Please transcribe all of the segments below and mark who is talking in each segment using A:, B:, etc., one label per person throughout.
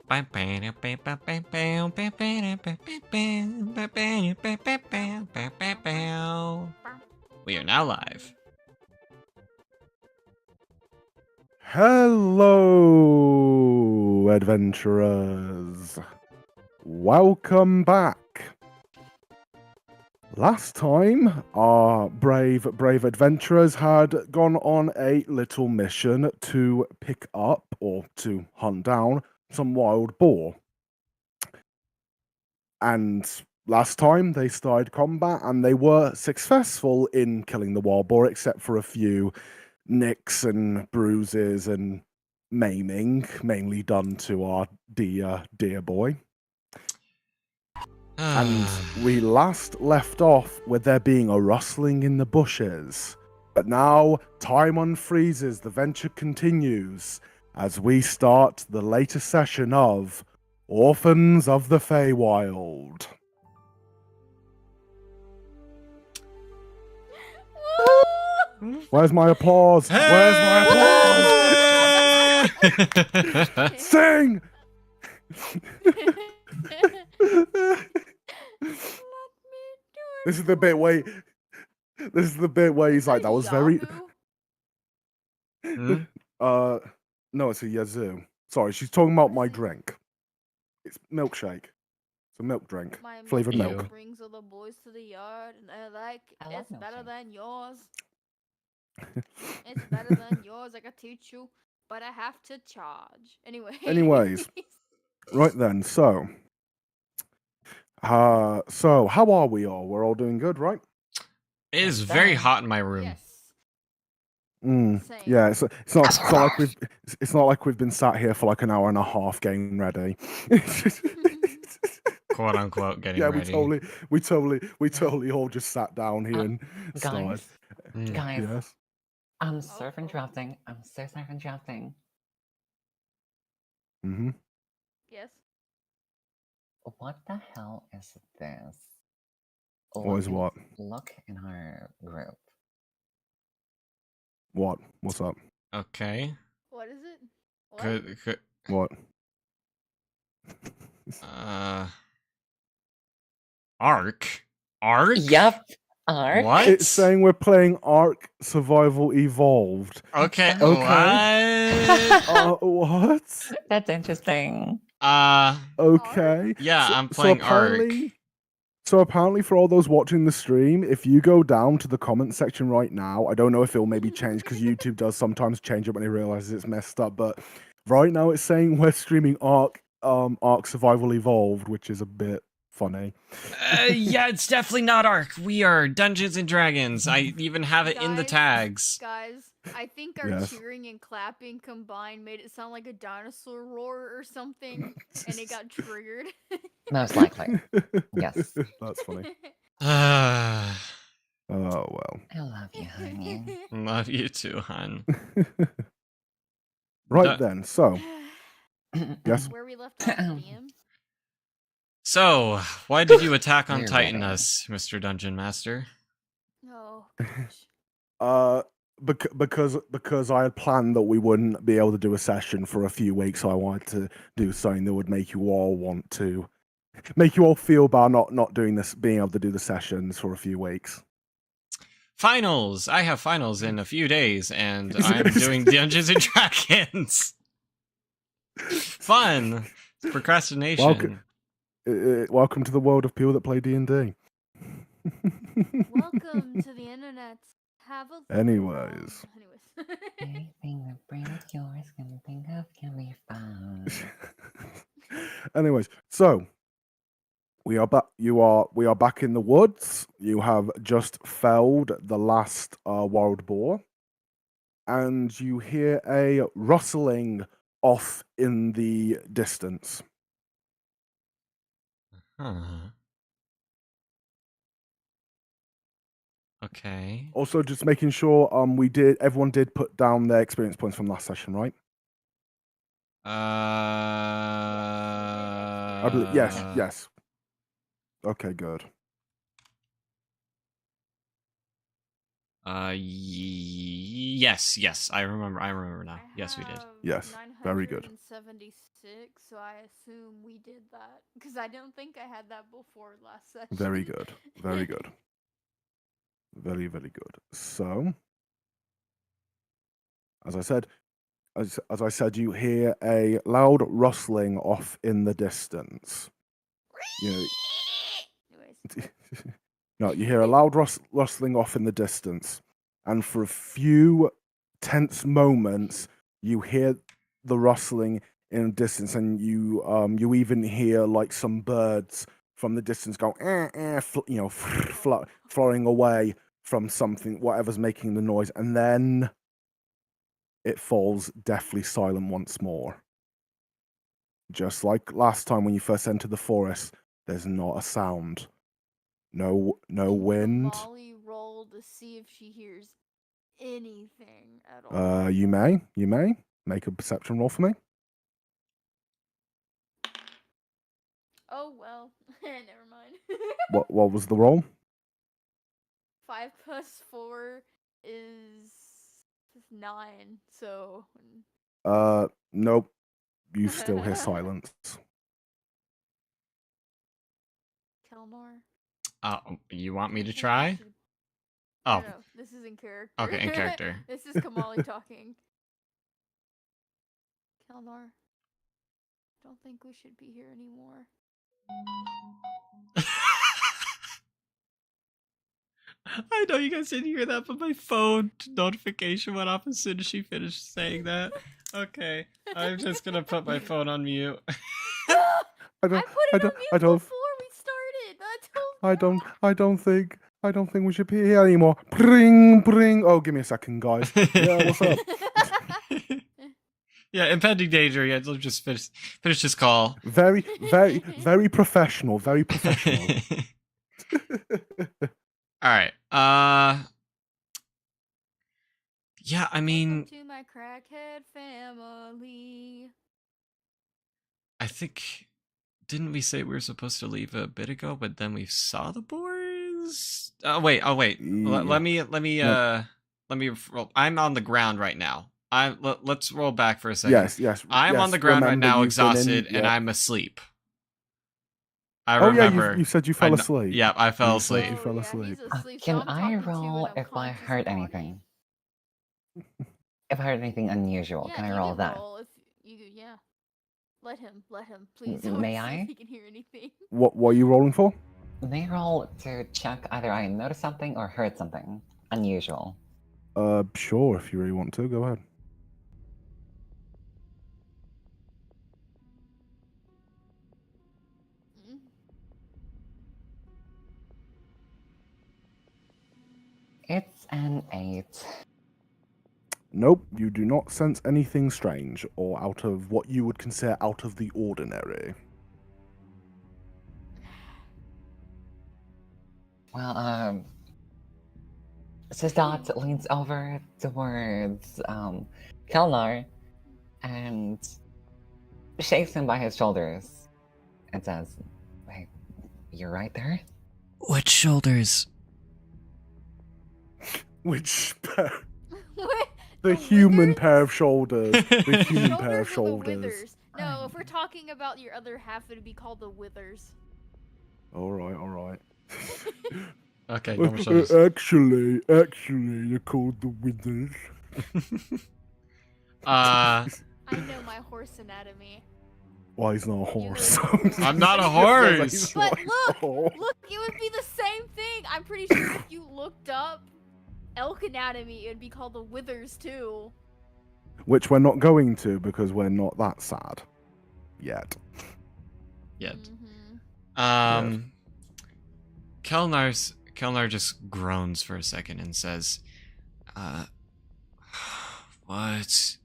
A: We are now live.
B: Hello, adventurers. Welcome back. Last time, our brave adventurers had gone on a little mission to pick up, or to hunt down, some wild boar. And last time, they started combat, and they were successful in killing the wild boar, except for a few nicks and bruises and maiming, mainly done to our dear boy. And we last left off with there being a rustling in the bushes. But now, time unfreezes, the venture continues, as we start the latest session of Orphans of the Feywild. Where's my applause? Where's my applause? Sing! This is the bit where he's like, that was very no, it's a yazoo. Sorry, she's talking about my drink. It's milkshake. It's a milk drink. Flavored milk.
C: Brings all the boys to the yard, and it's better than yours. It's better than yours. I can teach you, but I have to charge.
B: Anyways, right then. So how are we all? We're all doing good, right?
A: It is very hot in my room.
C: Yes.
B: Yeah, it's not like we've been sat here for like an hour and a half getting ready.
A: Quote unquote getting ready.
B: We totally all just sat down here and started.
D: Guys,
B: Yes.
D: I'm so interrupting.
B: Mm-hmm.
C: Yes.
D: What the hell is this?
B: What is what?
D: Look in our group.
B: What? What's up?
A: Okay.
C: What is it?
B: What?
A: Ark?
D: Yep. Ark.
A: What?
B: It's saying we're playing Ark Survival Evolved.
A: Okay.
B: What?
D: That's interesting.
B: Okay.
A: Yeah, I'm playing Ark.
B: So apparently for all those watching the stream, if you go down to the comment section right now, I don't know if it'll maybe change because YouTube does sometimes change it when it realizes it's messed up, but right now it's saying we're streaming Ark Survival Evolved, which is a bit funny.
A: Yeah, it's definitely not Ark. We are Dungeons and Dragons. I even have it in the tags.
C: Guys, I think our cheering and clapping combined made it sound like a dinosaur roar or something, and it got triggered.
D: Most likely. Yes.
B: That's funny.
A: Oh,
B: well.
D: I love you, honey.
A: Love you too, hon.
B: Right then, so. Yes?
C: Where we left off, DM?
A: So, why did you attack on
D: We're
A: Titan
D: ready.
A: us, Mr. Dungeon Master?
C: Oh, gosh.
B: Because I had planned that we wouldn't be able to do a session for a few weeks, so I wanted to do something that would make you all feel bad not doing this, being able to do the sessions for a few weeks.
A: Finals! I have finals in a few days, and I'm doing Dungeons and Dragons. Fun! Procrastination.
B: Welcome to the world of people that play D&D.
C: Welcome to the internet. Have a
B: Anyways.
D: Anything that brings yours can think of can be fun.
B: Anyways, so we are back. We are back in the woods. You have just felled the last wild boar, and you hear a rustling off in the distance.
A: Huh. Okay.
B: Also, just making sure everyone did put down their experience points from last session, right? I believe, yes. Okay, good.
A: Yes, I remember now. Yes, we did.
B: Yes. Very good.
C: 176, so I assume we did that. Because I don't think I had that before last session.
B: Very good. Very good. Very, very good. So, as I said, you hear a loud rustling off in the distance. You
C: Anyways.
B: No, you hear a loud rustling off in the distance, and for a few tense moments, you hear the rustling in the distance, and you even hear like some birds from the distance go, flying away from something, whatever's making the noise, and then it falls deathly silent once more. Just like last time when you first entered the forest, there's not a sound. No wind.
C: Can Molly roll to see if she hears anything at all?
B: You may make a perception roll for me.
C: Oh well, never mind.
B: What was the roll?
C: 5 plus 4 is 9, so...
B: Nope. You still hear silence.
C: Kelmar?
A: You want me to
C: I think we
A: try?
C: should-
A: Oh,
C: No, this is in character.
A: okay, in character.
C: This is Kamali talking. Kelnar, don't think we should be here anymore.
A: I know you guys didn't hear that, but my phone notification went off as soon as she finished saying that. Okay, I'm just gonna put my phone on mute.
C: I put it on mute before we started.
B: I don't think we should be here anymore. Bring. Oh, give me a second, guys. Yeah, what's up?
A: Yeah, impending danger. Yeah, let's just finish this call.
B: Very professional. Very professional.
A: All right. Yeah, I mean,
C: Welcome to my crackhead family.
A: I think, didn't we say we were supposed to leave a bit ago, but then we saw the boars? Wait. Let me roll. I'm on the ground right now. Let's roll back for a second.
B: Yes.
A: I'm on the ground right now, exhausted, and I'm asleep. I remember.
B: you said you fell asleep.
A: Yeah, I fell
B: You said
A: asleep.
B: you fell asleep.
C: He's asleep, so
D: Can
C: I'm
D: I
C: talking to
D: roll
C: an
D: if I
C: unconscious
D: heard
C: body.
D: anything? If I heard anything unusual,
C: Yeah,
D: can I
C: you
D: roll
C: can
D: that?
C: roll if you, yeah. Let him, please. I wanna
D: May
C: see
D: I?
C: If he can hear anything.
B: What are you rolling for?
D: May I roll to check either I noticed something or heard something unusual?
B: Sure, if you really want to, go ahead.
C: Mm.
D: It's an 8.
B: Nope, you do not sense anything strange or out of what you would consider out of the ordinary.
D: Well, Sizdot leans over towards Kelnar and shakes him by his shoulders and says, "Wait, you're right there?"
A: Which shoulders?
B: Which pair?
C: What?
B: The human
C: withers?
B: pair of shoulders. The human pair of
C: Shoulders or the
B: shoulders.
C: withers? No, if we're talking about your other half, it'd be called the withers.
B: All right.
A: Okay, no more shoulders.
B: Actually, they're called the withers.
C: I know my horse anatomy.
B: Why he's not a horse?
A: I'm not a horse.
C: But look, it would be the same thing. I'm pretty sure if you looked up elk anatomy, it would be called the withers too.
B: Which we're not going to because we're not that sad yet.
A: Yet.
C: Mm-hmm.
A: Kelnar just groans for a second and says, what?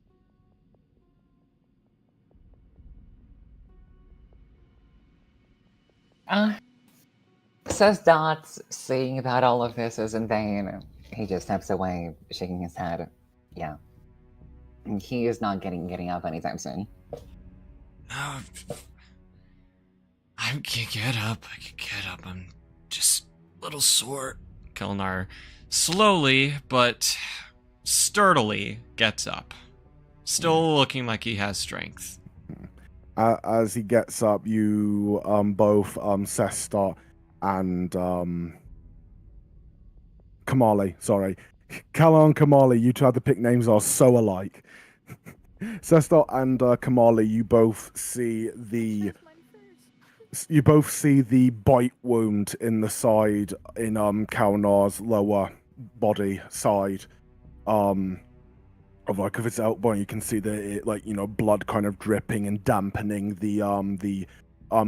D: Says Dot, seeing that all of this is in vain, he just steps away, shaking his head. Yeah. He is not getting up anytime soon.
A: No, I can get up. I'm just a little sore. Kelnar slowly but sturdily gets up. Still looking like he has strength.
B: As he gets up, you both Sestar and Kamali. Sorry, Kala and Kamali. You tried to pick names are so alike. Sestar and Kamali. You both see the. You both see the bite wound in the side in Kalnar's lower body side. Of like of its elbow, you can see the blood kind of dripping and dampening the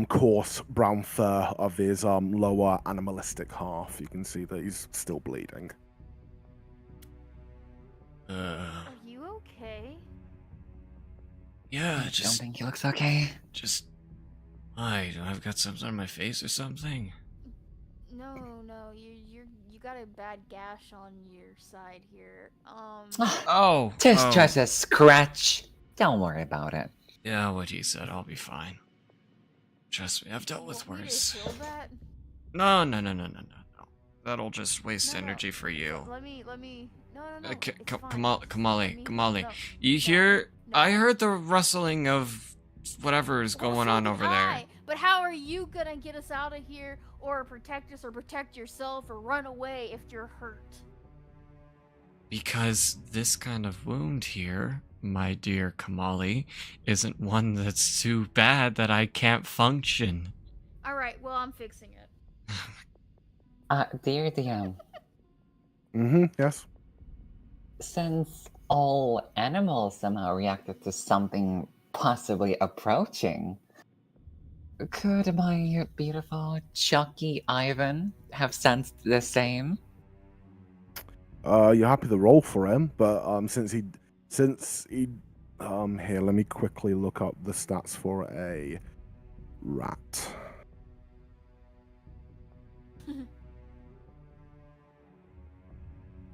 B: coarse brown fur of his lower animalistic half. You can see that he's still bleeding.
C: Are you okay?
A: Yeah,
D: I don't think he looks okay.
A: I've got something on my face or something.
C: No, you got a bad gash on your side here.
D: Just a scratch. Don't worry about it.
A: Yeah, what he said, I'll be fine. Trust me, I've dealt with
C: Want me to
A: worse.
C: heal that?
A: No. That'll just waste energy for you.
C: Let me. No.
A: Kamali,
C: No.
A: you hear?
C: No.
A: I heard the rustling of whatever is going on over there.
C: But how are you gonna get us out of here, or protect us, or protect yourself, or run away if you're hurt?
A: Because this kind of wound here, my dear Kamali, isn't one that's too bad that I can't function.
C: Alright, well, I'm fixing it.
D: Dear DM,
B: Yes.
D: since all animals somehow reacted to something possibly approaching, could my beautiful Chucky Ivan have sensed the same?
B: You're happy to roll for him, but since he here, let me quickly look up the stats for a rat.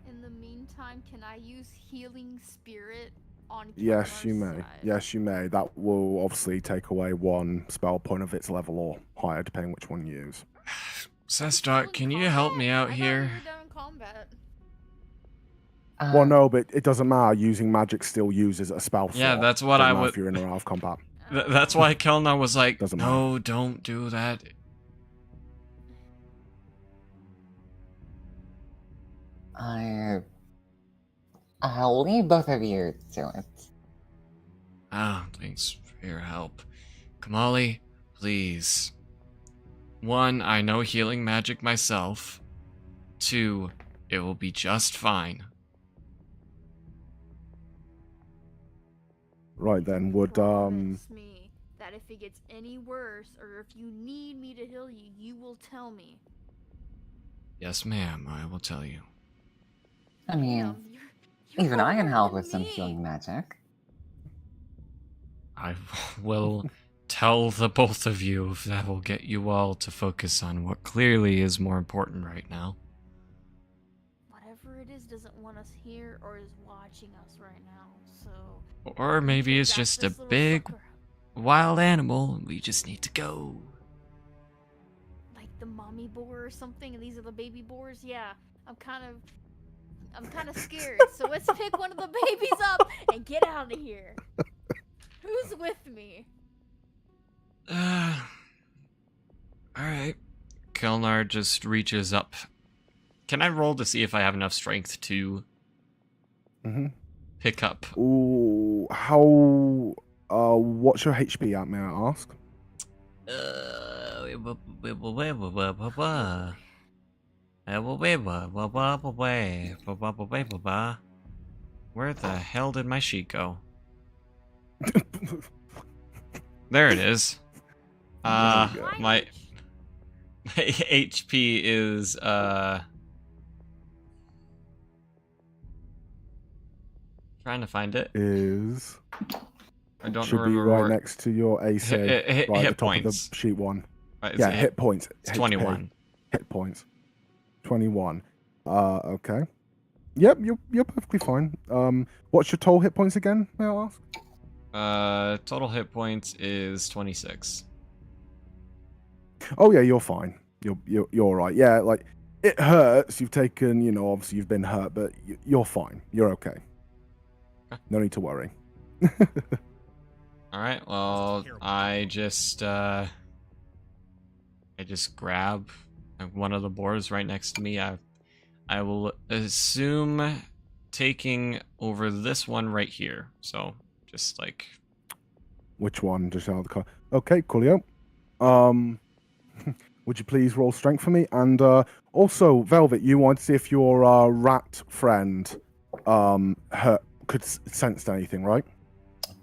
C: In the meantime, can I use Healing Spirit on
B: Yes, you
C: Kilmar's
B: may.
C: side?
B: Yes, you may. That will obviously take away one spell point of its level or higher, depending which one you use.
A: Sestar, can you help me out here?
C: I thought we were done in combat.
B: Well, no, but it doesn't matter. Using magic still uses a spell slot.
A: Yeah, that's what
B: Doesn't
A: I
B: matter
A: would.
B: if you're in or out of combat.
A: That's why Kelnar was like,
B: Doesn't
A: no,
B: matter.
A: don't do that.
D: I'll leave both of you to it.
A: Ah, thanks for your help. Kamali, please. 1, I know healing magic myself. 2, it will be just fine.
B: Right then, would
C: Promise me that if it gets any worse, or if you need me to heal you, you will tell me.
A: Yes, ma'am, I will tell you.
D: I mean,
C: Damn, you're
D: even I can
C: harder
D: help
C: than
D: with some
C: me.
D: healing magic.
A: I will tell the both of you if that will get you all to focus on what clearly is more important right now.
C: Whatever it is doesn't want us here or is watching us right now, so...
A: Or maybe
C: we
A: it's
C: can
A: just
C: wrap
A: a
C: this little
A: big
C: sucker-
A: wild animal and we just need to go.
C: Like the mommy boar or something, and these are the baby boars? Yeah, I'm kind of scared, so let's pick one of the babies up and get out of here. Who's with me?
A: Alright. Kelnar just reaches up. Can I roll to see if I have enough strength to pick up?
B: Ooh, what's your HP at, may I ask?
A: Where the hell did my sheet go? There it is.
B: There you go.
A: My HP is trying to find it.
B: Is
A: I don't
B: should be
A: remember
B: right
A: where-
B: next to your AC, right at the
A: hit
B: top of
A: points.
B: the sheet one.
A: It's
B: Yeah, hit points.
A: It's
B: HP.
A: 21.
B: Hit points. 21. Okay. Yep, you're perfectly fine. What's your total hit points again, may I ask?
A: Total hit points is 26.
B: Oh yeah, you're fine. You're all right. Yeah, like it hurts. You've taken, obviously you've been hurt, but you're fine. You're okay. No need to worry.
A: All right. Well, I just grab one of the boars right next to me. I will assume taking over this one right here. So just like
B: Which one? Just out of the car. Okay, coolio. Would you please roll strength for me? And also, Velvet, you want to see if your rat friend could sense anything, right?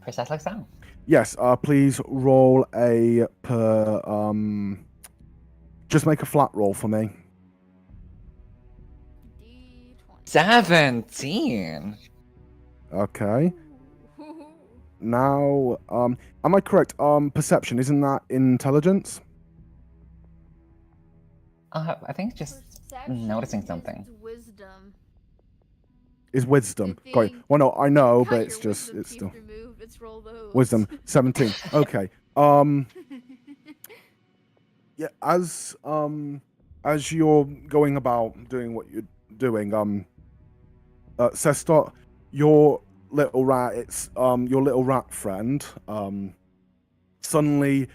D: Precisely so.
B: Yes. Please roll a just make a flat roll for me.
C: D20.
D: 17.
B: Okay.
C: Ooh.
B: Now, am I correct? Perception, isn't that intelligence?
D: I think it's just
C: Perception
D: noticing
C: is
D: something.
C: Wisdom.
B: Is wisdom.
C: Good
B: Got it.
C: thing
B: Well, no, I know,
C: got
B: but
C: your
B: it's just
C: wisdom
B: it's
C: teeth
B: still
C: removed. Let's roll those.
B: wisdom 17. Okay. Yeah. As you're going about doing what you're doing, Sestot, your little rat friend, suddenly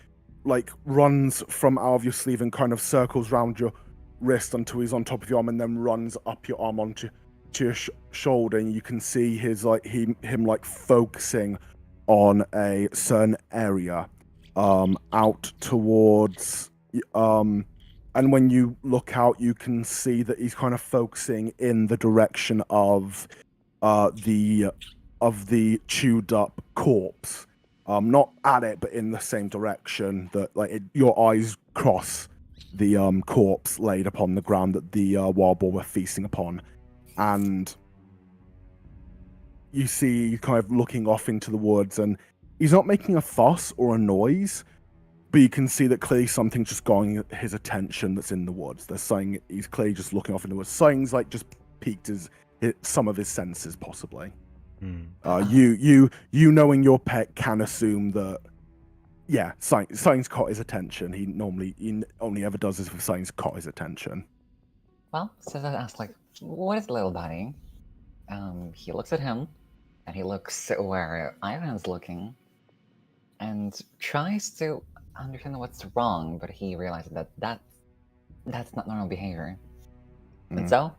B: like runs from out of your sleeve and kind of circles round your wrist until he's on top of your arm, and then runs up your arm onto your shoulder, and you can see him like focusing on a certain area out towards and when you look out, you can see that he's kind of focusing in the direction of the chewed up corpse. Not at it, but in the same direction that your eyes cross the corpse laid upon the ground that the wild boar were feasting upon, and you see kind of looking off into the woods, and he's not making a fuss or a noise, but you can see that clearly something's just got his attention that's in the woods. There's something, he's clearly just looking off into the woods. Something's like just piqued some of his senses, possibly. You knowing your pet can assume that, yeah, something's caught his attention. He only ever does this if something's caught his attention.
D: Well, so I asked, like, what is little buddy? He looks at him, and he looks where Ivan's looking, and tries to understand what's wrong, but he realizes that's not normal behavior. And so,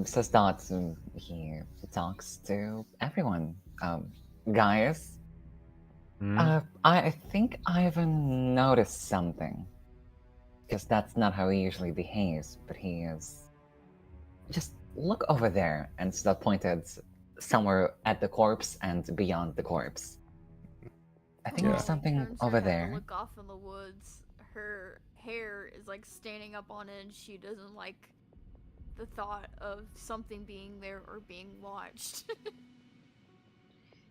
D: says that he talks to everyone. Guys, I think Ivan noticed something. Because that's not how he usually behaves, but he is... Just look over there, and Stud pointed somewhere at the corpse and beyond the corpse. I think there's something
C: turns her
D: over
C: head to
D: there.
C: look off in the woods. Her hair is like standing up on end. She doesn't like the thought of something being there or being watched.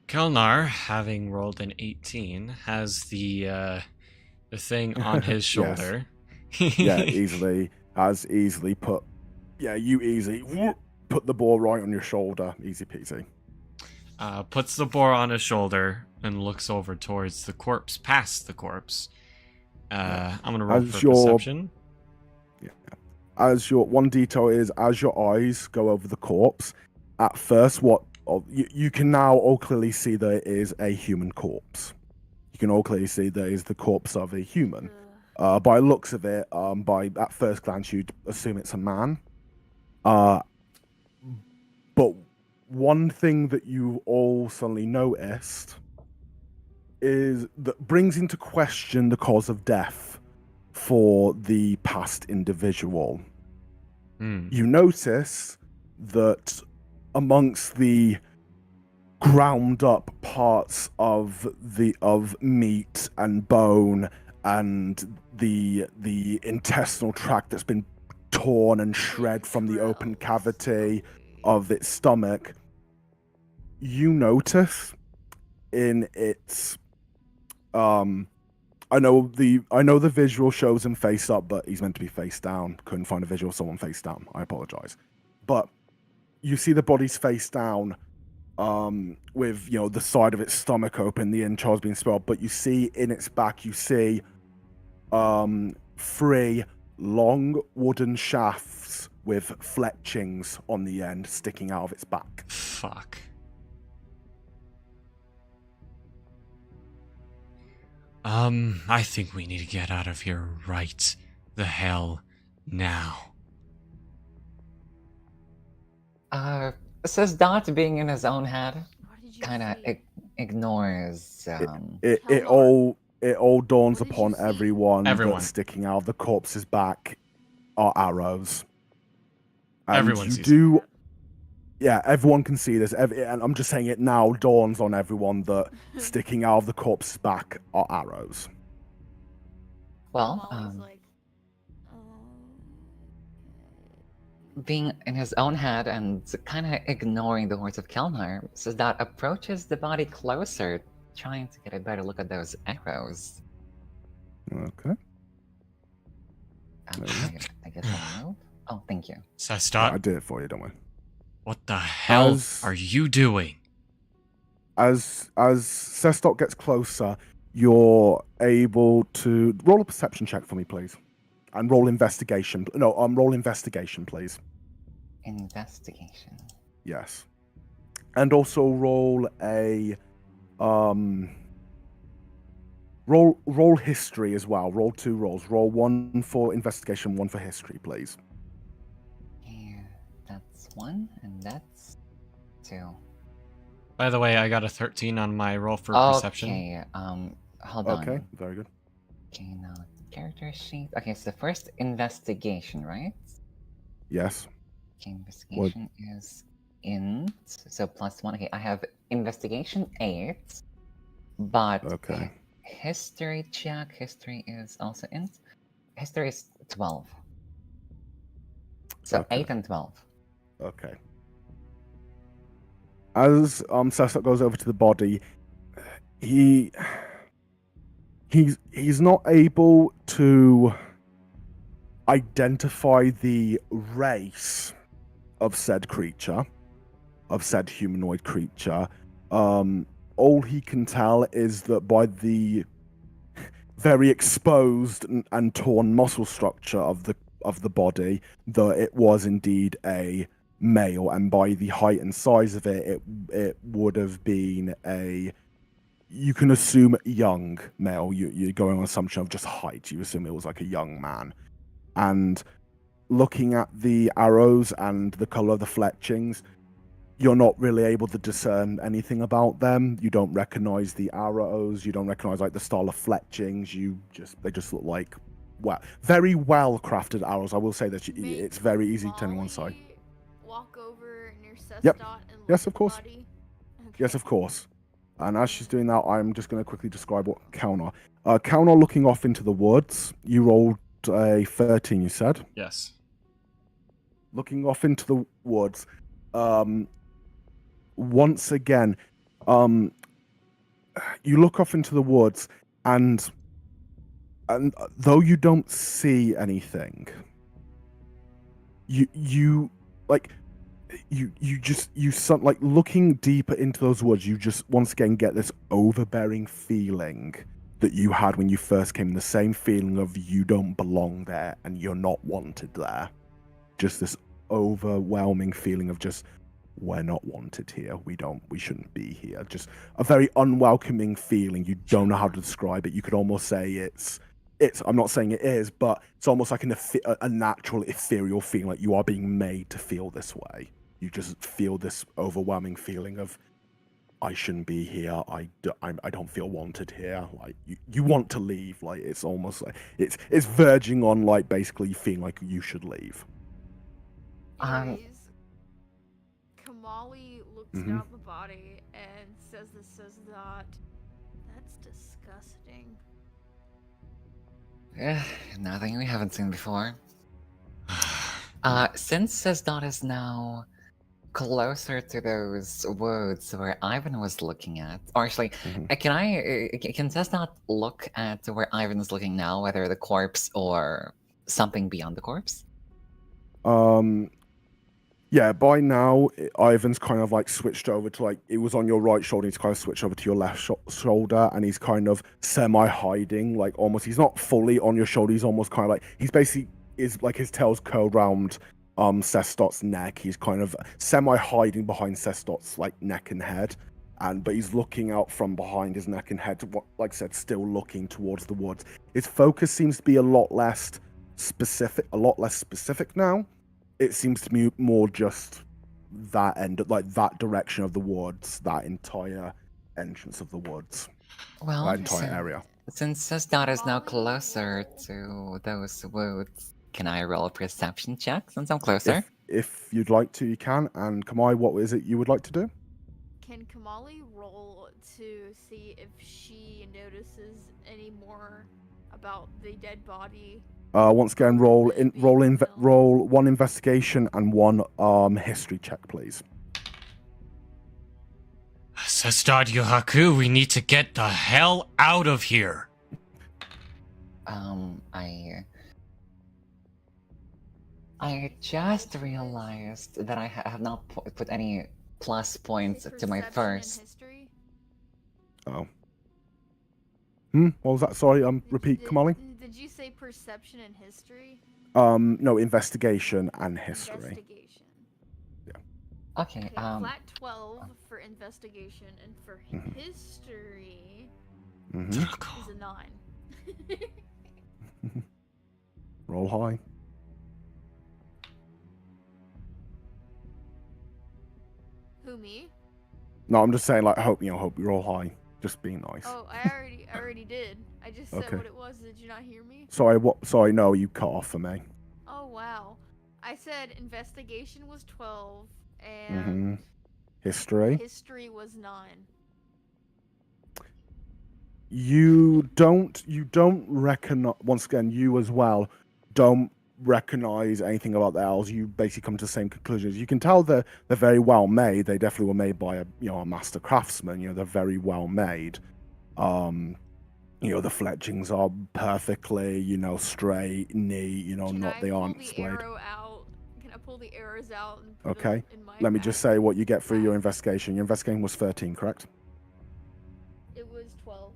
A: Kelnar, having rolled an 18, has the thing on his shoulder.
B: Yeah, easily put. Yeah, you easily put the boar right on your shoulder. Easy peasy.
A: Puts the boar on his shoulder and looks over towards the corpse, past the corpse. I'm gonna roll for perception.
B: Yeah. As your one detail is, as your eyes go over the corpse, at first, you can now all clearly see that it is a human corpse. You can all clearly see that it is the corpse of a human. By looks of it, at first glance, you'd assume it's a man. But one thing that you all suddenly noticed is that brings into question the cause of death for the past individual. You notice that amongst the ground up parts of meat and bone and the intestinal tract that's been torn and shred from the open cavity of its stomach, you notice in its I know the visual shows him face up, but he's meant to be face down. Couldn't find a visual of someone face down. I apologize. But you see the body's face down, with the side of its stomach open, the entrails being spilled, but you see in its back, you see 3 long wooden shafts with fletchings on the end sticking out of its back.
A: Fuck. I think we need to get out of here right the hell now.
D: Says Dot, being in his own head,
C: What did you
D: kind of
C: see?
D: ignores.
B: It
C: Kelmar.
B: all dawns
C: What did
B: upon
C: you see?
B: everyone
A: Everyone.
B: that sticking out of the corpse's back are arrows. And
A: Everyone
B: you
A: sees
B: do. Yeah, everyone can see this. And I'm just saying it now dawns on everyone that sticking out of the corpse's back are arrows.
D: Well,
C: Molly's like,
D: being in his own head and kind of ignoring the words of Kelnar, says that approaches the body closer, trying to get a better look at those arrows.
B: Okay.
D: I guess I'll move. Oh, thank you.
A: Sestot,
B: I did it for you, don't worry.
A: what the hell
B: As-
A: are you doing?
B: As Sestot gets closer, you're able to roll a perception check for me, please. And roll investigation. No, roll investigation, please.
D: Investigation.
B: Yes. And also roll a roll history as well. Roll 2 rolls. Roll 1 for investigation, 1 for history, please.
D: Yeah, that's 1, and that's 2.
A: By the way, I got a 13 on my roll for perception.
D: Okay, hold on.
B: Okay, very good.
D: Okay, now character sheet. Okay, so first investigation, right?
B: Yes.
D: Okay, investigation is int, so +1. Okay, I have investigation 8, but
B: Okay.
D: history check. History is also int. History is 12. So
B: Okay.
D: 8 and 12.
B: Okay. As Sestot goes over to the body, he's not able to identify the race of said creature, of said humanoid creature. All he can tell is that by the very exposed and torn muscle structure of the body, that it was indeed a male, and by the height and size of it would have been you can assume young male. You're going on assumption of just height. You assume it was like a young man. And looking at the arrows and the color of the fletchings, you're not really able to discern anything about them. You don't recognize the arrows. You don't recognize like the style of fletchings. They just look like very well crafted arrows. I will say that it's very easy to turn one side.
C: Walk over near Sestot
B: Yep.
C: and look
B: Yes,
C: at
B: of
C: the
B: course.
C: body? Okay.
B: Yes, of course. And as she's doing that, I'm just going to quickly describe what Kaunar. Kaunar looking off into the woods. You rolled a 13, you said.
A: Yes.
B: Looking off into the woods. Once again, you look off into the woods, and though you don't see anything, you looking deeper into those woods, you just once again get this overbearing feeling that you had when you first came, the same feeling of you don't belong there and you're not wanted there. Just this overwhelming feeling of just, we're not wanted here. We shouldn't be here. Just a very unwelcoming feeling. You don't know how to describe it. You could almost say it's I'm not saying it is, but it's almost like a natural ethereal feeling, like you are being made to feel this way. You just feel this overwhelming feeling of, I shouldn't be here. I don't feel wanted here. Like you want to leave. Like it's almost like it's verging on like basically feeling like you should leave.
C: Anyways, Kamali looks
B: Mhm.
C: down the body and says that. That's disgusting.
D: Nothing we haven't seen before. Since Sesdot is now closer to those woods where Ivan was looking at, or actually, can Sesdot look at where Ivan is looking now, whether the corpse or something beyond the corpse?
B: Yeah, by now, Ivan's kind of like switched over to like, it was on your right shoulder, he's kind of switched over to your left shoulder, and he's kind of semi-hiding, like almost, he's not fully on your shoulder, he's almost kind of like, he's basically, is like his tail's curled around Sestot's neck, he's kind of semi-hiding behind Sestot's like neck and head, but he's looking out from behind his neck and head, like I said, still looking towards the woods. His focus seems to be a lot less specific now. It seems to be more just that end, like that direction of the woods, that entire entrance of the woods,
D: Well,
B: that entire area.
D: Since his dot is now closer to those woods, can I roll a perception check since I'm closer?
B: If you'd like to, you can. And Kamai, what is it you would like to do?
C: Can Kamali roll to see if she notices any more about the dead body?
B: Once again, roll one investigation and one history check, please.
A: Sestad Yohaku, we need to get the hell out of here.
D: I just realized that I have not put any plus points to my first.
B: Oh. What was that? Sorry, repeat, Kamali.
C: Did you say perception and history?
B: No, investigation and history.
C: Investigation.
B: Yeah.
D: Okay,
C: flat 12 for investigation, and for history is a 9.
B: Roll high.
C: Who, me?
B: No, I'm just saying, like, hope you roll high. Just being nice.
C: Oh, I already did. I just said what it was. Did you not hear me?
B: Sorry, no, you cut off for me.
C: Oh, wow. I said investigation was 12, and
B: History
C: was 9.
B: You don't recognize, once again, you as well don't recognize anything about the owls. You basically come to the same conclusions. You can tell they're very well made. They definitely were made by a master craftsman. They're very well made. The fletchings are perfectly, straight, neat, they aren't splayed.
C: Can I pull the arrows out and put
B: Okay.
C: them in my
B: Let me
C: bag?
B: just say what you get for your investigation. Your investigation was 13, correct?
C: It was 12.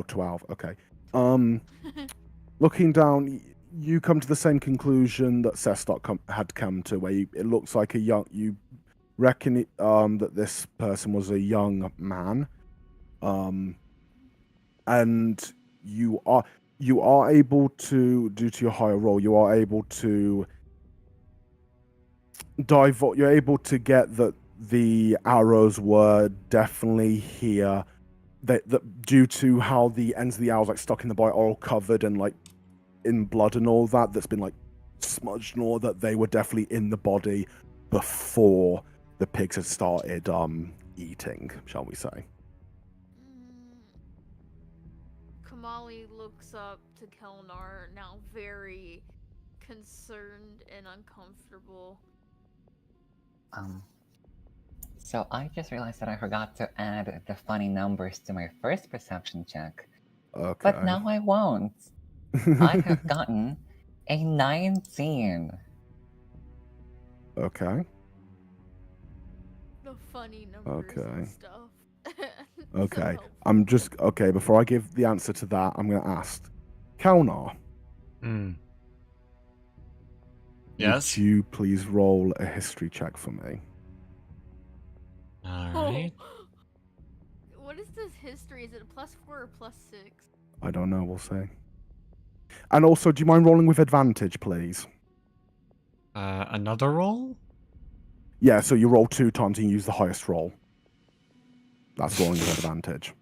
B: 12, okay. Looking down, you come to the same conclusion that Sestok had come to, where it looks like you reckon that this person was a young man, and you are able to, due to your higher roll, you are able to you're able to get that the arrows were definitely here. That due to how the ends of the arrows stuck in the body are all covered and in blood and all that's been smudged and all that, they were definitely in the body before the pigs had started eating, shall we say.
C: Kamali looks up to Kelnar, now very concerned and uncomfortable.
D: So I just realized that I forgot to add the funny numbers to my first perception check.
B: Okay.
D: But now I won't. I have gotten a 19.
B: Okay.
C: The funny numbers and stuff.
B: Okay. Before I give the answer to that, I'm going to ask Kelnar.
A: Yes?
B: Would you please roll a history check for me?
A: Alright.
C: What is this history? Is it a +4 or +6?
B: I don't know, we'll see. And also, do you mind rolling with advantage, please?
A: Another roll?
B: Yeah, so you roll 2 times and you use the highest roll. That's rolling with advantage.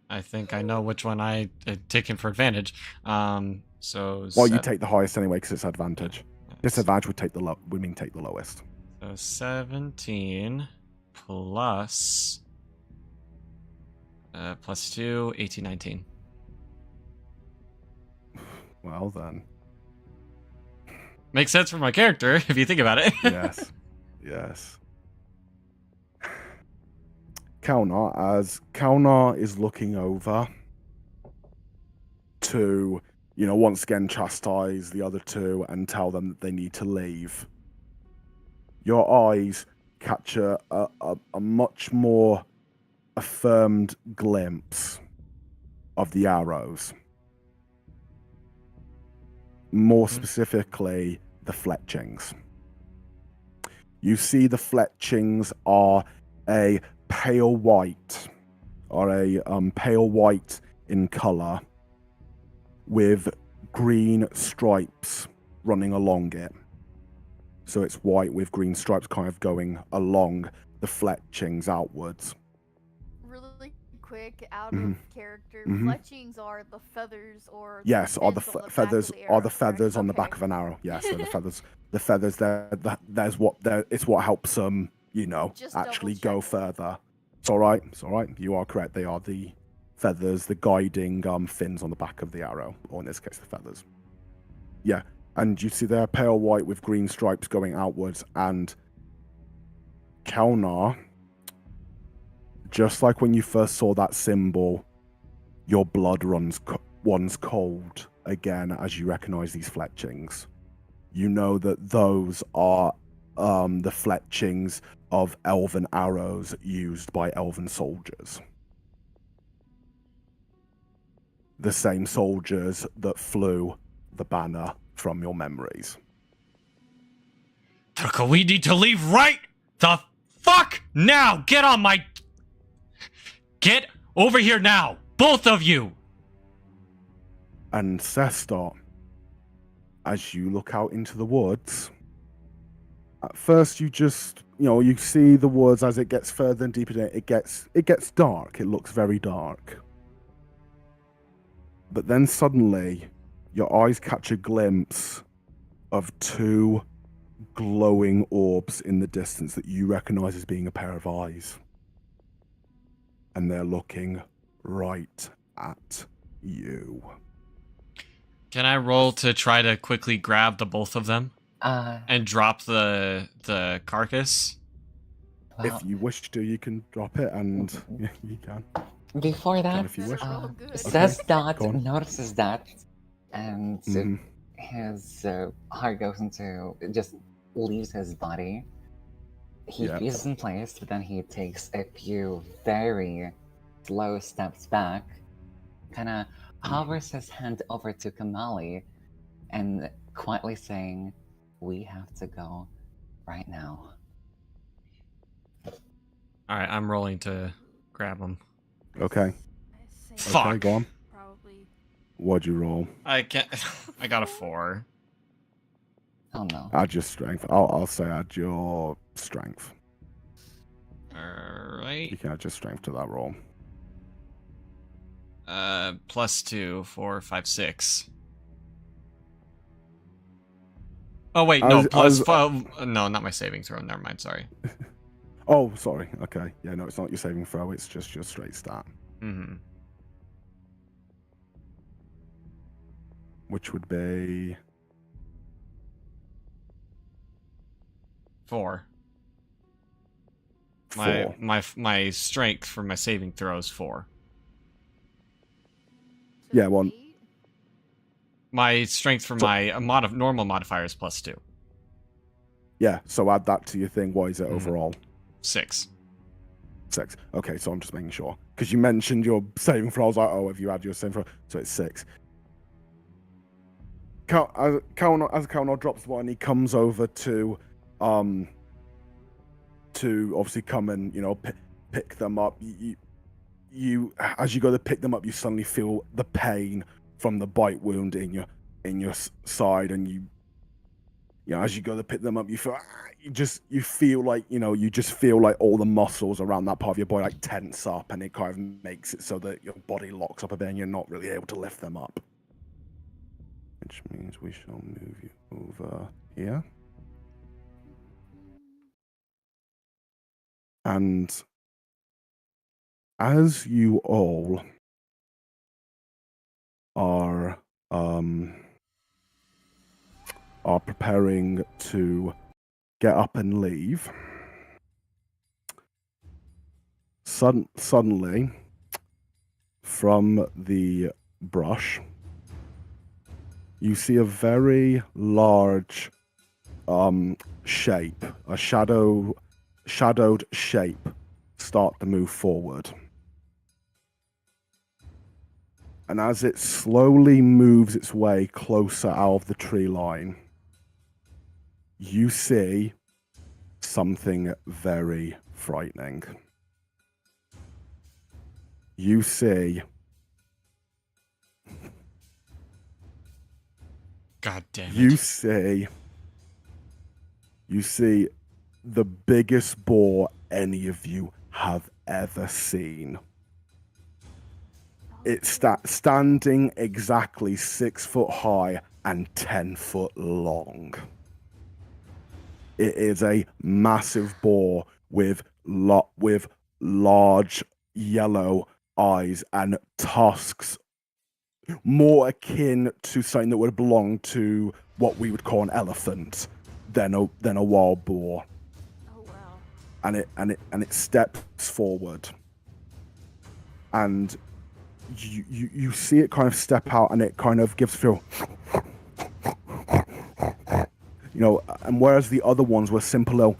A: I think I know which one I taken for advantage. So
B: you take the highest anyway because it's advantage. Disadvantage would take the lowest.
A: So 17 plus +2, 18, 19.
B: Well then.
A: Makes sense for my character if you think about it.
B: Yes. Kelnar is looking over to, once again chastise the other two and tell them that they need to leave. Your eyes catch a much more affirmed glimpse of the arrows. More specifically, the fletchings. You see the fletchings are a pale white, or a pale white in color, with green stripes running along it. So it's white with green stripes kind of going along the fletchings outwards.
C: Really quick, out
B: Mhm.
C: of character,
B: Mhm.
C: fletchings are the feathers or
B: Yes, are the
C: fins on the back
B: feathers
C: of the
B: are
C: arrow,
B: the feathers
C: correct?
B: on the
C: Okay.
B: back of an arrow. Yes, they're the feathers. The feathers. There's what. It's what helps them.
C: Just
B: Actually
C: double
B: go
C: checking.
B: further. It's all right. It's all right. You are correct. They are the feathers, the guiding fins on the back of the arrow, or in this case, the feathers. Yeah, and you see they're pale white with green stripes going outwards, and Kelnar, just like when you first saw that symbol, your blood runs cold again as you recognize these fletchings. You know that those are the fletchings of elven arrows used by elven soldiers. The same soldiers that flew the banner from your memories.
A: Turko, we need to leave right the fuck now! Get over here now! Both of you!
B: And Sestar, as you look out into the woods, at first you just, you see the woods as it gets further and deeper. It gets dark. It looks very dark. But then suddenly, your eyes catch a glimpse of two glowing orbs in the distance that you recognize as being a pair of eyes. And they're looking right at you.
A: Can I roll to try to quickly grab the both of them and drop the carcass?
D: Well,
B: If you wish to, you can drop it, and you can.
D: before that,
B: if you wish.
C: Better roll good.
D: Says
B: go on.
D: that notices that, and
B: Mhm.
D: his heart goes into, just leaves his body. He
B: Yeah.
D: freezes in place, but then he takes a few very slow steps back, kind of hovers his hand over to Kamali, and quietly saying, "We have to go right now."
A: Alright, I'm rolling to grab them.
B: Okay.
C: I say
A: Fuck.
B: Okay, go on.
C: probably.
B: What'd you roll?
A: I can't. I got a 4.
D: Oh no.
B: Add your strength. I'll say add your strength. You
A: Alright.
B: can add your strength to that roll.
A: +2, 4, 5, 6. Oh wait, no, no, not my saving throw. Never mind, sorry.
B: Oh, sorry. Okay. Yeah, no, it's not your saving throw. It's just your straight stat,
A: Mm-hmm.
B: which would be
A: 4.
B: 4.
A: My strength for my saving throw is 4.
C: So
B: Yeah, well-
C: 8?
A: My strength for
B: So-
A: my normal modifier is +2.
B: Yeah, so add that to your thing. What is it
A: Mhm.
B: overall?
A: 6.
B: 6. Okay, so I'm just making sure. Because you mentioned your saving throw. I was like, oh, have you had your saving throw? So it's 6. As Kalnar drops one, he comes over to obviously come and, pick them up. You as you go to pick them up, you suddenly feel the pain from the bite wound in your side, and you as you go to pick them up, you feel you feel like all the muscles around that part of your body like tense up, and it kind of makes it so that your body locks up a bit and you're not really able to lift them up. Which means we shall move you over here. And as you all are preparing to get up and leave, suddenly from the brush you see a very large shape, a shadowed shape start to move forward. And as it slowly moves its way closer out of the tree line, you see something very frightening. you see.
A: God damn it.
B: You see the biggest boar any of you have ever seen. It's standing exactly 6 foot high and 10 foot long. It is a massive boar with large yellow eyes and tusks, more akin to something that would belong to what we would call an elephant than a wild boar.
C: Oh wow.
B: And it steps forward, and you see it kind of step out, and it kind of gives feel, and whereas the other ones were simple little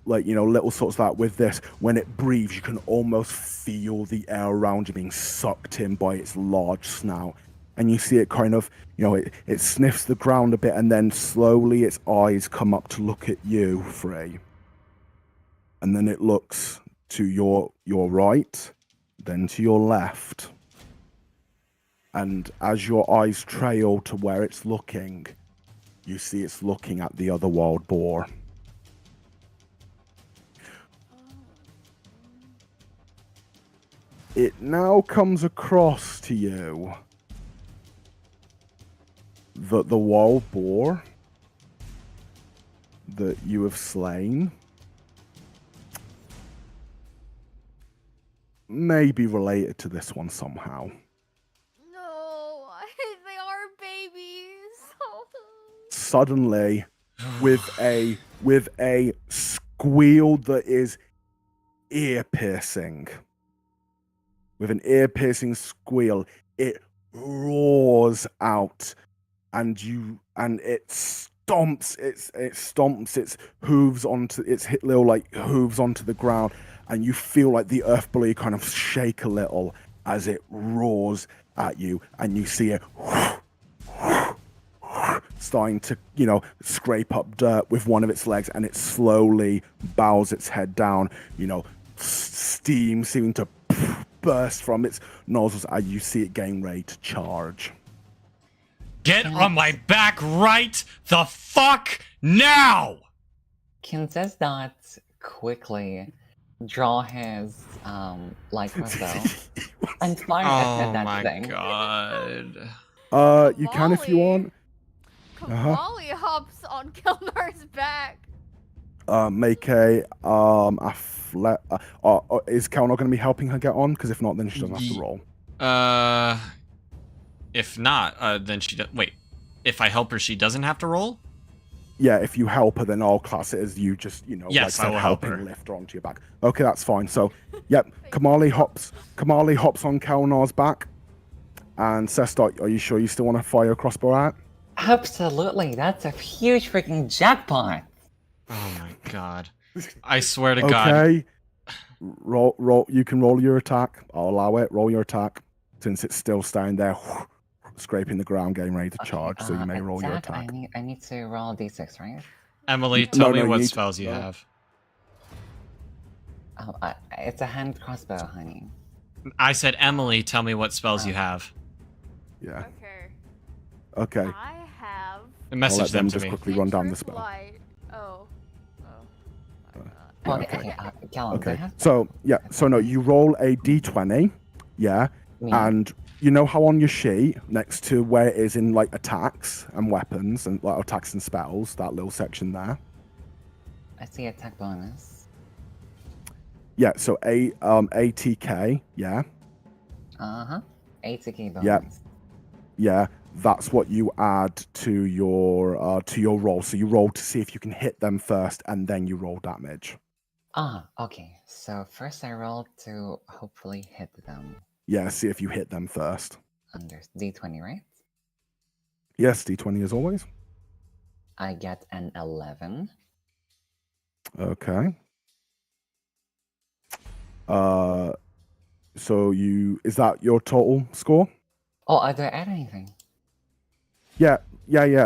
B: little sorts of that, with this, when it breathes, you can almost feel the air around you being sucked in by its large snout. And you see it kind of, it sniffs the ground a bit, and then slowly its eyes come up to look at you, Frey. And then it looks to your right, then to your left. And as your eyes trail to where it's looking, you see it's looking at the other wild boar. It now comes across to you that the wild boar that you have slain may be related to this one somehow.
C: No, they are babies.
B: Suddenly, with a squeal that is ear-piercing, with an ear-piercing squeal, it roars out, and it stomps its hooves onto its little hooves onto the ground, and you feel like the earth below you kind of shake a little as it roars at you, and you see it starting to, scrape up dirt with one of its legs, and it slowly bows its head down, steam seeming to burst from its nostrils as you see it getting ready to charge.
A: Get on my back right the fuck now!
D: Can this not quickly draw his light crossbow and fire at that thing?
A: Oh my god.
B: You can if you want.
C: Kamali hops on Kelnar's back.
B: Make a is Cal not going to be helping her get on? Because if not, then she doesn't have to roll.
A: If not, then she does. Wait, if I help her, she doesn't have to roll.
B: Yeah, if you help her, then I'll class it as you just,
A: yes, I will help her.
B: Lift her onto your back. Okay, that's fine. So, yep, Kamali hops on Kalnar's back. And Sestot, are you sure you still want to fire a crossbow out?
D: Absolutely, that's a huge freaking jackpot.
A: Oh my god. I swear to God.
B: Okay. Roll. You can roll your attack. I'll allow it. Roll your attack. Since it's still standing there, scraping the ground, getting ready to charge. So you may roll your attack.
D: I need to roll a d6, right?
A: Emily, tell me what spells you have.
D: Oh, it's a hand crossbow, honey.
A: I said, Emily, tell me what spells you have.
B: Yeah.
C: Okay.
B: Okay.
C: I have.
A: Message
B: I'll let them
A: to
B: just
A: me.
B: quickly run down the spell.
C: Light. Oh.
D: Okay. Callum,
B: Okay. So no, you roll a d20. Yeah. And you know how on your sheet, next to where it is in attacks and weapons and attacks and spells, that little section there.
D: I see attack bonus.
B: Yeah. So ATK. Yeah.
D: ATK bonus.
B: Yeah. Yeah. That's what you add to your roll. So you roll to see if you can hit them first, and then you roll damage.
D: Okay. So first I roll to hopefully hit them.
B: Yeah, see if you hit them first.
D: Under d20, right?
B: Yes, d20 as always.
D: I get an 11.
B: Okay. So is that your total score?
D: Oh, do I add anything?
B: Yeah.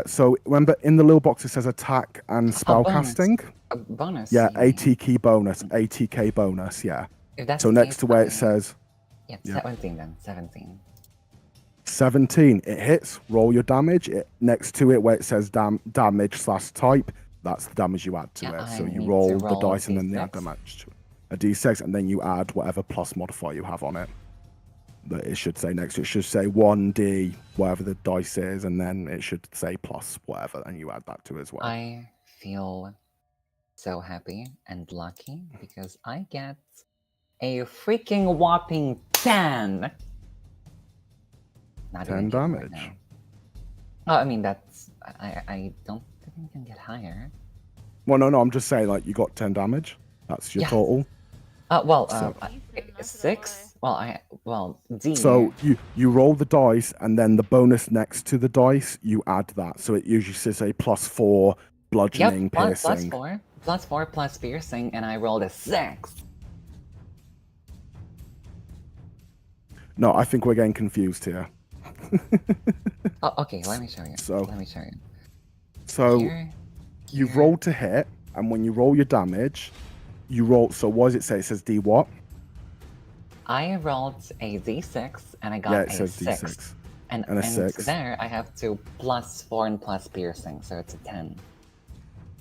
B: So remember, in the little box it says attack and spell casting.
D: A bonus.
B: Yeah, ATK bonus. ATK bonus. Yeah.
D: If that's
B: So
D: the
B: next
D: case,
B: to where it says,
D: Yeah,
B: Yeah.
D: 17 then. 17.
B: 17. It hits. Roll your damage. Next to it, where it says damage/type, that's the damage you add to
D: Yeah,
B: it. So
D: I
B: you
D: need
B: roll
D: to
B: the
D: roll a
B: dice and then you add
D: D6.
B: damage to it. A d6, and then you add whatever plus modifier you have on it. That it should say next to it. It should say 1d, whatever the dice is, and then it should say plus whatever, and you add that to it as well.
D: I feel so happy and lucky because I get a freaking whopping 10. Not
B: 10
D: even kidding right
B: damage.
D: now. Oh, I mean, that's... I don't think I can get higher.
B: Well, no, I'm just saying, like, you got 10 damage. That's your
D: Yeah.
B: total.
D: Well,
B: So-
C: Decent, not gonna
D: 6? Well, D.
B: So you roll the dice, and then the bonus next to the dice, you add that. So it usually says a +4 bludgeoning,
D: Yep,
B: piercing.
D: plus 4 plus piercing, and I rolled a 6.
B: No, I think we're getting confused here.
D: Oh, okay, let me show you.
B: So-
D: Let me show you.
B: So
D: Here,
B: you've
D: here.
B: rolled to hit, and when you roll your damage, you roll. So what does it say? It says D what?
D: I rolled a D6, and I got
B: Yeah, it
D: a
B: says
D: 6.
B: D6.
D: And
B: and a 6.
D: there I have to plus 4 and plus piercing, so it's a 10.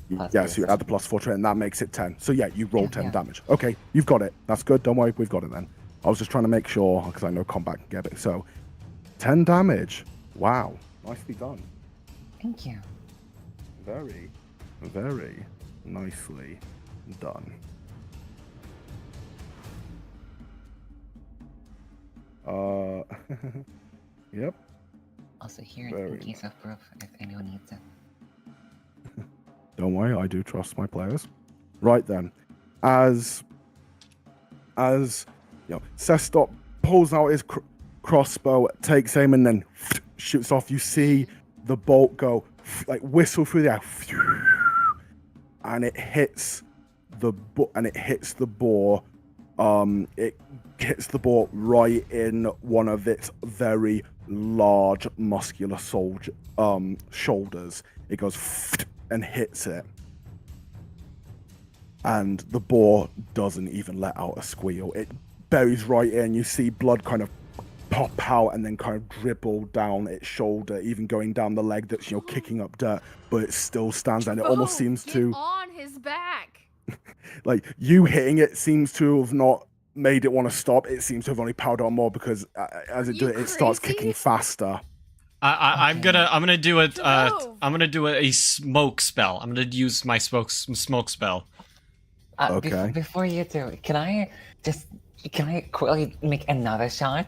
D: Plus
B: Yeah, so you
D: piercing.
B: add the +4 to it, and that makes it 10. So yeah, you roll
D: Yeah,
B: 10
D: yeah.
B: damage. Okay, you've got it. That's good. Don't worry, we've got it then. I was just trying to make sure, because I know combat can get it. So 10 damage. Wow. Nicely done.
D: Thank you.
B: Very, very nicely done. Yep.
D: Also here,
B: Very
D: in case of proof, if anyone needs it.
B: Don't worry, I do trust my players. Right then, as Sestop pulls out his crossbow, takes aim, and then shoots off. You see the bolt go like whistle through the air, and it hits the boar. It hits the boar right in one of its very large, muscular shoulders. It goes and hits it. And the boar doesn't even let out a squeal. It buries right in. You see blood kind of pop out and then kind of dribble down its shoulder, even going down the leg that's kicking up dirt, but it still stands and it almost
C: Oh,
B: seems
C: get
B: to
C: on his back.
B: like you hitting it seems to have not made it want to stop. It seems to have only powered on more because as it
C: You
B: does it starts
C: crazy?
B: kicking faster.
A: I'm gonna do it.
C: Move.
A: I'm gonna do a smoke spell. I'm gonna use my smoke spell.
B: Okay.
D: Before you do, can I quickly make another shot?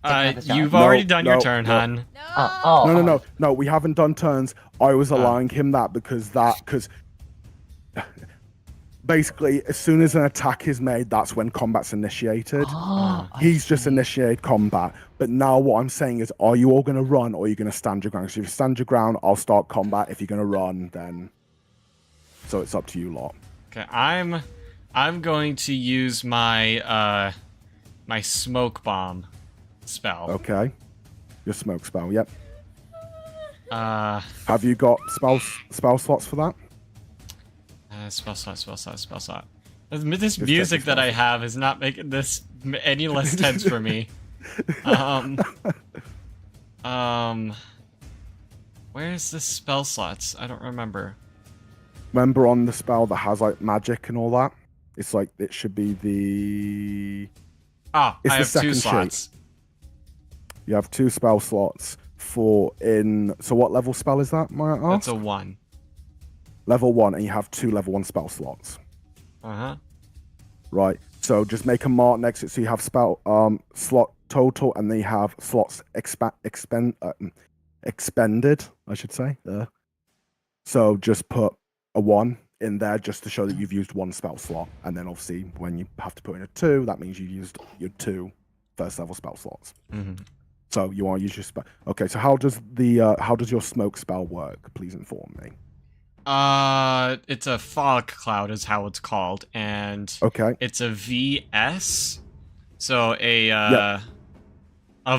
D: Take another shot?
A: You've
B: No,
A: already done your
B: no,
A: turn,
B: no.
A: hon.
C: No.
B: No, we haven't done turns. I was allowing him that because basically as soon as an attack is made, that's when combat's initiated.
D: I
B: He's just
D: see.
B: initiated combat. But now what I'm saying is, are you all going to run or are you going to stand your ground? So if you stand your ground, I'll start combat. If you're going to run, then... So it's up to you lot.
A: Okay, I'm going to use my my smoke bomb spell.
B: Okay. Your smoke spell, yep.
A: Spell
B: Have you got spell slots for that?
A: slot. This
B: Just
A: music
B: check
A: that
B: your
A: I have is not making this any less tense for me. Where's the spell slots? I don't remember.
B: Remember on the spell that has like magic and all that? It's like, it should be the...
A: Ah,
B: It's
A: I
B: the
A: have two
B: second sheet.
A: slots.
B: You have 2 spell slots for in... So what level spell is that, might I ask?
A: That's a 1.
B: Level 1, and you have 2 level 1 spell slots.
A: Uh-huh.
B: Right. So just make a mark next to it so you have spell slot total, and then you have slots expended, I should say. So just put a 1 in there just to show that you've used 1 spell slot. And then obviously when you have to put in a 2, that means you used your 2 first level spell slots.
A: Mm-hmm.
B: So you want to use your spell. Okay, so how does your smoke spell work? Please inform me.
A: It's a fog cloud is how it's called, and
B: Okay.
A: it's a VS, so a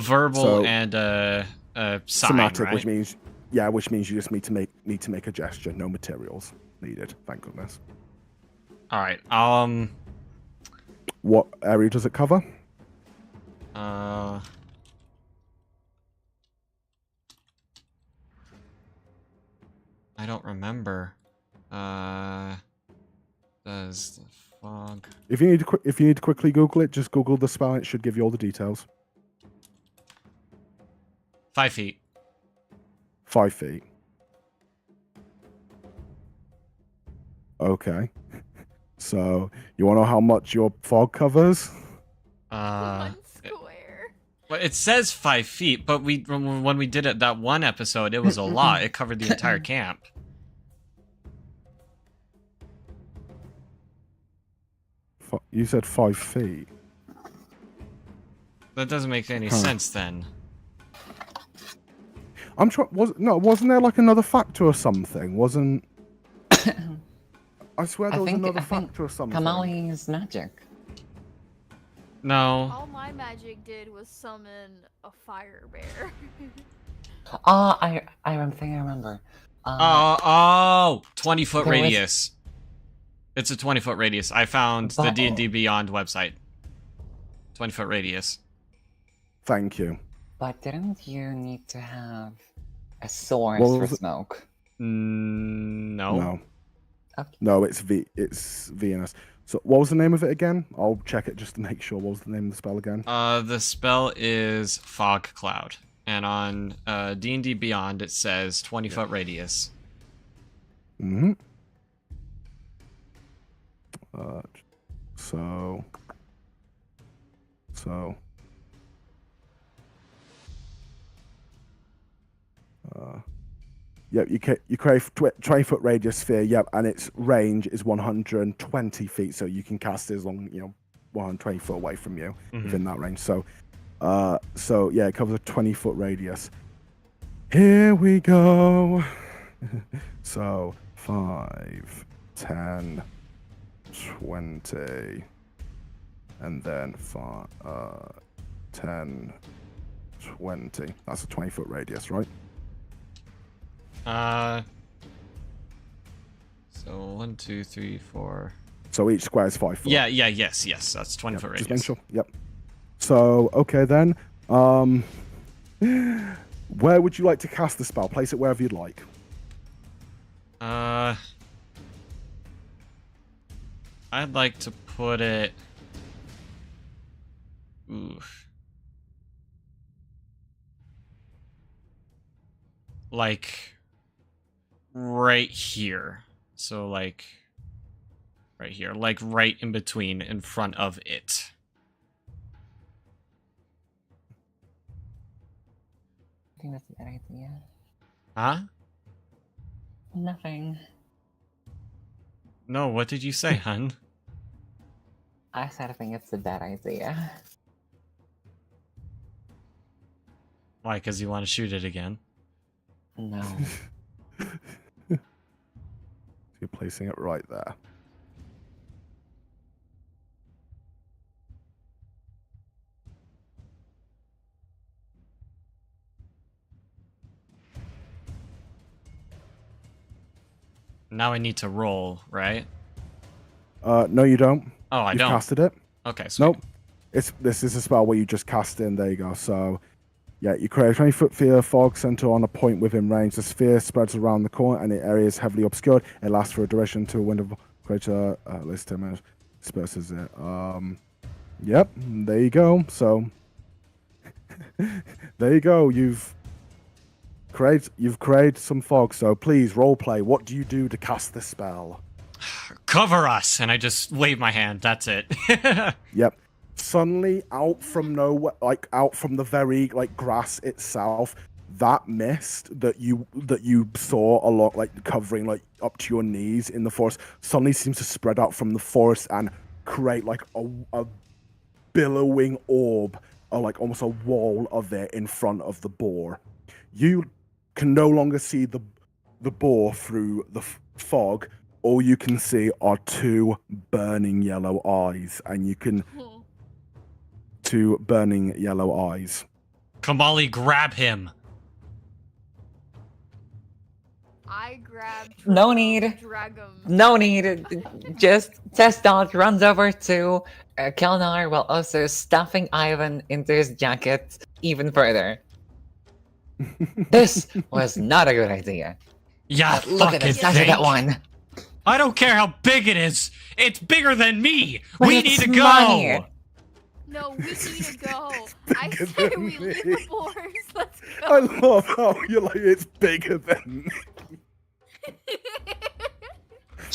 A: verbal
B: So-
A: and a sign,
B: Somatic,
A: right?
B: which means you just need to make a gesture. No materials needed. Thank goodness.
A: All right.
B: What area does it cover?
A: I don't remember. Does the fog?
B: If you need to quickly Google it, just Google the spell. And it should give you all the details.
A: 5 feet.
B: 5 feet. Okay. So you want to know how much your fog covers?
C: 1 square.
A: Well, it says 5 feet, but when we did it that one episode, it was a lot. It covered the entire camp.
B: You said 5 feet.
A: That doesn't make any sense then.
B: I'm trying. Wasn't there like another factor or something? Wasn't? I swear there was another factor or something.
D: Kamali's magic.
A: No.
C: All my magic did was summon a fire bear.
D: I remember.
A: 20-foot
D: there was-
A: radius. It's a 20-foot radius. I found the
D: But-
A: D&D Beyond website. 20-foot radius.
B: Thank you.
D: But didn't you need to have a source
B: What
D: for
B: was it?
D: smoke?
A: No.
B: No.
D: Okay.
B: No, it's VNS. So what was the name of it again? I'll check it just to make sure. What was the name of the spell again?
A: The spell is Fog Cloud. And on D&D Beyond, it says 20-foot radius.
B: Mm-hmm. So. Yep, you create 20-foot radius sphere. Yep, and its range is 120 feet, so you can cast it as long 120 foot away from you within that range. So yeah, it covers a 20-foot radius. Here we go. So 5, 10, 20, and then 10, 20. That's a 20-foot radius, right?
A: So 1, 2, 3, 4.
B: So each square is 5 foot.
A: Yes. That's 20-foot radius.
B: Just make sure. Yep. So okay then. Where would you like to cast the spell? Place it wherever you'd like.
A: I'd like to put it. Like right here. So like right here, like right in between, in front of it.
D: I think that's a bad idea.
A: Huh?
D: Nothing.
A: No, what did you say, hun?
D: I said I think it's a bad idea.
A: Why? Because you want to shoot it again?
D: No.
B: You're placing it right there.
A: Now I need to roll, right?
B: No, you don't.
A: Oh, I
B: You've
A: don't.
B: casted it.
A: Okay, sweet.
B: Nope. This is a spell where you just cast in. There you go. So, yeah, you create a 20-foot sphere fog center on a point within range. The sphere spreads around the corner and the area is heavily obscured. It lasts for a duration to a window of greater at least 10 minutes. Disperses it. Yep. There you go. So, there you go. You've created some fog. So please role play. What do you do to cast this spell?
A: Cover us! And I just wave my hand. That's it.
B: Yep. Suddenly, out from nowhere, like out from the very grass itself, that mist that you saw a lot, like covering like up to your knees in the forest, suddenly seems to spread out from the forest and create like a billowing orb, or like almost a wall of it in front of the boar. You can no longer see the boar through the fog. All you can see are 2 burning yellow eyes, and you can 2 burning yellow eyes.
A: Kamali, grab him.
C: I grabbed.
D: No
C: Trevor,
D: need.
C: Drag him.
D: No need. Just Testdot runs over to Kelnar while also stuffing Ivan into his jacket even further. This was not a good idea.
A: Yeah,
D: Look at the
A: fucking
D: size of that
A: think.
D: one.
A: I don't care how big it is. It's bigger than me.
D: But
A: We
D: it's
A: need to go.
D: money.
C: No, we need to go. I
B: Bigger
C: say
B: than
C: we leave
B: me.
C: the boars. Let's
B: I
C: go.
B: love how you're like, it's bigger than me.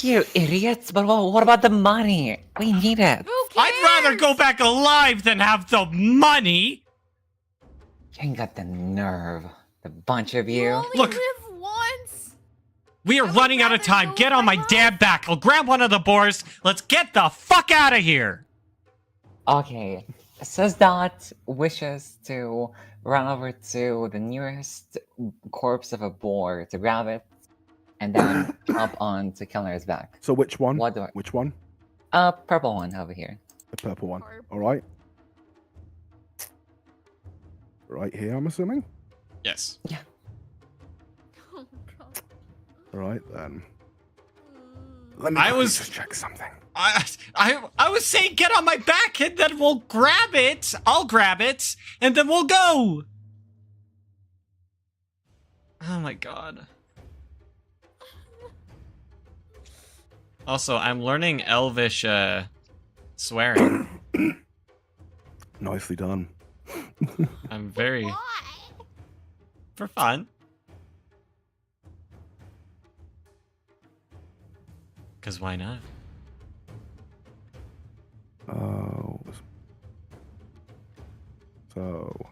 D: You idiots! But what about the money? We need it.
C: Who cares?
A: I'd rather go back alive than have the money.
D: You ain't got the nerve. The bunch of
C: You
D: you.
C: only
A: Look.
C: live once.
A: We are
C: I would
A: running out of
C: rather
A: time.
C: go
A: Get on my
C: back
A: dad back. I'll grab one of the boars. Let's get the fuck out of here.
D: Okay. Sazdot wishes to run over to the nearest corpse of a boar to grab it and then hop on to Kellner's back.
B: So which one?
D: What do I...
B: Which one?
D: Purple one over here.
B: The purple one.
C: Purple.
B: All right. Right here, I'm assuming.
A: Yes.
C: Oh god.
B: All right then. Let me
A: I
B: quickly
A: was-
B: just check something.
A: I was saying get on my back and then we'll grab it. I'll grab it and then we'll go. Oh my god. Also, I'm learning Elvish swearing.
B: Nicely done.
A: I'm very
C: Why?
A: for fun. Cause why not?
B: Oh. So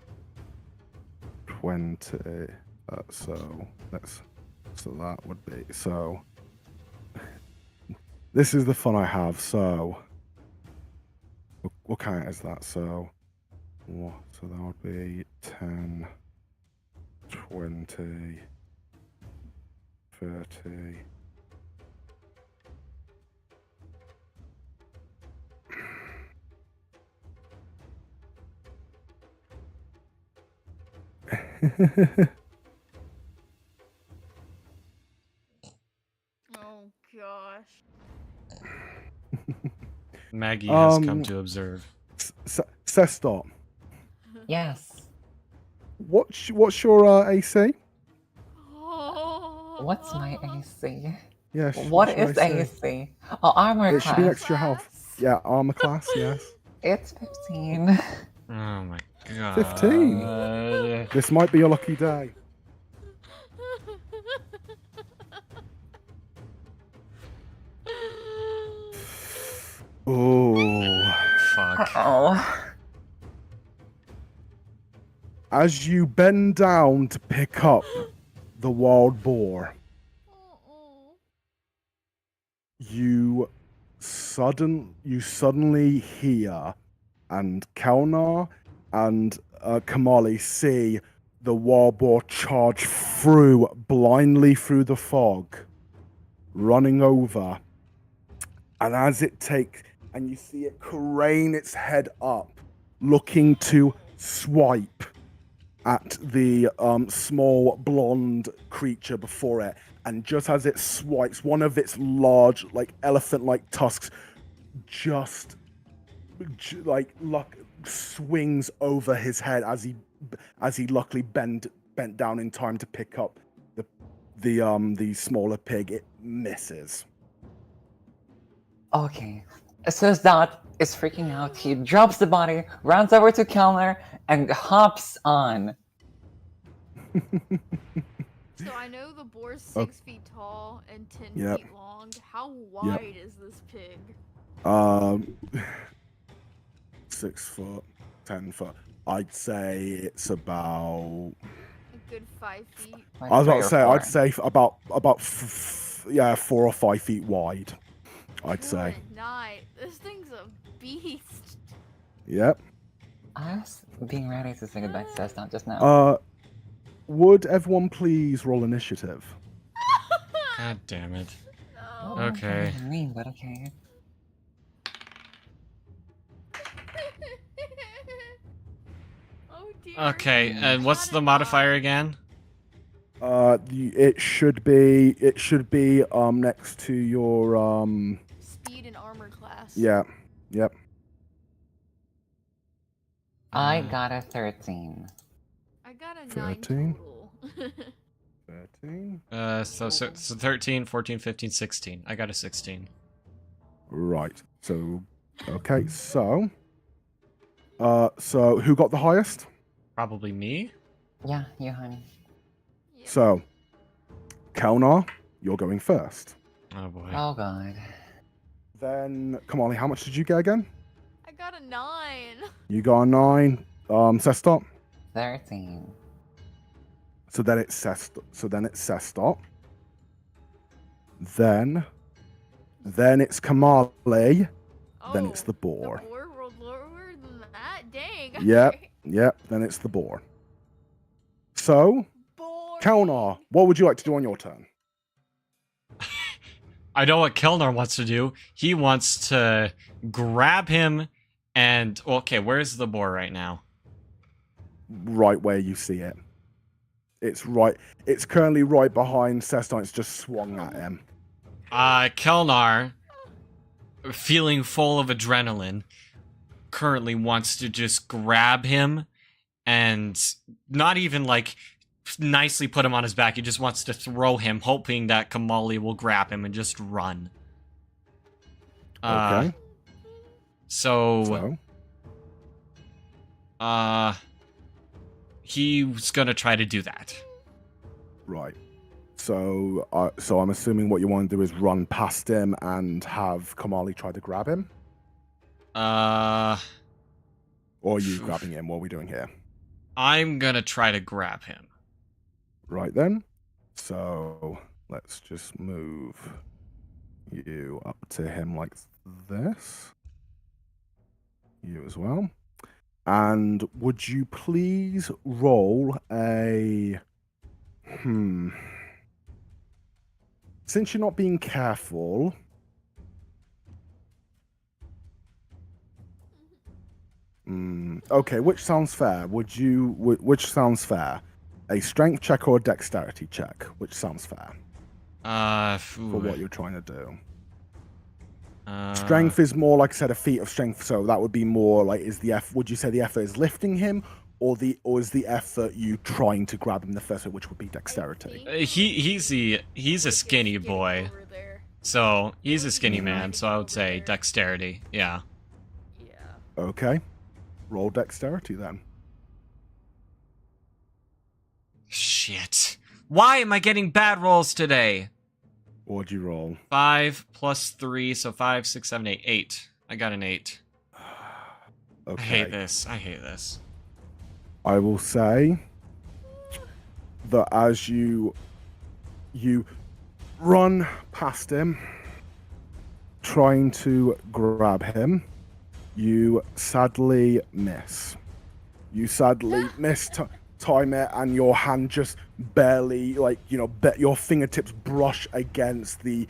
B: 20. So that would be so. This is the fun I have. So what count is that? So what? So that would be 10, 20, 30.
C: Oh gosh.
A: Maggie has come
B: Um,
A: to observe.
B: Sestot,
D: Yes.
B: what's your AC?
C: Oh.
D: What's my AC?
B: Yeah.
D: What
B: what's your
D: is AC? Oh, armor
B: It should be
D: class.
B: next to your health. Yeah, armor class. Yes.
D: It's 15.
A: Oh my god.
B: 15? This might be your lucky day. Oh.
A: Fuck.
D: Oh.
B: As you bend down to pick up the wild boar, you suddenly hear, and Kelnar and Kamali see the wild boar charge blindly through the fog, running over. And as it takes, and you see it crane its head up, looking to swipe at the small blonde creature before it. And just as it swipes, one of its large, like elephant-like tusks just swings over his head as he luckily bent down in time to pick up the smaller pig. It misses.
D: Okay. Sazdot is freaking out. He drops the body, runs over to Kellner, and hops on.
C: So I know the boar's 6 feet tall and 10
B: Yep.
C: feet long. How wide is this pig?
B: 6 foot, 10 foot. I'd say it's about.
C: A good 5 feet.
D: Like
B: I was about to
D: 3
B: say.
D: or
B: I'd
D: 4.
B: say about 4 or 5 feet wide. I'd say.
C: Good night. This thing's a beast.
B: Yep.
D: I was being ready to say goodbye to Sazdot just now.
B: Would everyone please roll initiative?
A: God damn it.
C: No.
D: Oh,
A: okay.
D: I mean, but okay.
C: Oh dear.
A: Okay, and what's
C: Not
A: the
C: enough.
A: modifier again?
B: It should be next to your
C: Speed and armor class.
B: yeah, yep.
D: I got a 13.
C: I got a 9
B: 13.
C: total.
B: 13.
A: So 13, 14, 15, 16. I got a 16.
B: Right. So okay, so who got the highest?
A: Probably me.
D: Yeah, you, honey.
C: Yeah.
B: So Kelnar, you're going first.
A: Oh boy.
D: Oh, God.
B: Then Kamali, how much did you get again?
C: I got a 9.
B: You got a 9. Sestop.
D: 13.
B: So then it's Sestop. Then it's Kamali. Then it's the boar.
C: The boar rolled lower than that? Dang.
B: Yep. Then it's the boar. So,
C: Boring.
B: Kelnar, what would you like to do on your turn?
A: I know what Kelnar wants to do. He wants to grab him and... Okay, where's the boar right now?
B: Right where you see it. It's currently right behind Seston. It's just swung at him.
A: Kelnar, feeling full of adrenaline, currently wants to just grab him and not even, like, nicely put him on his back. He just wants to throw him, hoping that Kamali will grab him and just run.
B: Okay.
A: So, he's gonna try to do that.
B: Right. So I'm assuming what you want to do is run past him and have Kamali try to grab him? Or are you grabbing him? What are we doing here?
A: I'm gonna try to grab him.
B: Right then. So let's just move you up to him like this. You as well. And would you please roll a... Since you're not being careful... Okay, which sounds fair? Which sounds fair? A strength check or a dexterity check? Which sounds fair? For what you're trying to do. Strength is more, like I said, a feat of strength, so that would be more like, would you say the effort is lifting him, or is the effort you trying to grab him in the first way, which would be dexterity?
A: He's a skinny boy.
C: Over there.
A: So he's a skinny man, so I would say dexterity. Yeah.
C: Yeah.
B: Okay. Roll dexterity then.
A: Shit. Why am I getting bad rolls today?
B: What'd you roll?
A: 5 plus 3, so 5, 6, 7, 8. 8. I got an 8.
B: Okay.
A: I hate this.
B: I will say that as you run past him, trying to grab him, you sadly miss. You sadly miss time it, and your hand just barely, your fingertips brush against the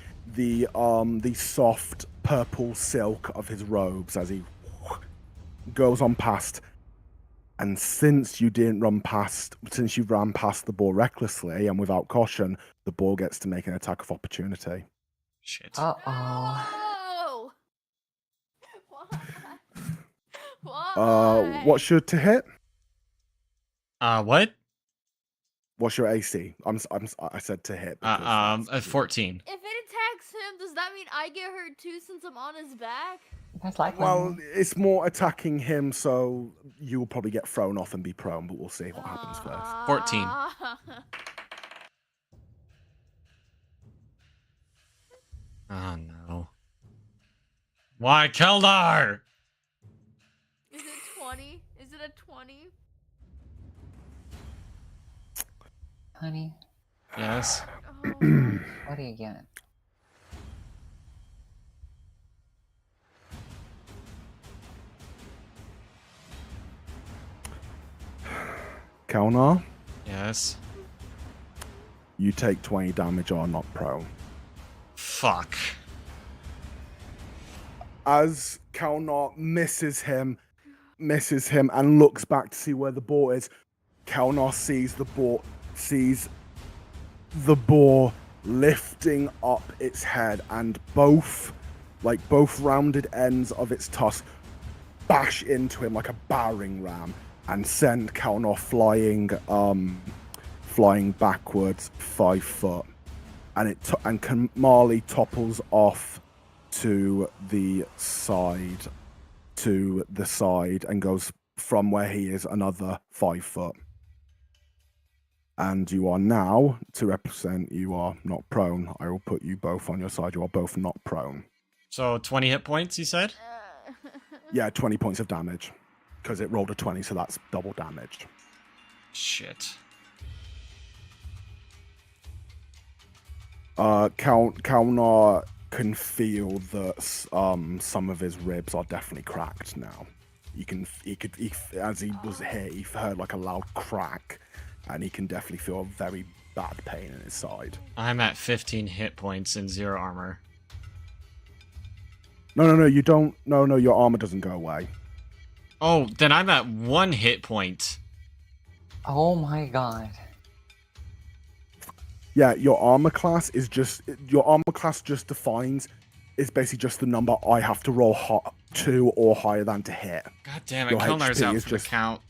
B: soft purple silk of his robes as he goes on past. And since you ran past the boar recklessly and without caution, the boar gets to make an attack of opportunity.
A: Shit.
C: Oh! Why?
B: What's your to hit?
A: What?
B: What's your AC? I said to hit.
A: 14.
C: If it attacks him, does that mean I get hurt too since I'm on his back?
D: That's likely.
B: Well, it's more attacking him, so you will probably get thrown off and be prone, but we'll see what happens first.
A: 14. Oh no. Why, Keldar?
C: Is it 20? Is it a 20?
D: Honey,
A: Yes.
C: Oh.
D: what do you get?
B: Kelnar,
A: Yes.
B: you take 20 damage or not prone.
A: Fuck.
B: As Kelnar misses him and looks back to see where the boar is, Kelnar sees the boar, sees the boar lifting up its head, and both rounded ends of its tusk bash into him like a battering ram and send Kalnor flying backwards 5 foot. And Kamali topples off to the side and goes from where he is another 5 foot. And you are now, to represent you are not prone, I will put you both on your side. You are both not prone.
A: So 20 hit points, you said?
B: Yeah, 20 points of damage. Because it rolled a 20, so that's double damage.
A: Shit.
B: Kalnar can feel that some of his ribs are definitely cracked now. As he was hit, he heard like a loud crack, and he can definitely feel a very bad pain in his side.
A: I'm at 15 hit points and 0 armor.
B: No, you don't. No, your armor doesn't go away.
A: Oh, then I'm at 1 hit point.
D: Oh my god.
B: Yeah, your armor class just defines. It's basically just the number I have to roll 2 or higher than to hit.
A: God damn it,
B: Your
A: Kelnar's
B: HP
A: out
B: is
A: for
B: just-
A: the count.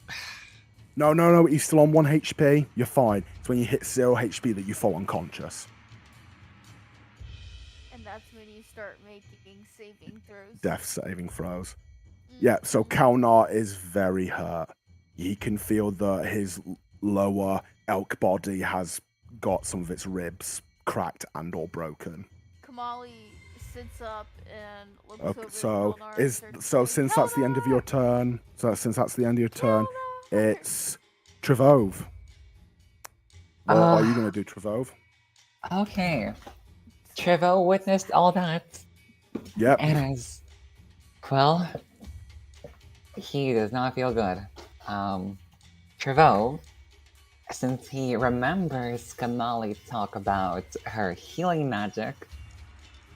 B: No, he's still on 1 HP. You're fine. It's when you hit 0 HP that you fall unconscious.
C: And that's when you start making saving throws.
B: Death saving throws. Yeah, so Kalnar is very hurt. He can feel that his lower elk body has got some of its ribs cracked and or broken.
C: Kamali sits up and looks over at
B: So
C: Kelnar and starts saying,
B: since that's the end of your turn,
C: Kelnar!
B: it's Trevove. What are you gonna do, Trevove?
D: Okay. Trevo witnessed all that,
B: Yep.
D: and is, well, he does not feel good. Trevo, since he remembers Kamali talk about her healing magic,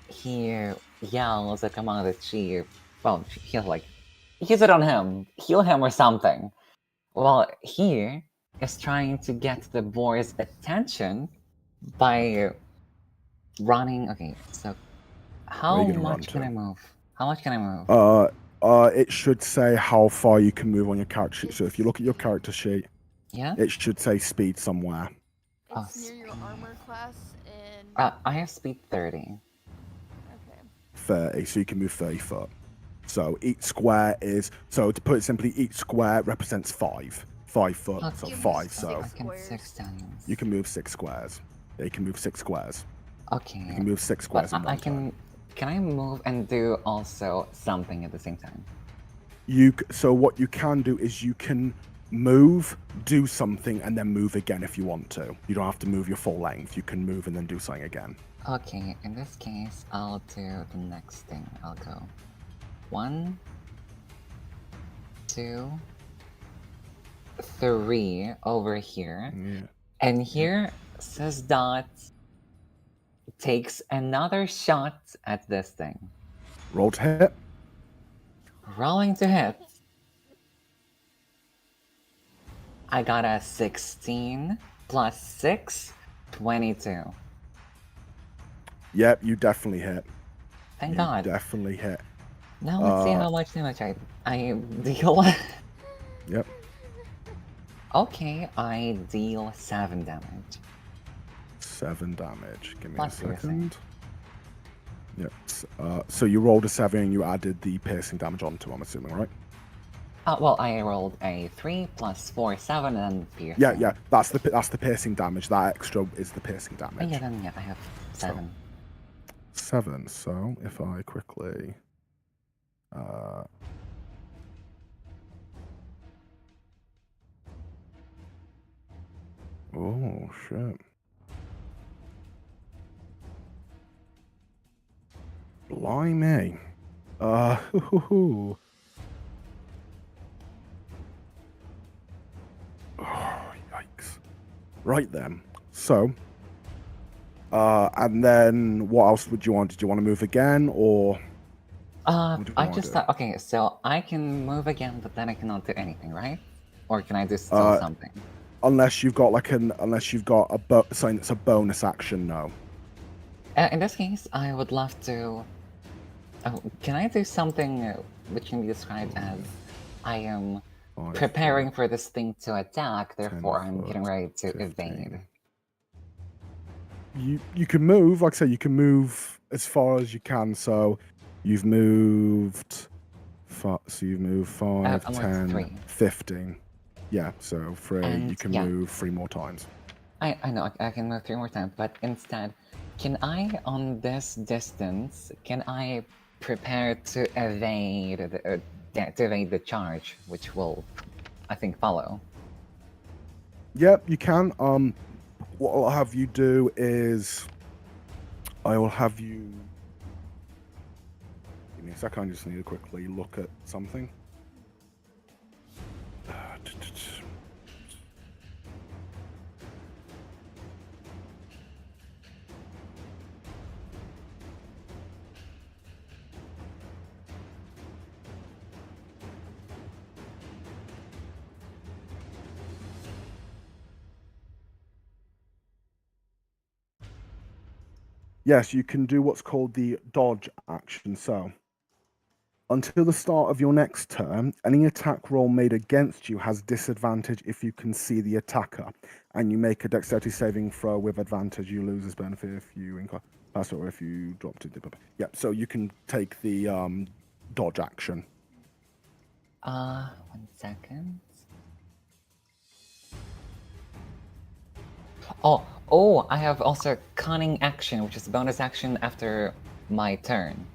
D: he yells at Kamali that he'll like, use it on him, heal him or something. Well, he is trying to get the boy's attention by running. Okay, so how
B: you gonna run
D: much can
B: to?
D: I move? How much can I move?
B: It should say how far you can move on your character sheet. So if you look at your character sheet,
D: Yeah?
B: it should say speed somewhere.
C: It's near your armor class and
D: I have speed 30.
C: okay.
B: 30, so you can move 30 foot. So each square is, so to put it simply, each square represents 5 foot,
D: Okay.
B: so
C: You
B: 5.
C: move
B: So
D: I can
C: Squares.
D: 6 times.
B: you can move 6 squares. Yeah, you can move 6 squares.
D: Okay.
B: You can move 6
D: But
B: squares in
D: I
B: one turn.
D: can I move and do also something at the same time?
B: So what you can do is you can move, do something, and then move again if you want to. You don't have to move your full length. You can move and then do something again.
D: Okay, in this case, I'll do the next thing. I'll go 1, 2, 3 over here.
B: Yeah.
D: And here says Dot takes another shot at this thing.
B: Roll to hit.
D: Rolling to hit. I got a 16 plus 6, 22.
B: Yep, you definitely hit.
D: Thank
B: You
D: God.
B: definitely hit.
D: Now let's see how much damage I deal.
B: Yep.
D: Okay, I deal 7 damage.
B: 7 damage. Give me
D: Plus
B: a
D: piercing.
B: second. Yep. So you rolled a 7 and you added the piercing damage onto, I'm assuming, right?
D: Well, I rolled a 3 plus 4, 7, and piercing.
B: Yeah. That's the piercing damage. That extra is the piercing
D: Oh,
B: damage.
D: yeah, then yeah, I have 7.
B: 7. So if I quickly. Oh shit. Blimey. Oh, yikes. Right then. So, and then what else would you want? Did you want to move again, or? What do you
D: I
B: wanna
D: just
B: do?
D: thought, okay, so I can move again, but then I cannot do anything, right? Or can I do still something?
B: unless you've got something that's a bonus action, no.
D: In this case, I would love to. Can I do something which can be described as I am
B: 5,
D: preparing for this thing to attack,
B: 10
D: therefore I'm
B: foot,
D: getting ready to
B: 15.
D: evade.
B: You can move, like I say, you can move as far as you can. So you've moved. So you've moved 5,
D: I'm like
B: 10,
D: 3.
B: 15. Yeah, so 3.
D: And,
B: you can
D: yeah.
B: move 3 more times.
D: I know I can move 3 more times, but instead, can I, on this distance, can I prepare to evade the charge, which will, I think, follow?
B: Yep, you can. What I'll have you do is, I will have you. Give me a second. I just need to quickly look at something. Yes, you can do what's called the dodge action. So, until the start of your next turn, any attack roll made against you has disadvantage if you can see the attacker, and you make a dexterity saving throw with advantage. You lose this benefit if you pass it or if you drop to. Yep. So you can take the dodge action.
D: 1 second. Oh, I have also cunning action, which is a bonus action after my turn,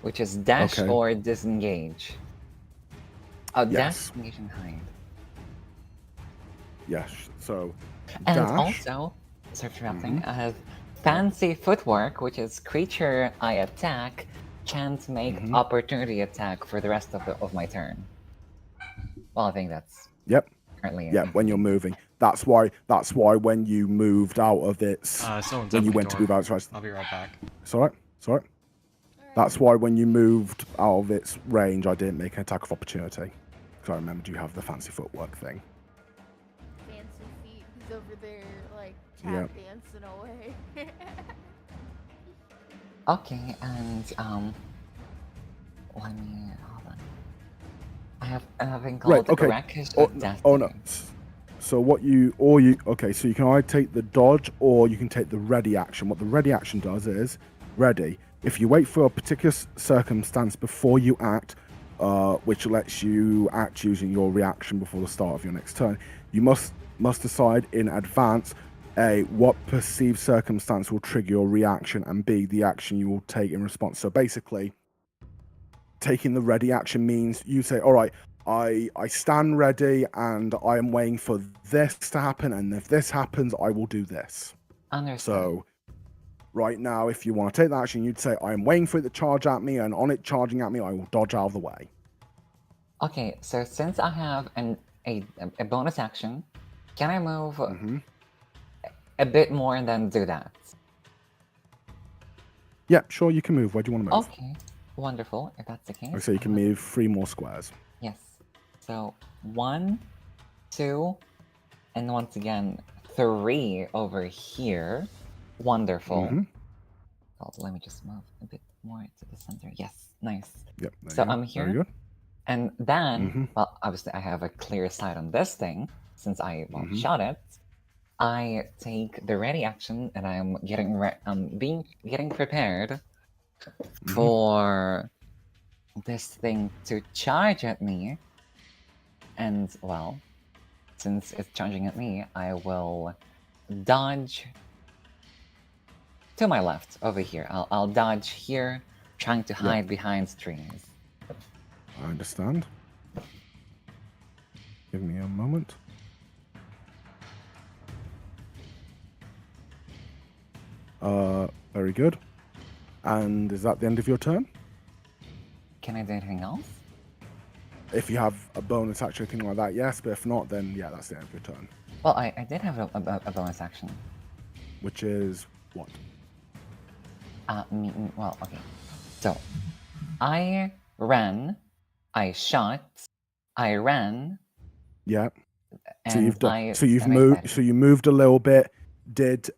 D: which is dash
B: Okay.
D: or disengage. Oh,
B: Yes.
D: dash, disengage, and hide.
B: Yes. So.
D: And
B: dash.
D: also, sorry for interrupting, I have fancy footwork, which is creature I attack can't make opportunity attack for the rest of my turn. Well, I think that's
B: Yep.
D: currently.
B: Yeah, when you're moving. That's why when you moved out of its
A: Someone's
B: when
A: at
B: you
A: my
B: went
A: door.
B: to move out of
A: I'll be right back.
B: It's alright. It's alright. That's why when you moved out of its range, I didn't make an attack of opportunity. Because I remembered you have the fancy footwork thing.
C: Fancy feet. He's over there, like,
B: Yeah.
C: tap dancing away.
D: Okay, and let me hold on. I have another called
B: okay.
D: Rakish
B: Oh,
D: of Destiny.
B: oh no. So okay, so you can either take the dodge or you can take the ready action. What the ready action does is, ready, if you wait for a particular circumstance before you act, which lets you act using your reaction before the start of your next turn, you must decide in advance, A, what perceived circumstance will trigger your reaction, and B, the action you will take in response. So basically, taking the ready action means you say, all right, I stand ready and I am waiting for this to happen, and if this happens, I will do this.
D: Understood.
B: So right now, if you want to take that action, you'd say, I am waiting for it to charge at me, and on it charging at me, I will dodge out of the way.
D: Okay, so since I have a bonus action, can I move a bit more and then do that?
B: Yeah, sure, you can move. Where do you want to move?
D: Okay, wonderful. If that's the case.
B: Okay, so you can move 3 more squares.
D: Yes. So 1, 2, and once again 3 over here. Wonderful. Oh, let me just move a bit more to the center. Yes, nice.
B: Yep.
D: So I'm here.
B: Very good.
D: And then, well, obviously I have a clear sight on this thing since I shot it. I take the ready action and I'm getting getting prepared for this thing to charge at me. And well, since it's charging at me, I will dodge to my left over here. I'll dodge here, trying to hide behind trees.
B: I understand. Give me a moment. Very good. And is that the end of your turn?
D: Can I do anything else?
B: If you have a bonus action or anything like that, yes. But if not, then yeah, that's the end of your turn.
D: Well, I did have a bonus action.
B: Which is what?
D: Well, okay. So, I ran, I shot, I ran,
B: Yeah. So you've done.
D: I
B: So you've
D: and I
B: moved.
D: said,
B: So you moved a little bit. Did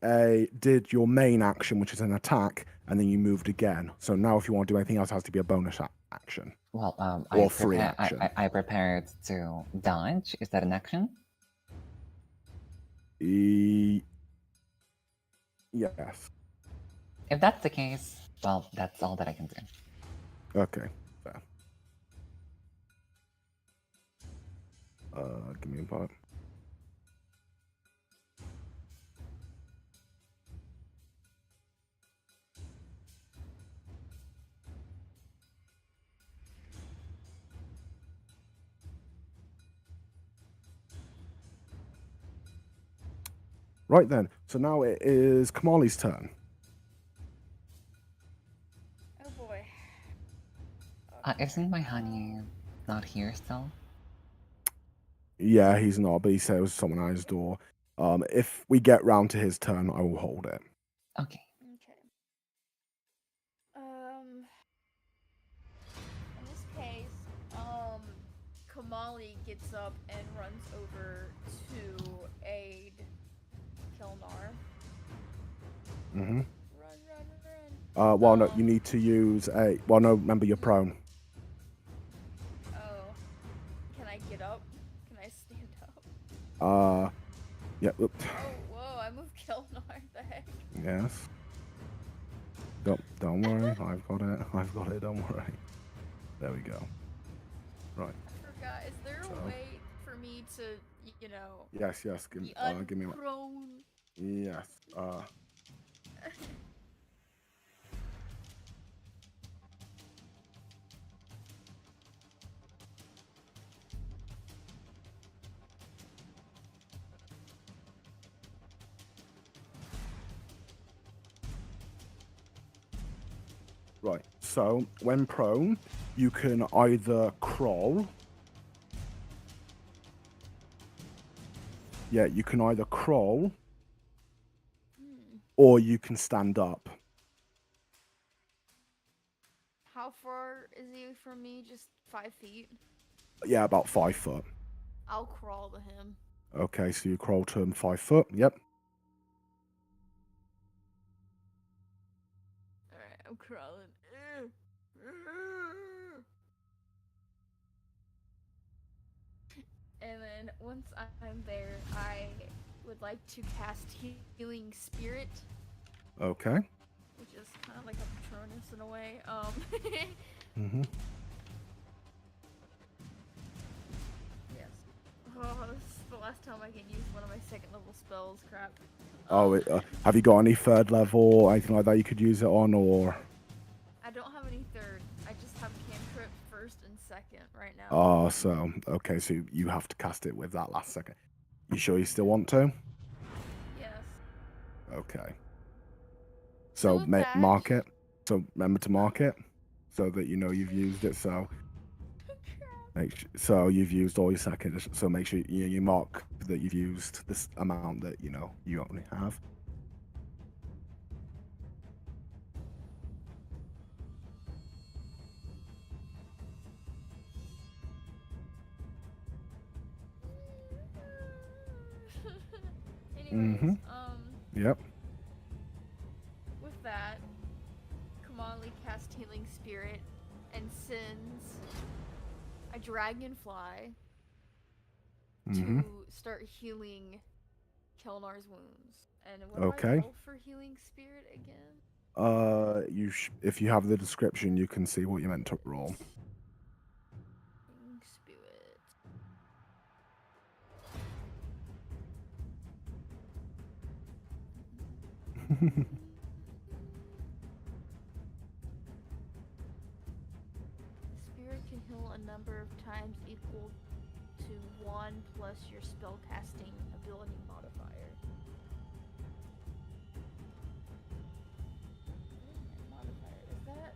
B: your main action, which is an attack, and then you moved again. So now, if you want to do anything else, it has to be a bonus action.
D: well,
B: Or free action.
D: I prepared to dodge. Is that an action?
B: Yes.
D: If that's the case, well, that's all that I can do.
B: Okay. Fair. Give me a part. Right then. So now it is Kamali's turn.
C: Oh boy.
D: Isn't my honey not here still?
B: Yeah, he's not, but he said it was someone at his door. If we get round to his turn, I will hold it.
D: Okay.
C: Okay. In this case, Kamali gets up and runs over to aid Kelnar.
B: Mm-hmm.
C: Run.
B: Well, no, you need to use a. Well, no, remember you're prone.
C: Oh. Can I get up? Can I stand up?
B: Yeah.
C: Oh, whoa, I moved Kelnar. The heck?
B: Yes. Don't worry. I've got it. I've got it. Don't worry. There we go. Right.
C: I forgot. Is there a way for me to, you know,
B: Yes. Give
C: be
B: me.
C: unprone?
B: Yes. Right. So when prone, you can either crawl. Yeah, you can either crawl or you can stand up.
C: How far is he from me? Just 5 feet?
B: Yeah, about 5 foot.
C: I'll crawl to him.
B: Okay, so you crawl to him 5 foot. Yep.
C: Alright, I'm crawling. And then once I'm there, I would like to cast Healing Spirit,
B: Okay.
C: which is kind of like a Patronus in a way.
B: Mm-hmm.
C: Yes. Oh, this is the last time I can use one of my second level spells. Crap.
B: Oh, have you got any third level or anything like that you could use it on, or?
C: I don't have any third. I just have cantrip first and second right now.
B: Oh, so okay, so you have to cast it with that last second. You sure you still want to?
C: Yes.
B: Okay.
C: So
B: So
C: with that-
B: mark it. So remember to mark it, so that you know you've used it. So so you've used all your seconds. So make sure you mark that you've used this amount that you know you only have.
C: Anyways,
B: Yep.
C: with that, Kamali casts Healing Spirit and sends a dragonfly to start healing Kelnar's wounds. And what do I roll for Healing Spirit again?
B: If you have the description, you can see what you meant to roll.
C: Healing Spirit. Spirit can heal a number of times equal to 1 plus your spellcasting ability modifier. Is that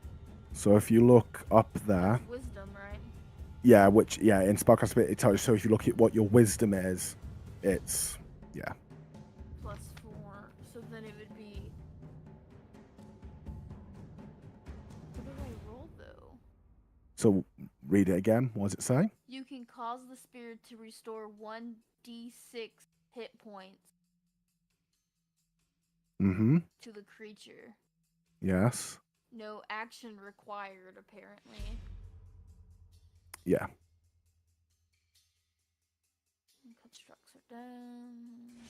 B: So if you look up there,
C: wisdom, right?
B: yeah, in spellcasting it tells you. So if you look at what your wisdom is, it's
C: Plus 4. So then it would be. What did I roll though?
B: So read it again. What does it say?
C: You can cause the spirit to restore 1d 1d6 hit points
B: Mm-hmm.
C: to the creature.
B: Yes.
C: No action required, apparently.
B: Yeah.
C: Constructs are done.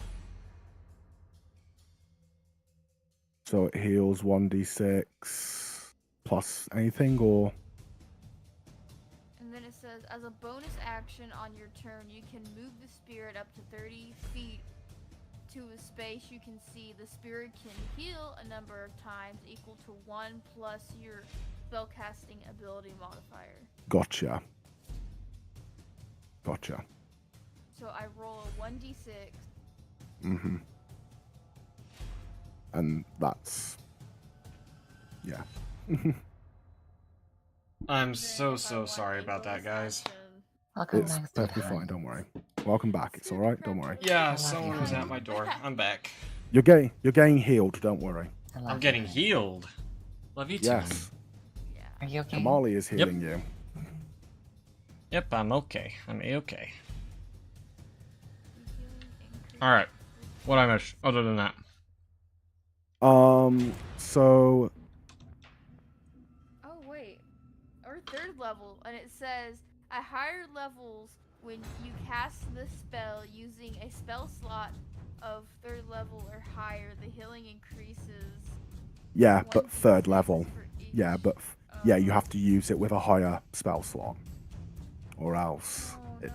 B: So it heals 1d6 plus anything, or
C: And then it says, as a bonus action on your turn, you can move the spirit up to 30 feet to a space you can see. The spirit can heal a number of times equal to 1 plus your spellcasting ability modifier.
B: gotcha. Gotcha.
C: So I roll a 1d6.
B: Mm-hmm. And that's yeah.
A: I'm
C: Then
A: so
C: if I want
A: sorry
C: a
A: about that,
C: bonus
A: guys.
C: action-
D: Welcome
B: It's
D: back,
B: perfectly
D: sweetheart.
B: fine. Don't worry. Welcome back. It's all right. Don't worry.
A: Yeah,
D: love
A: someone
D: you,
A: was at
D: honey.
A: my door. I'm back.
B: You're getting healed. Don't worry.
D: I love
A: I'm
D: you,
A: getting
D: honey.
A: healed. Love you too.
B: Yes.
C: Yeah.
D: Are you okay?
B: Kamali is healing you.
A: Yep, I'm okay. I'm a-okay.
C: Healing increase.
A: Alright. What I missed other than that?
B: So
C: Oh wait, or 3rd level, and it says at higher levels, when you cast the spell using a spell slot of 3rd level or higher, the healing increases.
B: yeah, but
C: 1d6
B: third level.
C: for each-
B: Yeah, but yeah, you have to use it with a higher spell slot, or else.
C: Oh
B: It,
C: no.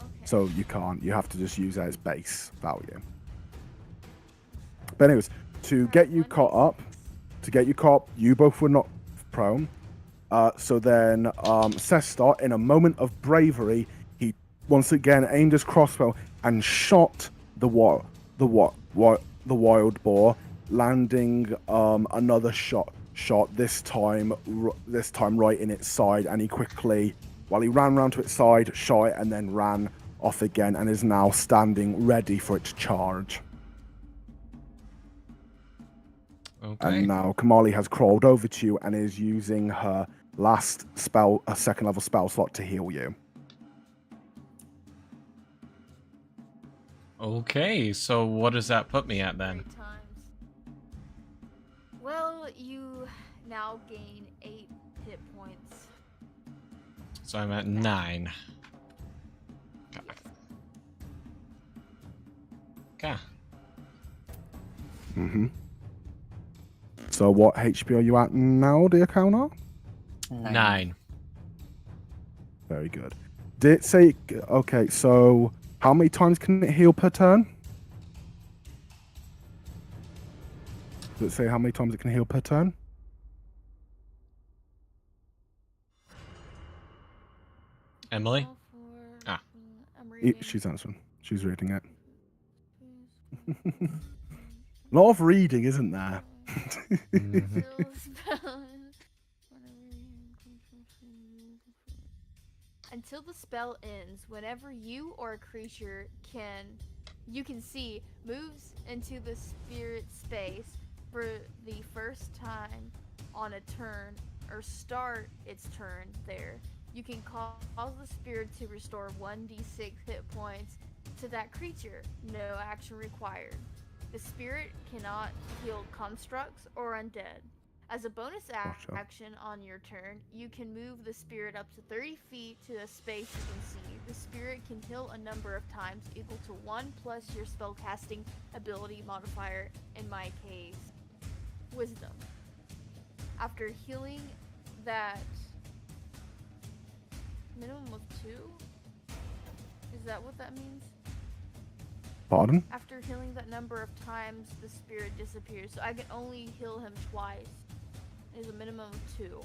C: Okay.
B: so you can't. You have to just use it as base value. But anyways, to get you caught up, you both were not prone. So then, Cestar, in a moment of bravery, he once again aimed his crossbow and shot the wild boar, landing another shot. This time right in its side, and he quickly, while he ran round to its side, shot it, and then ran off again, and is now standing ready for its charge.
A: Okay.
B: And now Kamali has crawled over to you and is using her last spell, a 2nd level spell slot, to heal you.
A: Okay, so what does that put me at then?
C: 3 times. Well, you now gain 8 hit points.
A: So I'm at 9. Okay.
B: Mm-hmm. So what HP are you at now, dear Kaunar?
A: 9.
B: Very good. Did it say... Okay, so how many times can it heal per turn? Does it say how many times it can heal per turn?
A: Emily?
C: All for-
A: Ah.
C: I'm reading.
B: She's answering. She's reading it. A lot of reading, isn't there?
A: Mhm.
C: Until the spell ends, whenever you or a creature you can see moves into the spirit space for the first time on a turn or start its turn there, you can cause the spirit to restore 1d6 hit points to that creature. No action required. The spirit cannot heal constructs or undead. As a bonus
B: Gotcha.
C: action on your turn, you can move the spirit up to 30 feet to a space you can see. The spirit can heal a number of times equal to 1 plus your spellcasting ability modifier, in my case, Wisdom. After healing that minimum of 2? Is that what that means?
B: Pardon?
C: After healing that number of times, the spirit disappears. So I can only heal him twice. There's a minimum of 2.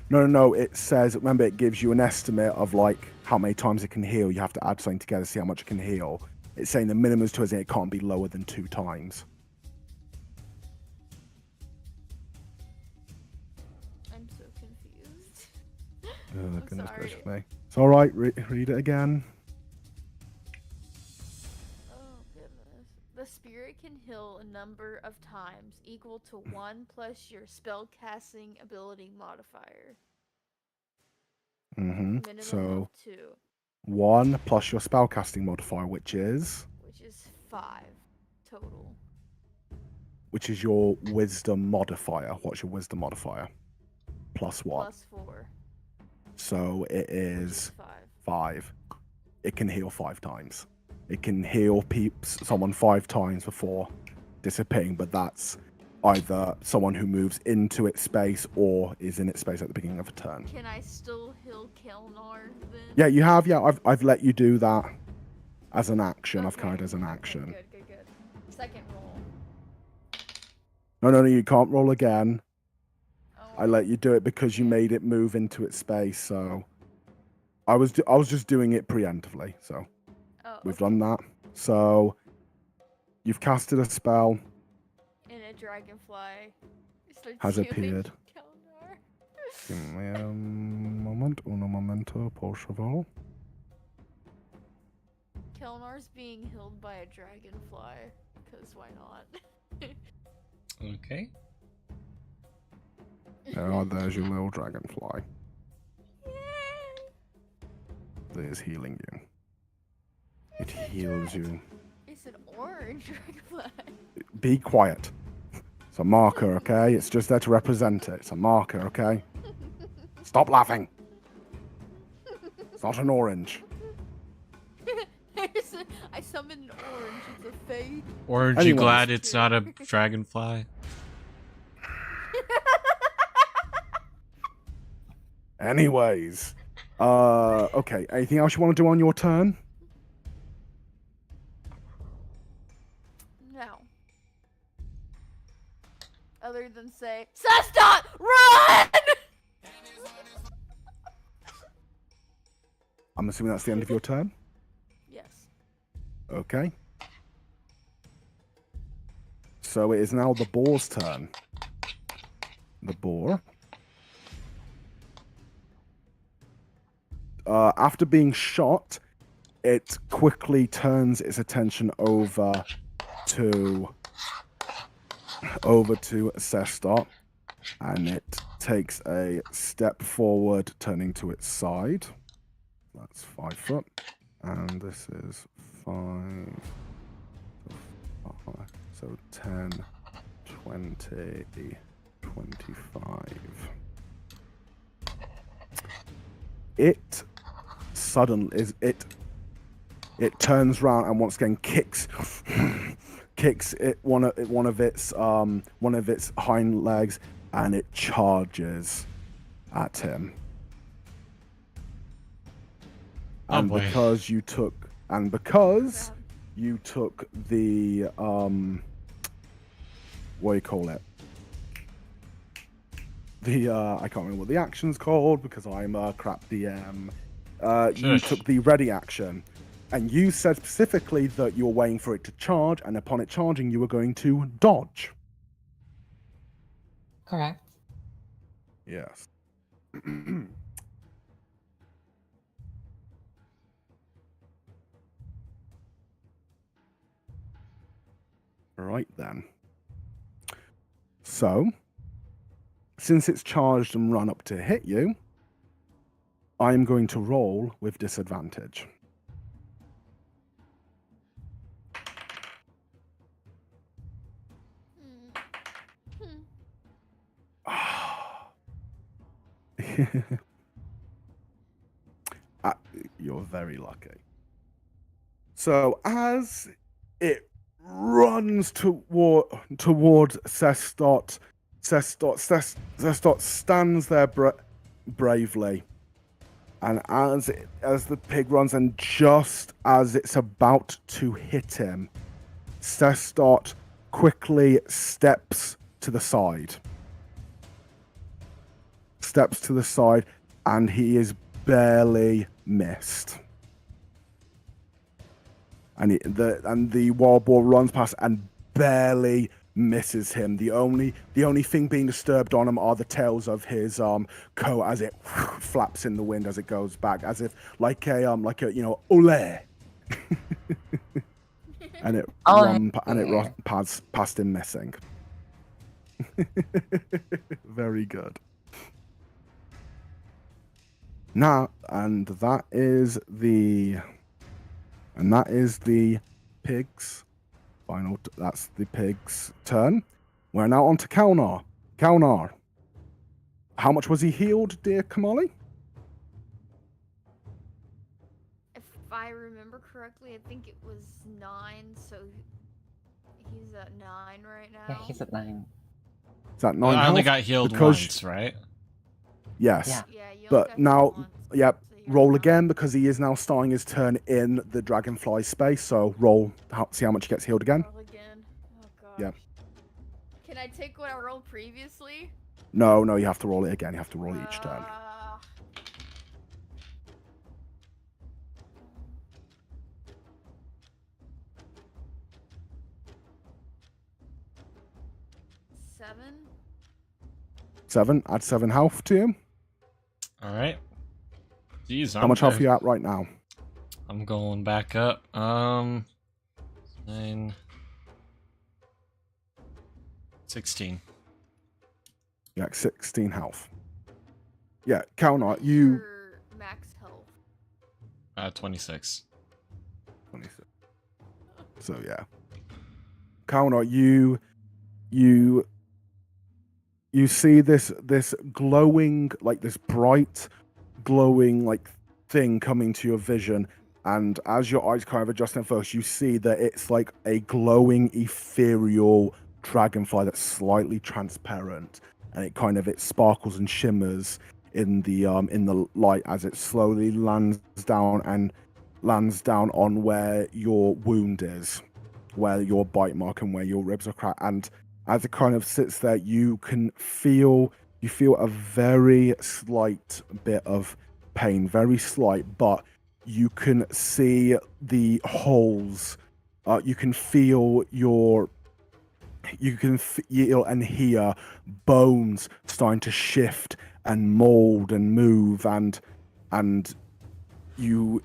B: No. It says, remember, it gives you an estimate of like how many times it can heal. You have to add something together to see how much it can heal. It's saying the minimum is 2, as in it can't be lower than 2 times.
C: I'm so confused.
B: Oh,
C: I'm
B: goodness
C: sorry.
B: gracious me. It's all right. Read it again.
C: Oh goodness. The spirit can heal a number of times equal to 1 plus your spellcasting ability modifier.
B: Mm-hmm.
C: Minimum
B: So
C: of 2.
B: 1 plus your spellcasting modifier, which is
C: 5 total.
B: your wisdom modifier. What's your wisdom modifier? Plus what?
C: Plus 4.
B: So it
C: Which
B: is
C: 5.
B: 5. It can heal 5 times. It can heal someone 5 times before dissipating, but that's either someone who moves into its space or is in its space at the beginning of a turn.
C: Can I still heal Kelnar then?
B: Yeah, you have. Yeah, I've let you do that as an action. I've
C: Okay,
B: counted as an
C: okay,
B: action.
C: Good. Second roll.
B: No, you can't roll again.
C: Oh.
B: I let you do it because you made it move into its space. So I was just doing it preemptively. So we've done that. So you've casted a spell.
C: And a dragonfly
B: Has
C: killing
B: appeared.
C: Kelnar.
B: Give me a moment. Uno momento, por favor.
C: Kelnar's being healed by a dragonfly, because why not?
A: Okay.
B: Oh, there's your little dragonfly.
C: Yay!
B: That is healing you. It heals you.
C: It's an orange dragonfly.
B: Be quiet. It's a marker, okay? It's just there to represent it. It's a marker, okay? Stop laughing. It's not an orange.
C: I summoned an orange. It's a fade.
A: Orange, you
B: Anyways.
A: glad it's not a dragonfly?
B: Anyways. Okay. Anything else you want to do on your turn?
C: No. Other than say, Sestot, run!
B: I'm assuming that's the end of your turn?
C: Yes.
B: Okay. So it is now the boar's turn. The boar. After being shot, it quickly turns its attention over to Sestot, and it takes a step forward, turning to its side. That's 5 foot, and this is 5. So 10, 20, 25. It suddenly it turns around and once again kicks it one of its hind legs, and it charges at him.
A: Oh,
B: And
A: boy.
B: because you took the what do you call it? The I can't remember what the action's called because I'm a crap DM. You
A: Shush.
B: took the ready action, and you said specifically that you were waiting for it to charge, and upon it charging, you were going to dodge.
D: Correct.
B: Yes. Right then. So, since it's charged and run up to hit you, I'm going to roll with disadvantage. You're very lucky. So as it runs toward Sestot, Sestot stands there bravely, and as the pig runs, and just as it's about to hit him, Sestot quickly steps to the side. And he is barely missed. And the wild boar runs past and barely misses him. The only thing being disturbed on him are the tails of his coat as it flaps in the wind as it goes back, as if like a ole. And it runs past him missing. Very good. Now, and that is the pig's final. That's the pig's turn. We're now on to Kalnar. Kalnar, how much was he healed, dear Kamali?
C: If I remember correctly, I think it was 9, so he's at 9 right now.
D: Yeah, he's at 9.
B: Is that 9
A: I only
B: health?
A: got healed
B: Because-
A: once, right?
B: Yes.
D: Yeah.
C: Yeah, you only
B: But
C: got
B: now-
C: hit once,
B: Yep.
C: so you're
B: Roll
C: fine.
B: again because he is now starting his turn in the dragonfly space. So roll. See how much he gets healed again.
C: Roll again. Oh god.
B: Yep.
C: Can I take what I rolled previously?
B: No, you have to roll it again. You have to roll it each turn.
C: Uh, Seven.
B: 7. Add 7 health to him.
A: All right. Jeez,
B: How much health are you at right now?
A: I'm going back up. 9, 16.
B: Yeah, 16 health. Yeah, Kalnar, you.
C: Your max health.
A: 26.
B: 26. So yeah, Kalnar, you see this glowing, like this bright, glowing like thing coming to your vision, and as your eyes kind of adjust at first, you see that it's like a glowing, ethereal dragonfly that's slightly transparent, and it sparkles and shimmers in the light as it slowly lands down on where your wound is, where your bite mark and where your ribs are cracked. And as it kind of sits there, you feel a very slight bit of pain, very slight, but you can see the holes. You can feel and hear bones starting to shift and mold and move, and you're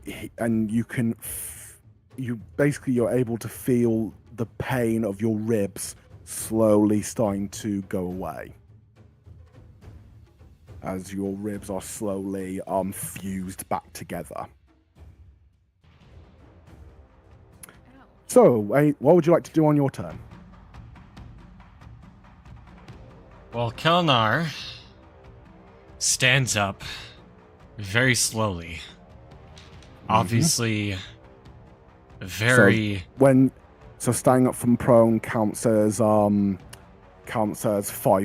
B: able to feel the pain of your ribs slowly starting to go away as your ribs are slowly fused back together.
C: Ow.
B: So, what would you like to do on your turn?
A: Well, Kelnar stands up very slowly. Obviously, very.
B: So standing up from prone counts as 5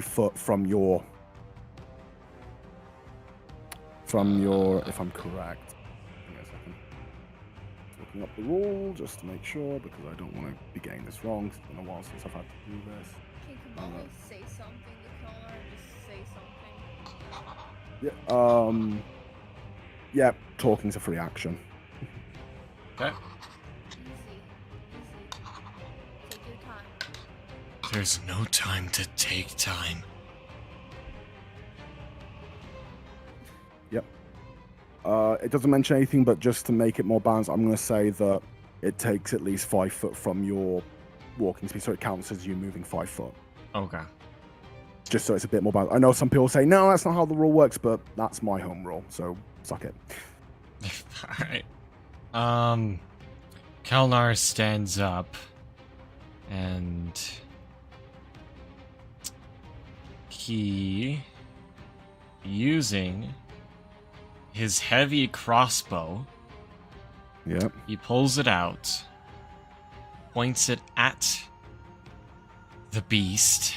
B: foot from your, if I'm correct. Give me a second. Looking up the rule just to make sure, because I don't want to be getting this wrong. It's been a while since I've had to do this.
C: Can Kamali say something to Kelnar? Just say something.
B: Yeah, talking's a free action.
A: Okay.
C: Easy. Take your time.
A: There's no time to take time.
B: Yep. It doesn't mention anything, but just to make it more balanced, I'm going to say that it takes at least 5 foot from your walking speed, so it counts as you moving 5 foot.
A: Okay.
B: Just so it's a bit more balanced. I know some people say, no, that's not how the rule works, but that's my home rule, so suck it.
A: Alright. Kelnar stands up and he, using his heavy crossbow,
B: Yep.
A: he pulls it out, points it at the beast,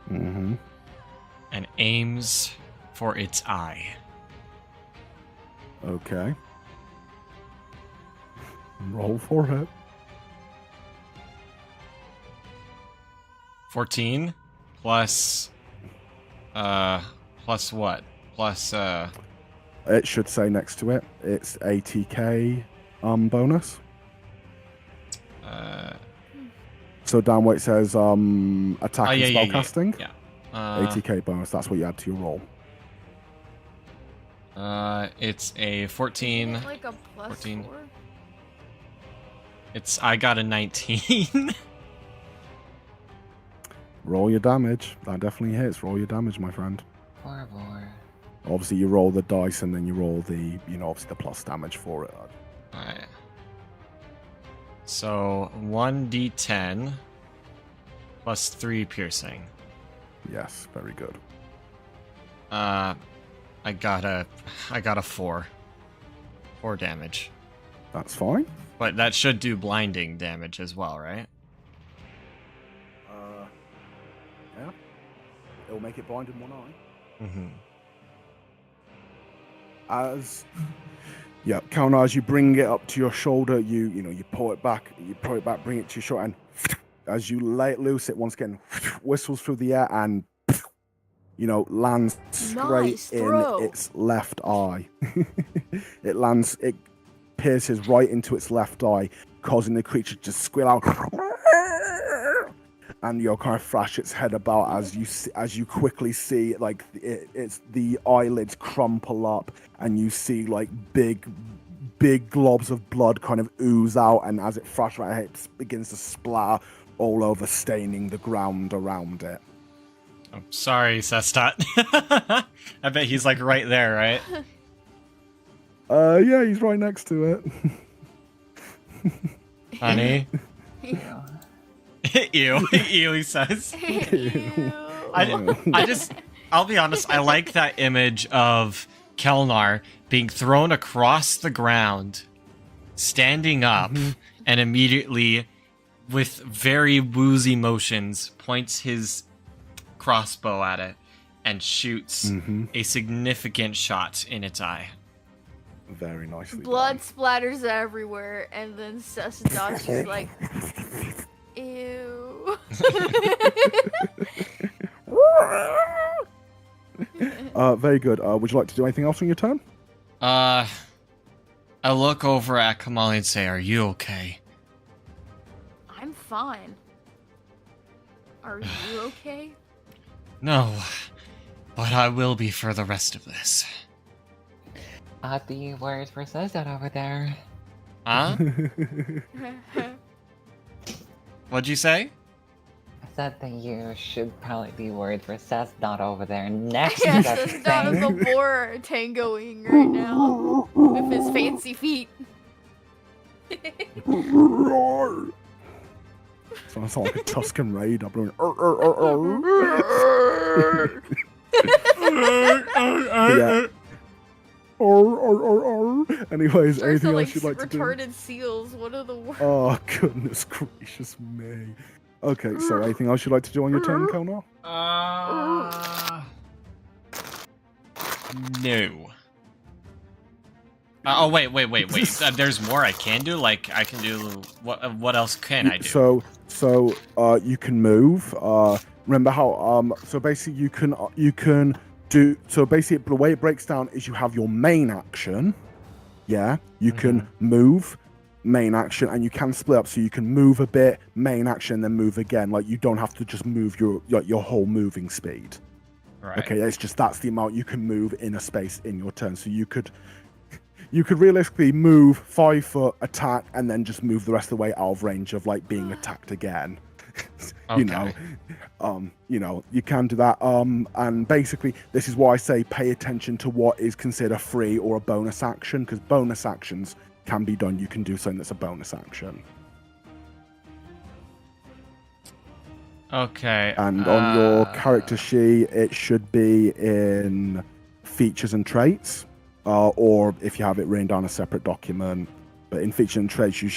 B: Mm-hmm.
A: and aims for its eye.
B: Okay. Roll for it.
A: 14 plus what? Plus
B: It should say next to it. It's ATK bonus. So down where it says attack and spellcasting.
A: Yeah.
B: 80k bonus. That's what you add to your roll.
A: It's a 14.
C: Isn't it like a plus
A: 14.
C: 4?
A: I got a 19.
B: Roll your damage. That definitely hits. Roll your damage, my friend.
D: 4.
B: Obviously, you roll the dice and then you roll the, obviously the plus damage for it.
A: Alright. So 1d10 plus 3 piercing.
B: Yes, very good.
A: I got a 4. 4 damage.
B: That's fine.
A: But that should do blinding damage as well, right?
B: Yeah. It'll make it blind in one eye.
A: Mm-hmm.
B: Counter, as you bring it up to your shoulder, you pull it back, bring it to your shoulder, and as you lay it loose, it once again whistles through the air and lands straight in its left eye. It pierces right into its left eye, causing the creature to squeal out, and kind of thrash its head about as you quickly see it's the eyelids crumple up, and you see like big globs of blood kind of ooze out, and as it thrashes right, it begins to splatter all over, staining the ground around it.
A: I'm sorry, Sestat. I bet he's like right there, right?
B: Yeah, he's right next to it.
A: Honey.
C: Ew.
A: Ew, he says.
C: Ew.
A: I'll be honest, I like that image of Kelnar being thrown across the ground, standing up, and immediately, with very woozy motions, points his crossbow at it and shoots a significant shot in its eye.
B: Very nicely
C: Blood
B: done.
C: splatters everywhere, and then Sessadot's just like, ew.
B: Very good. Would you like to do anything else on your turn?
A: I look over at Kamali and say, "Are you okay?"
C: I'm fine. Are you okay?
A: No, but I will be for the rest of this.
D: The words for says that over there.
A: Huh? What'd you say?
D: I said that you should probably be worried for Seth not over there next to
C: Yes,
D: that
C: that's not
D: thing.
C: the boar tangoing right now with his fancy feet.
B: Sounds like a Tuscan Raider. Yeah. Anyways,
C: Starts
B: anything
C: to,
B: else you'd like to do?
C: retarded seals. What are the words?
B: Oh, goodness gracious me. Okay, so anything else you'd like to do on your turn, Kelnar?
A: No. Oh, wait. There's more I can do? Like, I can do... What else can I do?
B: So you can move. Remember how... So basically, you can do... So basically, the way it breaks down is you have your main action. Yeah? You can move, main action, and you can split up, so you can move a bit, main action, then move again. Like, you don't have to just move your whole moving speed.
A: Right.
B: Okay, that's the amount you can move in a space in your turn. So you could realistically move 5 foot, attack, and then just move the rest of the way out of range of like being attacked again.
A: Okay.
B: You can do that. And basically, this is why I say pay attention to what is considered a free or a bonus action, because bonus actions can be done. You can do something that's a bonus action.
A: Okay.
B: And on your character sheet, it should be in features and traits, or if you have it written down a separate document. But in features and traits, there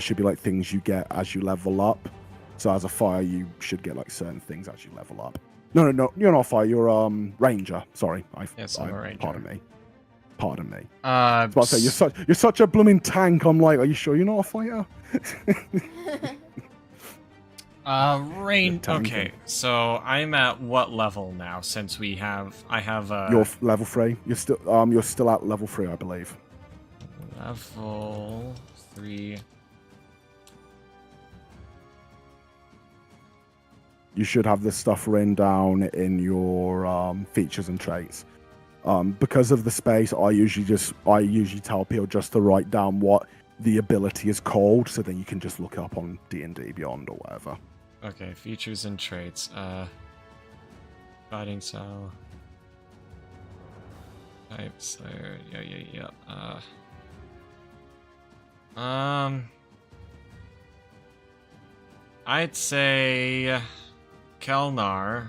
B: should be like things you get as you level up. So as a fire, you should get like certain things as you level up. No, you're not a fire. You're ranger. Sorry,
A: Yes, I'm a ranger.
B: Pardon me.
A: I
B: was about to say, you're such a blooming tank. I'm like, are you sure you're not a fighter?
A: Okay, so I'm at what level now? Since I have
B: You're level 3. You're still at level 3, I believe.
A: Level 3.
B: You should have this stuff written down in your features and traits. Because of the space, I usually tell people just to write down what the ability is called, so then you can just look it up on D&D Beyond or whatever.
A: Okay, features and traits. Fighting style. Type Slayer. Yeah. I'd say Kelnar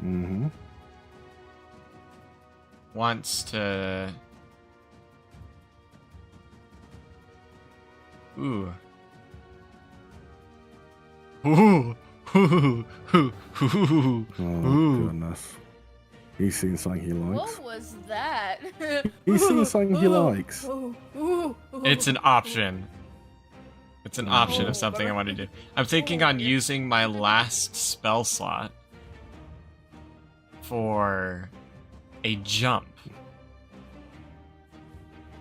B: Mm-hmm.
A: wants to. Ooh. Ooh. Ooh. Ooh.
B: Oh, goodness. He's seen something he likes.
C: What was that?
B: He's seen something he likes.
A: It's an option. It's an option
C: Oh.
A: of something I want to do. I'm thinking on using my last spell slot for a jump.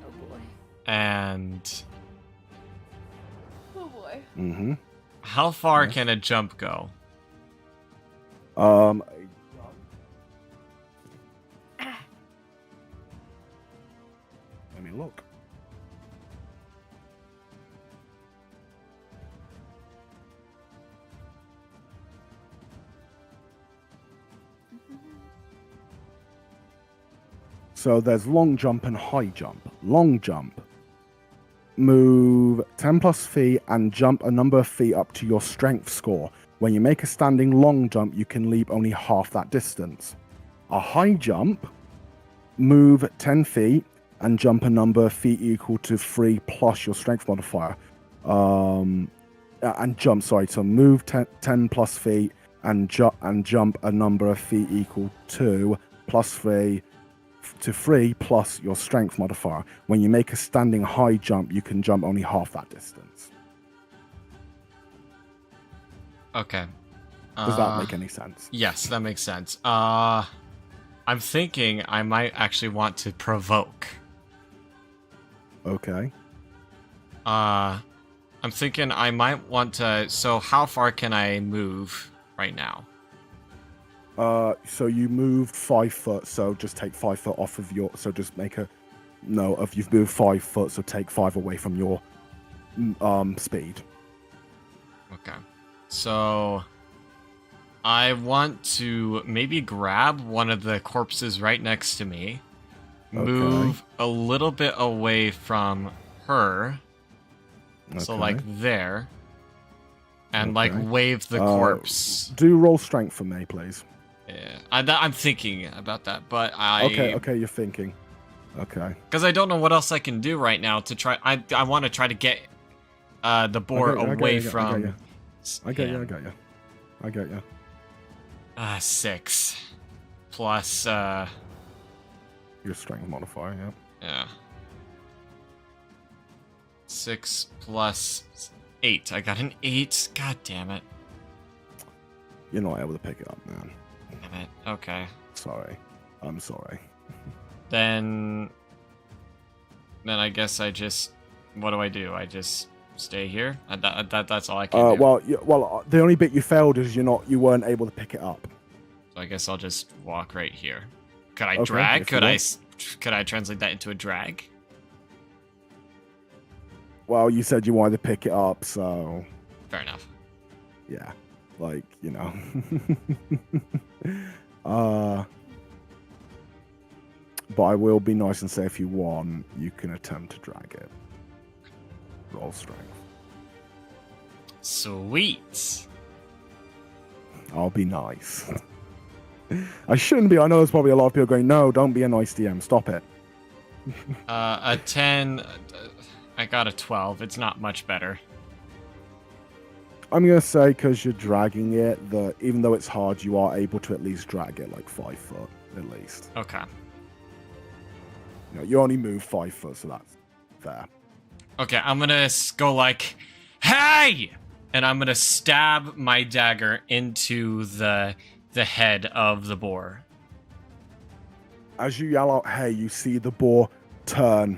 C: Oh boy.
A: And
C: Oh boy.
B: Mm-hmm.
A: how far
B: Yes.
A: can a jump go?
B: Let me look. So there's long jump and high jump. Long jump. Move 10 plus feet and jump a number of feet up to your strength score. When you make a standing long jump, you can leap only half that distance. A high jump, move 10 feet and jump a number of feet equal to 3 plus your strength modifier. So move 10 plus feet and jump a number of feet equal to plus 3 plus your strength modifier. When you make a standing high jump, you can jump only half that distance.
A: Okay.
B: Does that make any sense?
A: Yes, that makes sense. I'm thinking I might actually want to provoke.
B: Okay.
A: I'm thinking I might want to. So, how far can I move right now?
B: So you moved 5 foot, so just take 5 foot off of your. So just make a no. If you've moved 5 foot, so take 5 away from your speed.
A: Okay. So, I want to maybe grab one of the corpses right next to me, move a little bit away from her, so like there, and like wave the corpse.
B: Do roll strength for me, please.
A: Yeah, I'm thinking about that, but
B: Okay, you're thinking. Okay.
A: Because I don't know what else I can do right now to try. I want to try to get the boar away from.
B: I get you.
A: 6 plus
B: your strength modifier, yeah.
A: yeah. 6 plus 8. I got an 8. God damn it.
B: You're not able to pick it up, man.
A: Damn it. Okay.
B: Sorry. I'm sorry.
A: Then I guess I just. What do? I just stay here. That's all I can do.
B: Well, the only bit you failed is you weren't able to pick it up.
A: So I guess I'll just walk right here. Could I
B: Okay,
A: drag?
B: if you
A: Could I translate that into a drag?
B: Well, you said you wanted to pick it up, so
A: Fair enough.
B: yeah, like But I will be nice and say if you want, you can attempt to drag it. Roll strength.
A: Sweet.
B: I'll be nice. I shouldn't be. I know there's probably a lot of people going, no, don't be a nice DM. Stop it.
A: A 10. I got a 12. It's not much better.
B: I'm going to say because you're dragging it, that even though it's hard, you are able to at least drag it like 5 foot, at least.
A: Okay.
B: You only move 5 foot, so that's fair.
A: Okay, I'm gonna go like, hey! And I'm gonna stab my dagger into the head of the boar.
B: As you yell out, hey, you see the boar turn,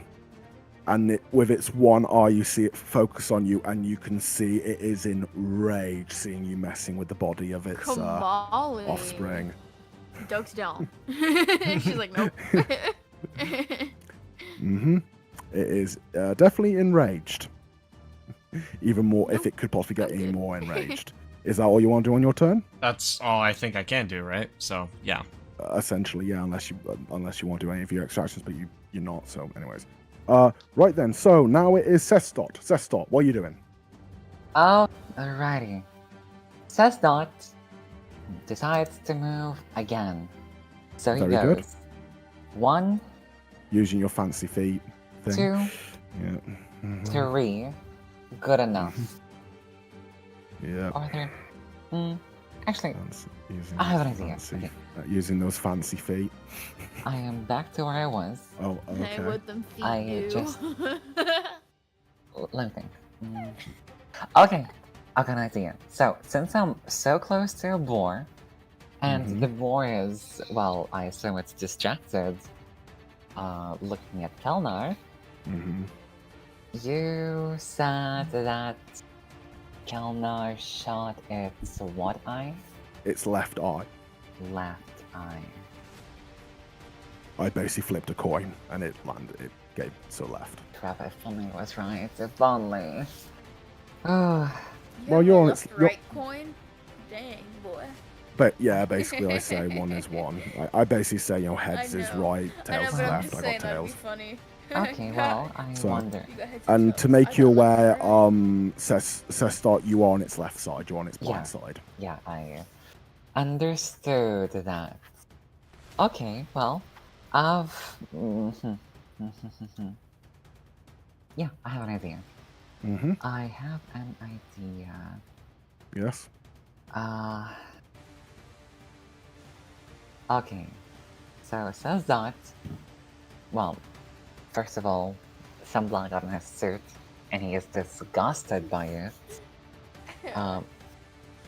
B: and with its one eye, you see it focus on you, and you can see it is in rage, seeing you messing with the body of its offspring.
C: Ducks down. She's like, nope.
B: Mm-hmm. It is definitely enraged. Even more, if it could possibly get any more enraged. Is that all you want to do on your turn?
A: That's all I think I can do, right? So, yeah.
B: essentially, yeah. Unless you want to do any of your extractions, but you're not. So, anyways, right then. So now it is Cestot. Cestot, what are you doing?
D: Oh, alrighty. Cessdot decides to move again. So he
B: Very good.
D: goes 1,
B: Using your fancy feet thing.
D: 2,
B: Yeah. Mhm.
D: 3. Good enough.
B: Yeah.
D: Are there? Actually,
B: Using
D: I have an
B: those
D: idea.
B: fancy-
D: Okay.
B: using those fancy feet.
D: I am back to where I was.
B: Oh,
C: Hey,
B: okay.
C: what them feet
D: I
C: do?
D: just- Let me think. Okay, I got an idea. So, since I'm so close to a boar, and
B: Mhm.
D: the boar is, well, I assume it's distracted, looking at Kelnar,
B: hmm
D: you said that Kelnar shot its what eye?
B: Its left eye.
D: Left eye.
B: I basically flipped a coin and it landed. It gave to left.
D: Crap, if only I was right. If only. Oh,
C: You
B: Well,
C: have
B: you're
C: a
B: on
C: left
B: its- you're-
C: right coin? Dang, boy.
B: But yeah, basically I say one is one. I basically say, heads
C: I
B: is
C: know.
B: right,
C: I know,
B: tails is
C: but I'm
B: left,
C: just
B: I
C: saying
B: got
C: that'd be
B: tails.
C: funny.
D: okay, well, I
B: So-
D: wonder.
C: You got heads
B: And to
C: tails.
B: make
C: I
B: you
C: got left
B: aware,
C: and right.
B: Cestot, you are on its left side, you're on its blind
D: Yeah.
B: side.
D: Yeah, I understood that. Okay, well, I've. Yeah, I have an idea.
B: Mm-hmm.
D: I have an idea.
B: Yes.
D: Okay. So it says that. Well, first of all, some blood on his suit, and he is disgusted by it.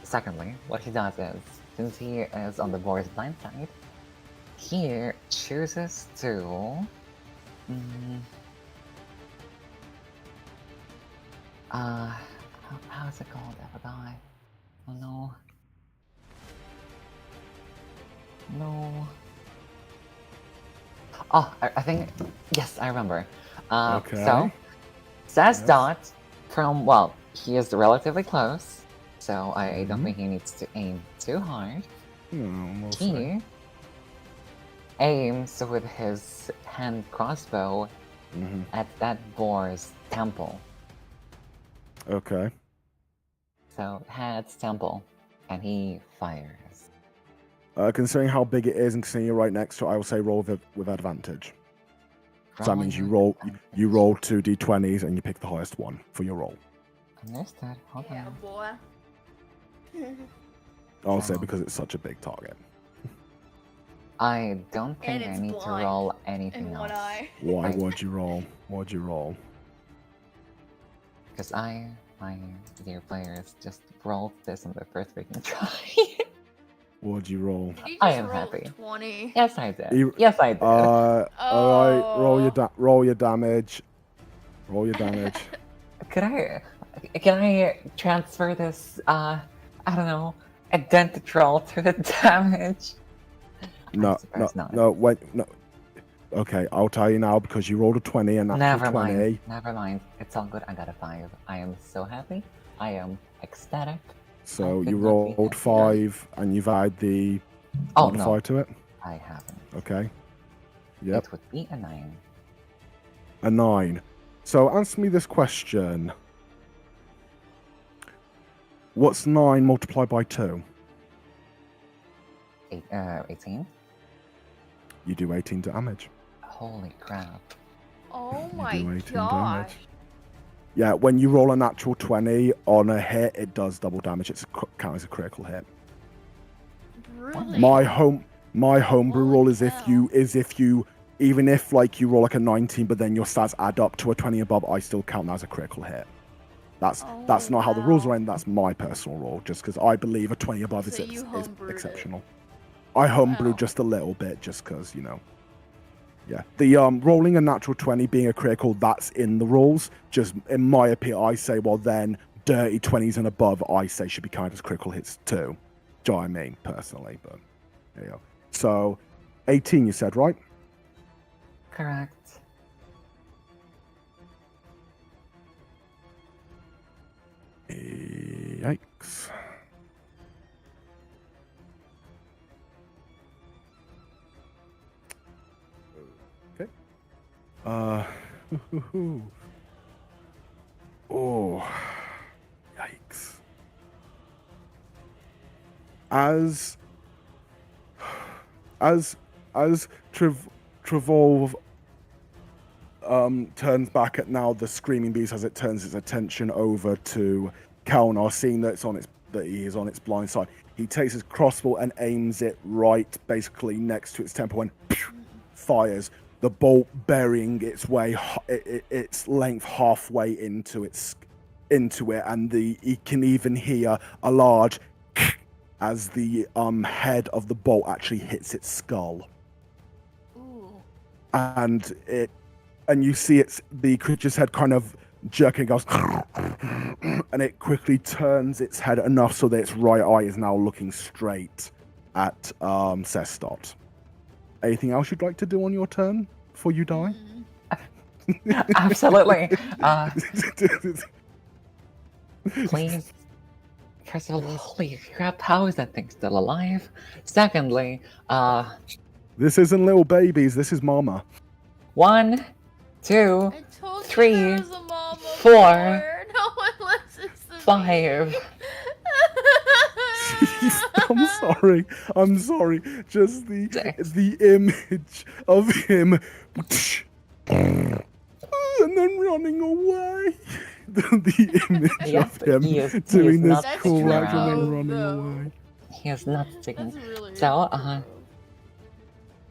D: Secondly, what he does is, since he is on the boar's blind side, he chooses to. How is it called? I forgot. Oh no. No. Oh, I think. Yes, I remember.
B: Okay.
D: So, says
B: Yes.
D: Dot from, well, he is relatively close, so I don't
B: Mhm.
D: think he needs to aim too hard.
B: We'll see.
D: He aims with his hand crossbow
B: hmm
D: at that boar's temple.
B: Okay.
D: So, head's temple, and he fires.
B: Considering how big it is and considering you're right next to it, I will say roll with advantage. So that means you roll
D: Rolling
B: you roll 2 d20s and you pick the highest one for your roll.
D: Understood. Hold
C: Yeah,
D: on.
C: boy.
B: I'll say
D: Wow.
B: because it's such a big target.
D: I don't
C: And
D: think I
C: it's
D: need to
C: blind
D: roll anything
C: In
D: else.
C: one eye.
B: Why
D: I-
B: would you roll? What'd you roll?
D: Because my dear players, just rolled this on the first freaking try.
B: What'd you roll?
C: Did you
D: I
C: just
D: am
C: roll
D: happy.
C: 20?
D: Yes, I did.
B: You-
D: Yes, I did.
B: Alright, roll your
C: Oh.
B: roll your damage. Roll your damage.
D: Can I transfer this, I don't know, identical to the damage?
B: No,
D: suppose not.
B: no, wait, no. Okay, I'll tell you now because you rolled a 20 and that's
D: Never
B: a 20.
D: mind. Never mind. It's all good. I got a 5. I am so happy. I am ecstatic.
B: So
D: I could
B: you
D: not be
B: rolled
D: happier.
B: 5 and you've added the
D: Oh,
B: modifier
D: no.
B: to it.
D: I haven't.
B: Okay. Yep.
D: It would be a 9.
B: A 9. So answer me this question. What's 9 multiplied by 2?
D: 18?
B: You do 18 damage.
D: Holy crap.
C: Oh
B: You
C: my
B: do 18
C: gosh.
B: damage. Yeah, when you roll a natural 20 on a hit, it does double damage. It's counts as a critical hit.
C: Really?
B: My homebrew
C: Holy
B: roll
C: cow.
B: is if you even if like you roll like a 19 but then your stats add up to a 20 above, I still count that as a critical hit. That's
C: Oh,
B: not how the rules
C: wow.
B: are in, that's my personal rule, just because I believe a 20 above
C: So
B: is
C: you homebrewed it.
B: exceptional. I homebrew
C: Wow.
B: just a little bit just because, yeah. The rolling a natural 20 being a critical, that's in the rules. Just in my opinion, I say, well then dirty 20s and above, I say should be counted as critical hits too. Do you know what I mean, personally? But there you go. So 18 you said, right?
D: Correct.
B: Yikes. Oh, yikes. As Trevolve turns back at now the screaming beast as it turns its attention over to Kalnar, seeing that he is on its blind side. He takes his crossbow and aims it right, basically next to its temple, and fires the bolt, burying its length halfway into it, and he can even hear a large as the head of the bolt actually hits its skull.
C: Ooh.
B: And you see the creature's head kind of jerking, goes, and it quickly turns its head enough so that its right eye is now looking straight at Sestot. Anything else you'd like to do on your turn before you die?
D: Absolutely. Please. First of all, holy crap, how is that thing still alive? Secondly,
B: This isn't little babies, this is mama.
D: 1, 2,
C: I told
D: 3,
C: you there was a mama
D: 4,
C: boar. No one listens to
D: 5.
C: me.
B: I'm sorry. Just the image of him and then running away. The image
D: Yes,
B: of
D: he
B: him
D: is
B: doing this
D: not
B: cool
D: sticking
B: action and
D: around.
B: running
C: No.
B: away.
D: He is not sticking.
C: That's really
D: So,
B: Uh-huh.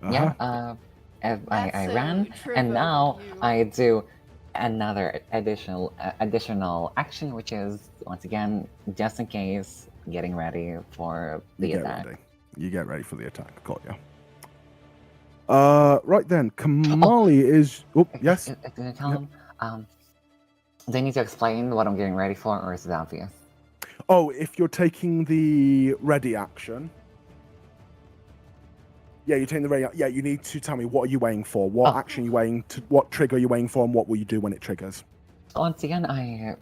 D: I ran, and now I do another additional action, which is once again just in case, getting ready for the attack.
B: You get ready for the attack. Got you. Right then, Kamali is. Oh, yes.
D: Can I tell him? Do I need to explain what I'm getting ready for, or is it obvious?
B: Oh, if you're taking the ready action. Yeah, you're taking the ready. Yeah, you need to tell me what are you weighing for? What action are you weighing? What trigger are you weighing for, and what will you do when it triggers?
D: Once again, I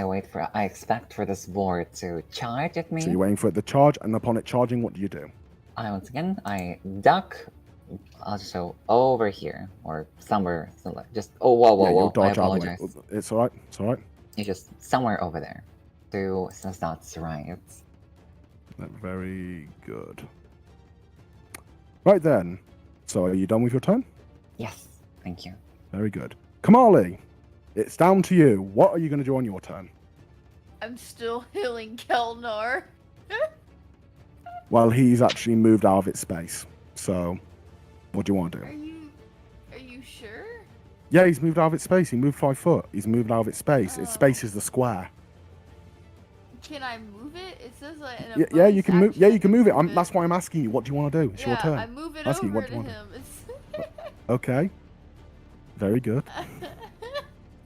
D: wait for. I expect for this board to charge at me.
B: So you're waiting for it to charge, and upon it charging, what do you do?
D: Once again, I duck. I'll just go over here or somewhere. Just whoa!
B: You'll dodge
D: I
B: out of the way.
D: apologize.
B: It's all right. It's all right.
D: It's just somewhere over there. Since that's right.
B: Very good. Right then. So are you done with your turn?
D: Yes, thank you.
B: Very good. Kamali, it's down to you. What are you going to do on your turn?
C: I'm still healing Kelnar.
B: Well, he's actually moved out of its space. So, what do you want to do?
C: Are you sure?
B: Yeah, he's moved out of its space. He moved 5 foot. He's moved out of its space. Its space is the square.
C: Can I move it? It says like
B: Yeah, you can move. Yeah, you can move it. That's why I'm asking you. What do you want to do? It's your turn.
C: I move it
B: Asking you,
C: over
B: what do
C: to
B: you
C: him.
B: Okay. Very good.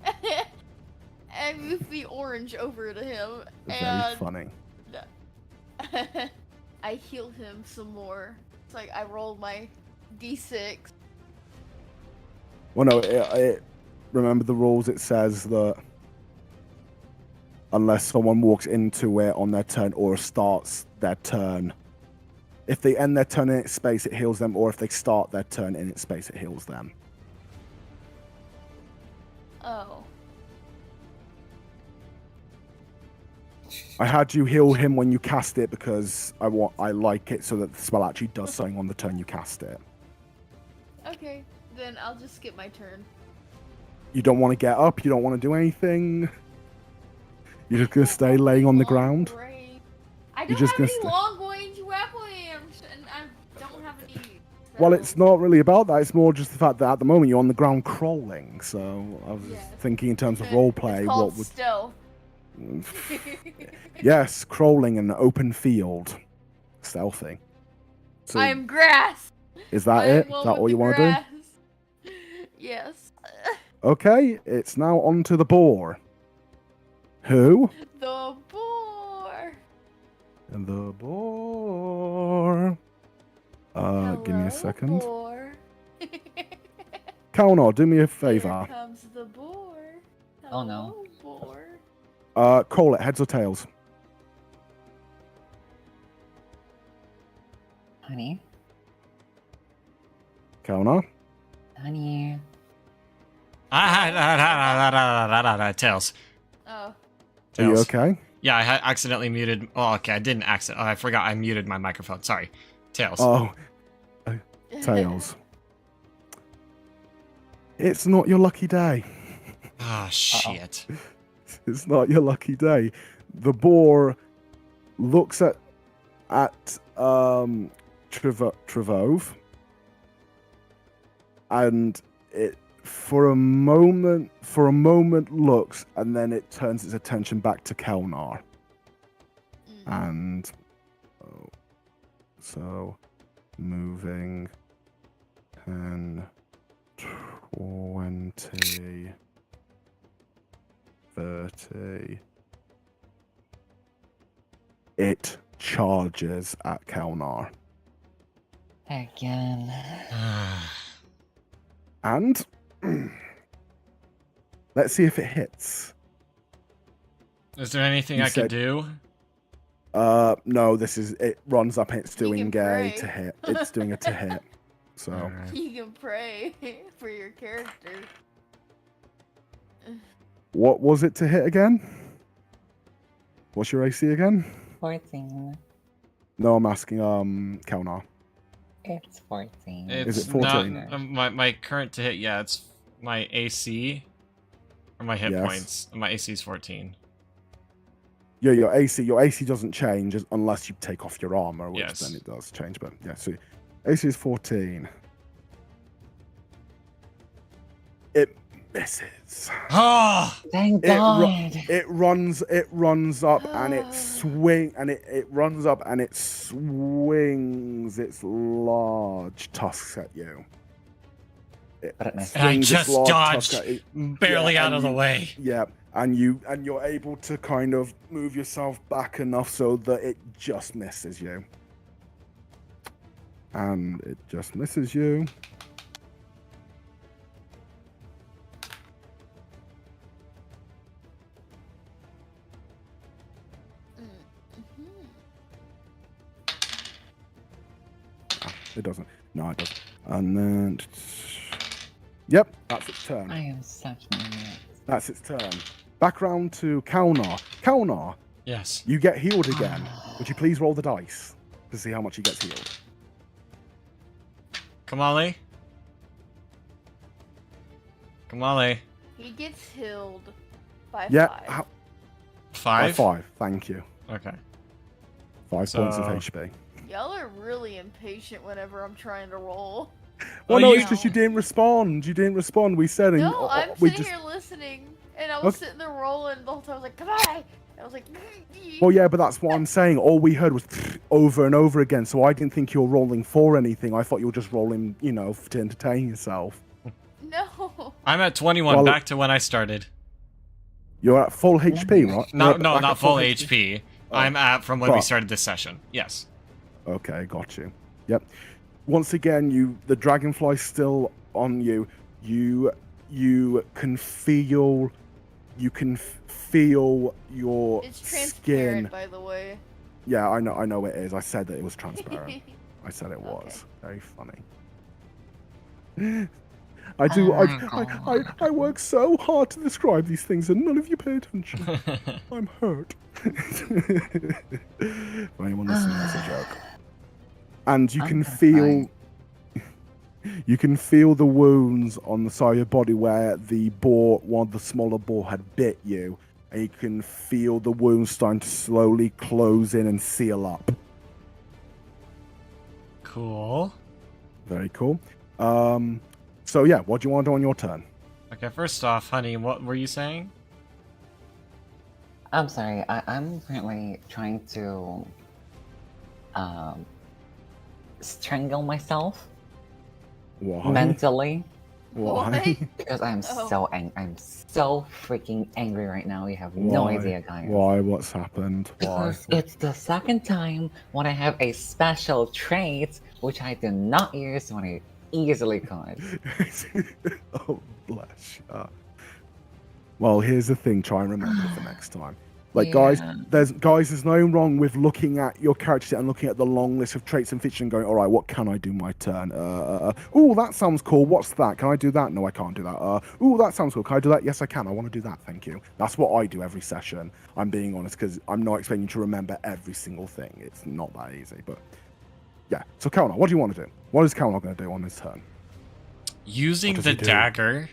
C: I move the orange over to him.
B: Very funny.
C: I heal him some more. It's like I rolled my d6.
B: Well, no, remember the rules. It says that unless someone walks into it on their turn or starts their turn, if they end their turn in its space, it heals them, or if they start their turn in its space, it heals them.
C: Oh.
B: I had you heal him when you cast it because I like it so that the spell actually does something on the turn you cast it.
C: Okay, then I'll just skip my turn.
B: You don't want to get up? You don't want to do anything? You're just going to stay laying on the ground?
C: I
B: You're
C: don't
B: just
C: have
B: gonna
C: any
B: stay-
C: long range weapons, and I don't have any.
B: Well,
C: so-
B: it's not really about that. It's more just the fact that at the moment you're on the ground crawling. So I was
C: Yes.
B: thinking in terms of roleplay,
C: It's called
B: what would...
C: stealth.
B: Yes, crawling in an open field. Stealthy. So
C: I'm grass.
B: is that
C: I'm
B: it? Is
C: one
B: that
C: with
B: all
C: the
B: you want to do?
C: grass. Yes.
B: Okay, it's now on to the boar. Who?
C: The boar.
B: The boar. Give me
C: Hello,
B: a second.
C: Boar.
B: Kalnar, do me a
C: Here
B: favor.
C: comes the boar.
D: Oh, no.
C: Hello, boar.
B: Call it heads or tails.
D: Honey,
B: Kalnar.
D: Honey.
A: Tails.
C: Oh.
B: Are you
A: Tails.
B: okay?
A: Yeah, I accidentally muted. Oh, okay, I didn't accident. Oh, I forgot I muted my microphone. Sorry. Tails.
B: Oh, Tails. It's not your lucky day.
A: Ah, shit.
B: It's not your lucky day. The boar looks at Trevove, and it for a moment looks, and then it turns its attention back to Kelnar. And so moving 10, 20, 30. It charges at Kelnar.
D: Again.
B: And let's see if it hits.
A: Is there anything
B: You
A: I can
B: said-
A: do?
B: No, it runs up and it's
C: You
B: doing
C: can pray.
B: to hit. It's doing a to hit. So
A: Alright.
C: You can pray for your character.
B: what was it to hit again? What's your AC again?
D: 14.
B: No, I'm asking Kelnar.
D: It's 14.
A: It's
B: it 14?
A: not my current to hit. Yeah, it's my AC or my hit
B: Yes.
A: points. My AC is 14.
B: Yeah, your AC doesn't change unless you take off your armor, which
A: Yes.
B: then it does change. But yeah, so AC is 14. It misses.
A: Oh,
D: Thank
B: It ru-
D: God.
B: It runs up and it runs up and it swings its large tusks at you.
D: But it missed.
A: And I
B: swings its
A: just
B: large
A: dodged.
B: tusk at you.
A: barely
B: Yeah,
A: out
B: and
A: of the
B: you-
A: way.
B: Yeah, and you're able to kind of move yourself back enough so that it just misses you. And it just misses you. It doesn't. No, it doesn't. And then, yep, that's its turn.
D: I am such an idiot.
B: That's its turn. Back round to Kalnar. Kalnar,
A: Yes.
B: you get healed again. Would you please roll the dice to see how much he gets healed?
A: Kamali. Kamali.
C: He gets healed by
B: Yeah,
C: 5.
B: by
A: 5?
B: 5. Thank you.
A: Okay.
B: 5 points of
A: So-
B: HP.
C: Y'all are really impatient whenever I'm trying to roll.
B: Well,
A: Oh,
B: no,
A: you-
B: it's just you didn't respond. You didn't respond. We said, and
C: No, I'm
B: we
C: sitting
B: just.
C: here listening, and I was
B: Okay.
C: sitting there rolling the whole time. I was like, come on! I was like,
B: Well, yeah, but that's what I'm saying. All we heard was over and over again. So I didn't think you were rolling for anything. I thought you were just rolling, to entertain yourself.
C: no.
A: I'm at 21,
B: Well-
A: back to when I started.
B: You're at full HP, right?
A: No,
B: You're
A: no,
B: back
A: not
B: at
A: full HP.
B: Oh.
A: I'm at from when we
B: But-
A: started this session. Yes.
B: Okay, got you. Yep. Once again, the dragonfly's still on you. You can feel. You can feel your
C: It's transparent,
B: skin.
C: by the way.
B: Yeah, I know it is. I said that it was transparent. I said it
C: Okay.
B: was. Very funny. I do. I work so hard to describe these things, and none of you pay attention. I'm hurt. For anyone listening, that's a joke. And you
D: I'm
B: can
D: gonna
B: feel. You can feel the wounds on the side of your body where one of the smaller boar had bit you, and you can feel the wounds starting to slowly close in and seal up.
A: Cool.
B: Very cool. So yeah, what do you want to do on your turn?
A: Okay, first off, honey, what were you saying?
D: I'm sorry, I'm currently trying to strangle myself
B: Why?
D: mentally
B: Why?
D: because I'm
C: Oh.
D: so I'm so freaking angry right now. You have no
B: Why?
D: idea, guys.
B: Why? What's happened? Why?
D: Because it's the second time when I have a special trait which I did not use when I easily could.
B: Oh, bless you. Well, here's the thing. Try and remember it for next time. Like, guys,
D: Yeah.
B: there's nothing wrong with looking at your character sheet and looking at the long list of traits and features and going, all right, what can I do my turn? Oh, that sounds cool. What's that? Can I do that? No, I can't do that. Oh, that sounds cool. Can I do that? Yes, I can. I want to do that. Thank you. That's what I do every session. I'm being honest because I'm not expecting you to remember every single thing. It's not that easy, but yeah. So, Kalnar, what do you want to do? What is Kalnar going to do on his turn?
A: Using
B: does
A: the
B: he do?
A: dagger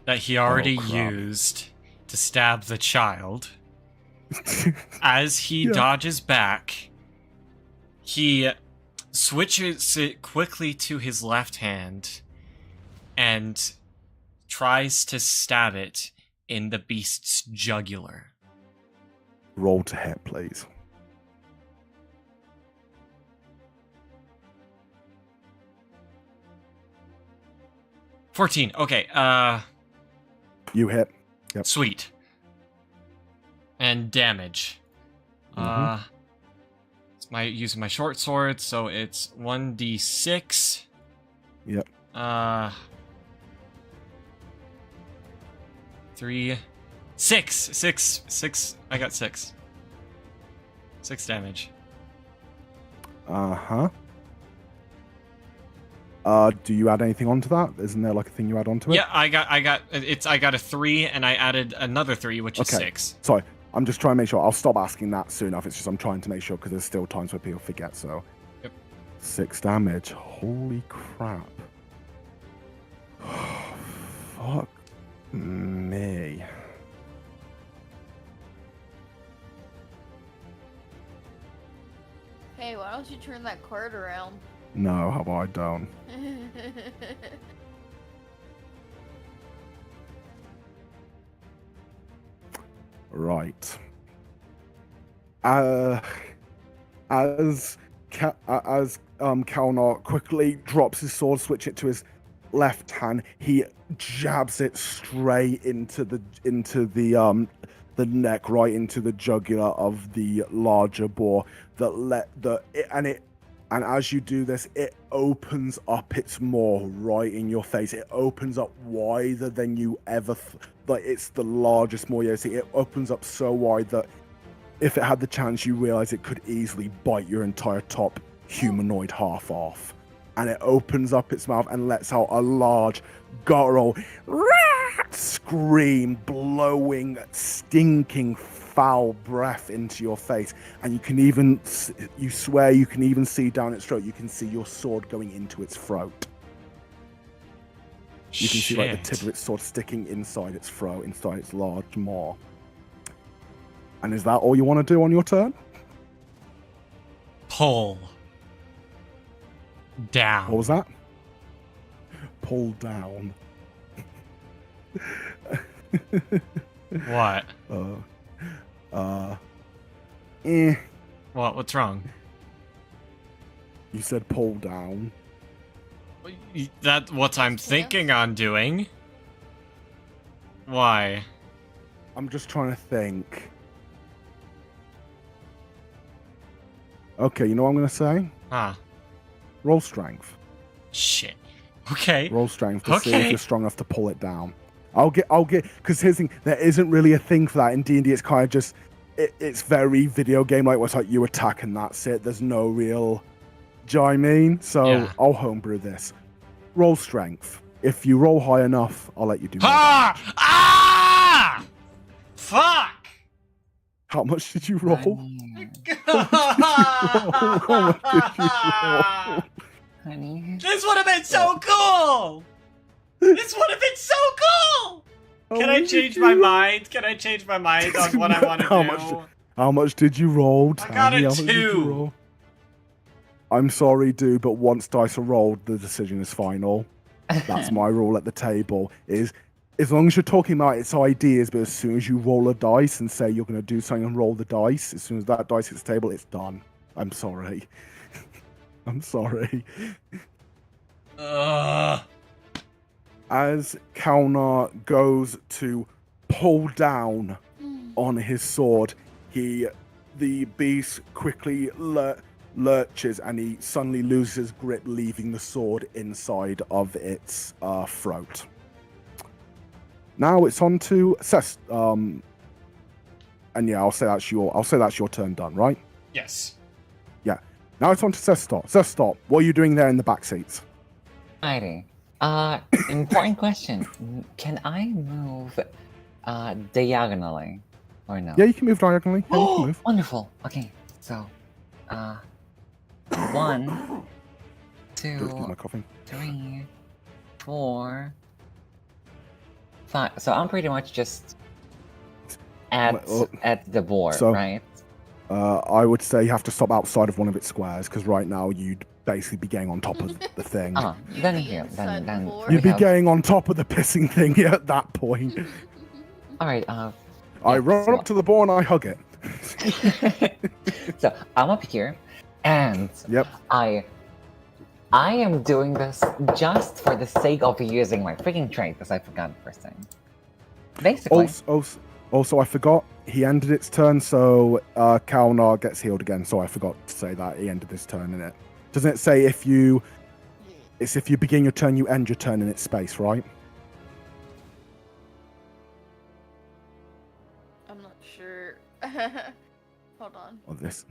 A: that he already
B: crap.
A: used to stab the child, as he
B: Yeah.
A: dodges back, he switches it quickly to his left hand and tries to stab it in the beast's jugular.
B: Roll to hit, please.
A: $14. Okay,
B: You hit. Yep.
A: sweet. And damage. It's using my short sword, so it's 1d6.
B: Yep.
A: 3, 6. I got 6. 6 damage.
B: Uh-huh. Do you add anything onto that? Isn't there like a thing you add onto it?
A: Yeah, I got a 3, and I added another 3, which is
B: Okay.
A: 6.
B: Sorry, I'm just trying to make sure. I'll stop asking that soon enough. It's just I'm trying to make sure because there's still times where people forget. So,
A: Yep.
B: 6 damage. Holy crap! Fuck me.
C: Hey, why don't you turn that card around?
B: No, how about I don't? Right. As Kalnar quickly drops his sword, switch it to his left hand, he jabs it straight into the neck, right into the jugular of the larger boar. And as you do this, it opens up its maw right in your face. It opens up wider than you ever. Like it's the largest maw you see. It opens up so wide that if it had the chance, you realize it could easily bite your entire top humanoid half off. And it opens up its mouth and lets out a large guttural scream, blowing, stinking, foul breath into your face. And you swear you can even see down its throat. You can see your sword going into its throat. You can see like the tip of its sword sticking inside its throat, inside its large maw. And is that all you want to do on your turn?
A: Pull down.
B: What was that? Pull down.
A: What? What? What's wrong?
B: You said pull down.
A: That's what I'm thinking on doing. Why?
B: I'm just trying to think. Okay, you know what I'm going to say?
A: Huh.
B: Roll strength.
A: Shit. Okay.
B: Roll strength to see if
A: Okay.
B: you're strong enough to pull it down. I'll get, because here's the thing, there isn't really a thing for that in D&D. It's kind of just, it's very video game like, where it's like you attack and that's it. There's no real, do you know what I mean? So
A: Yeah.
B: I'll homebrew this. Roll strength. If you roll high enough, I'll let you do more
A: Ah!
B: damage.
A: Ah! Fuck!
B: How much did you roll?
D: Honey.
A: This would have been so cool! This would have been so cool! Can I change my mind? Can I change my mind on what I want to do?
B: How much did you roll?
A: I got a
B: How much did you
A: 2.
B: roll? I'm sorry, dude, but once dice are rolled, the decision is final. That's my rule at the table. Is as long as you're talking about its ideas, but as soon as you roll a dice and say you're going to do something and roll the dice, as soon as that dice hits the table, it's done. I'm sorry. I'm sorry. As Kalnar goes to pull down on his sword, the beast quickly lurches and he suddenly loses grip, leaving the sword inside of its throat. Now it's on to And yeah, I'll say that's your turn done, right?
A: Yes.
B: Now it's on to Sestop. Sestop, what are you doing there in the back seats?
D: Alrighty. Important question. Can I move diagonally or no?
B: Yeah, you can move diagonally. Yeah, you can move.
D: Wonderful. Okay, so 1,
B: Excuse
D: 2,
B: my coughing.
D: 3, 4, 5. So I'm pretty much just at the board,
B: so-
D: right?
B: I would say you have to stop outside of one of its squares because right now you'd basically be getting on top of the thing.
C: You'd
D: Then
C: be
D: here,
C: inside the
D: then
C: board.
B: You'd be getting on top of the pissing thing at that point.
D: All right.
B: I run up to the ball and I hug it.
D: So I'm up here, and
B: Yep.
D: I am doing this just for the sake of using my freaking trait, because I forgot the first thing. Basically.
B: Also, I forgot he ended its turn, so Kalnar gets healed again. So I forgot to say that he ended this turn in it. Doesn't it say if you begin your turn, you end your turn in its space, right?
C: I'm not sure. Hold on.
B: Or this.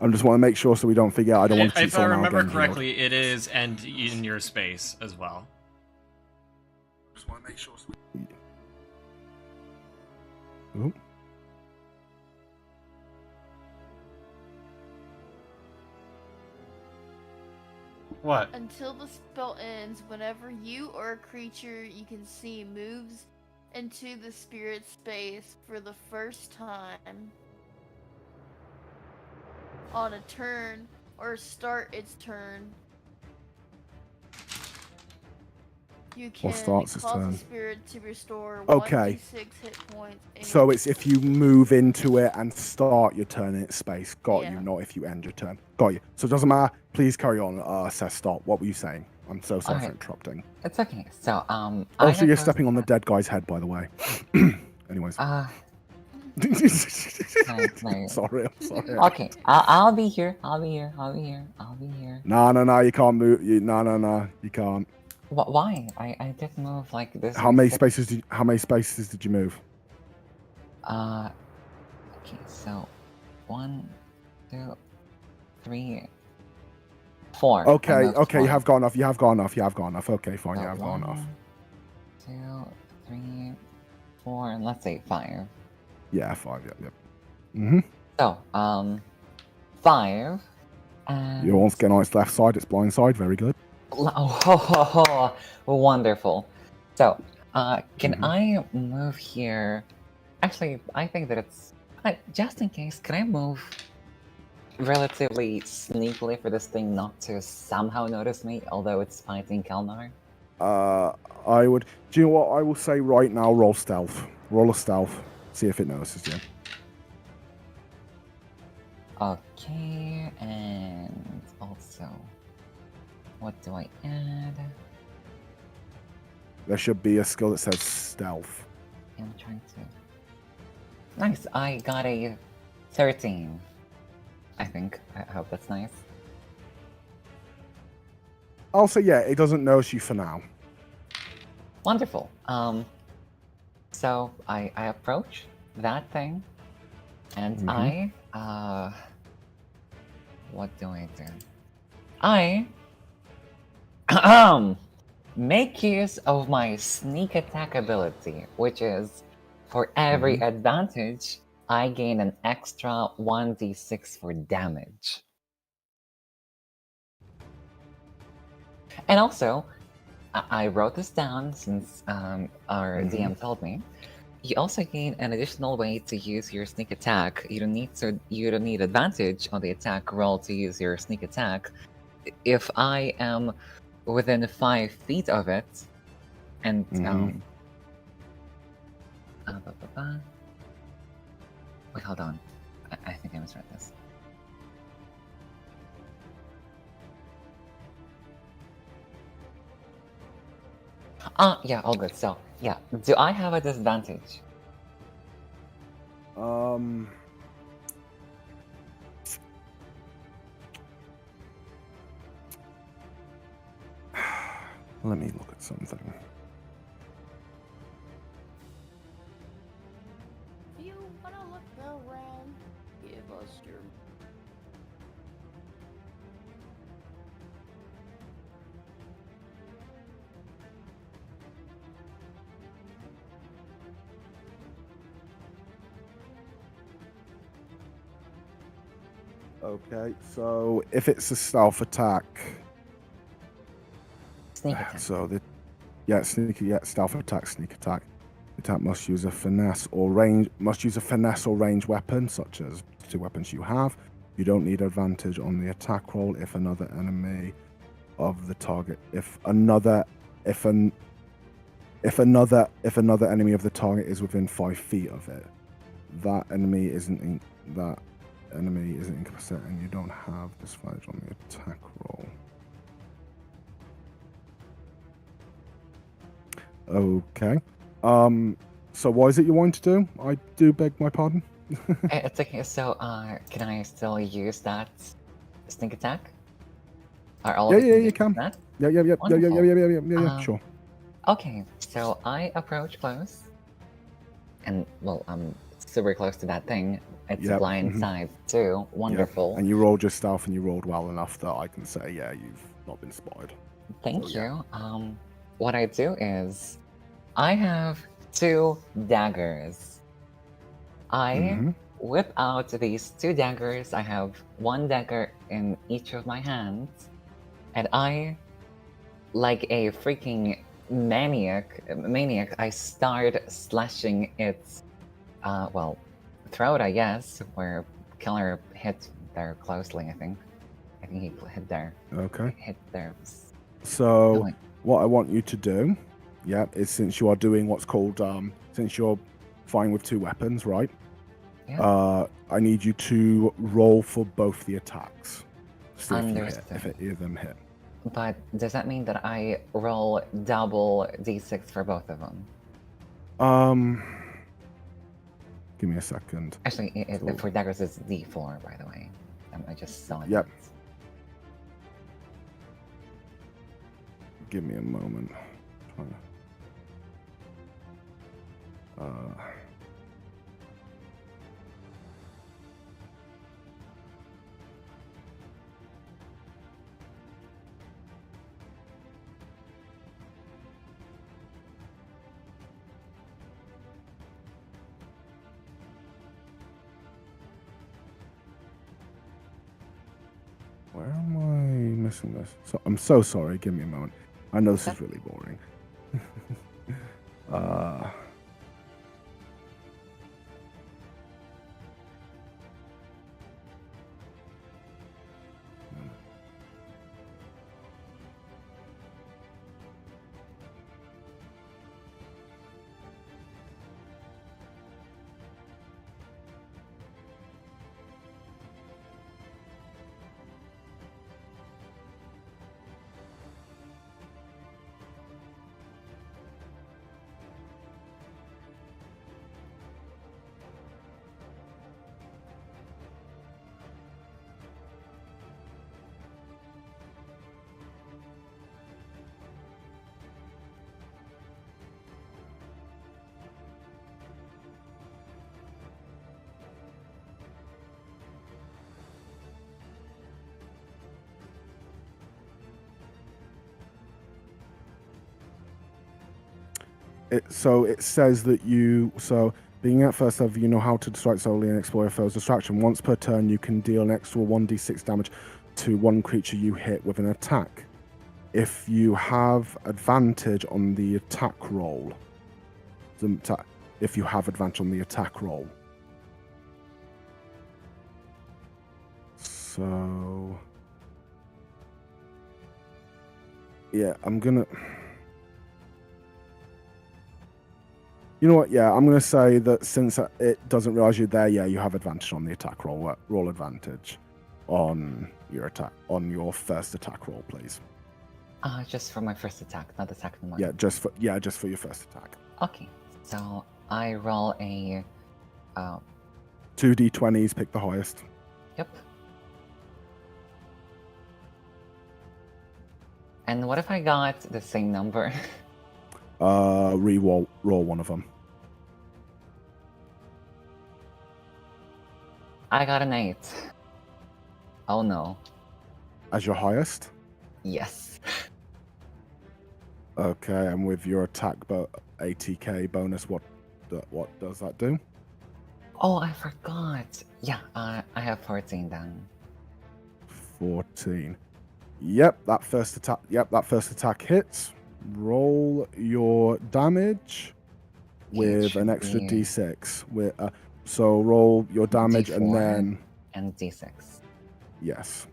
B: I just want to make sure so we don't forget. I don't want to keep
A: If I
B: someone
A: remember
B: getting healed.
A: correctly, it is and in your space as well.
B: Just want to make sure. Ooh.
A: What?
C: Until the spell ends, whenever you or a creature you can see moves into the spirit space for the first time on a turn or start its turn, you can
B: starts its
C: cause
B: turn?
C: the spirit to restore
B: Okay.
C: 1d6 hit points.
B: So it's if you move into it and start your turn in its space. Got
C: Yeah.
B: you, not if you end your turn. Got you. So it doesn't matter. Please carry on, Seth. Stop. What were you saying? I'm so sorry for
D: Alright.
B: interrupting.
D: It's okay. So
B: Also, you're stepping on the dead guy's head, by the way. Anyways.
D: Nice.
B: Sorry, I'm sorry.
D: Okay, I'll be here. I'll be here.
B: No, you can't move. No, you can't.
D: Why? I did move like this.
B: How many spaces did you move?
D: Okay, so 1, 2, 3, 4.
B: Okay,
D: I moved
B: you
D: one.
B: have got enough. Okay, fine, you have got enough.
D: 1, 2, 3, 4, and let's say 5.
B: Yeah, 5. Yep. Mm-hmm.
D: So, 5. And...
B: Your one's getting on its left side. It's blind side. Very good.
D: Oh, wonderful. So, can I move here? Actually, I think that it's... just in case, can I move relatively sneakily for this thing not to somehow notice me, although it's fighting Kalnar?
B: I would... Do you know what? I will say right now, roll stealth. Roll a stealth. See if it notices you.
D: Okay, and also... What do I add?
B: There should be a skill that says stealth.
D: I'm trying to... Nice, I got a 13. I think. I hope that's nice.
B: I'll say, yeah, it doesn't notice you for now.
D: Wonderful. So I approach that thing, and what do I do? I make use of my sneak attack ability, which is for every advantage, I gain an extra 1d6 for damage. And also, I wrote this down since our DM told me. You also gain an additional way to use your sneak attack. You don't need advantage on the attack roll to use your sneak attack. If I am within 5 feet of it, and wait, hold on. I think I misread this. Yeah, all good. So, yeah. Do I have a disadvantage?
B: Let me look at something.
E: Buster.
B: Okay, so if it's a stealth attack,
D: Sneak attack.
B: so stealth attack, sneak attack. The attack must use a finesse or range range weapon, such as the two weapons you have. You don't need advantage on the attack roll if another enemy of the target if another enemy of the target is within 5 feet of it. That enemy isn't incapacitated and you don't have disadvantage on the attack roll. Okay. So what is it you want to do? I do beg my pardon.
D: It's okay. So, can I still use that sneak attack? Are all of
B: Yeah,
D: it
B: you can.
D: that?
B: Yeah, sure.
D: Okay, so I approach close, and well, I'm super close to that thing. It's
B: Yep,
D: blind
B: mhm.
D: side too. Wonderful.
B: And you rolled your stealth and you rolled well enough that I can say, yeah, you've not been spotted.
D: Thank
B: So, yeah.
D: you. What I do is, I have 2 daggers. I
B: Mhm.
D: whip out these 2 daggers. I have 1 dagger in each of my hands, and I, like a freaking maniac, I start slashing its, throat, I guess, where Killer hit there closely. I think he hit there.
B: Okay.
D: Hit there.
B: So
D: Wait.
B: what I want you to do, is since you are doing what's called since you're fighting with 2 weapons, right?
D: Yeah.
B: I need you to roll for both the attacks. See if you hit,
D: Understood.
B: if either of them hit.
D: But does that mean that I roll double d6 for both of them?
B: Give me a second.
D: Actually,
B: So-
D: for daggers, it's d4, by the way. I just saw
B: Yep.
D: that.
B: Give me a moment. Where am I missing this? So, I'm so sorry. Give me a moment. I know this is really boring. It says that being at first level, you know how to distract solely and explore a foe's distraction. Once per turn, you can deal an extra 1d6 damage to one creature you hit with an attack. If you have advantage on the attack roll, So, yeah, I'm gonna. You know what? Yeah, I'm going to say that since it doesn't realize you're there, you have advantage on the attack roll. Roll advantage on your first attack roll, please.
D: Just for my first attack, not the second one.
B: Yeah, just for your first attack.
D: Okay, so I roll a.
B: 2d20s, pick the highest.
D: Yep. And what if I got the same number?
B: Roll one of them.
D: I got an 8. Oh no.
B: As your highest?
D: Yes.
B: Okay, and with your attack ATK bonus, what does that do?
D: Oh, I forgot. Yeah, I have 14 then.
B: 14. Yep, that first attack hits. Roll your damage with an
D: should
B: extra
D: be
B: d6. So roll your damage and
D: D4
B: then
D: and D6.
B: yes,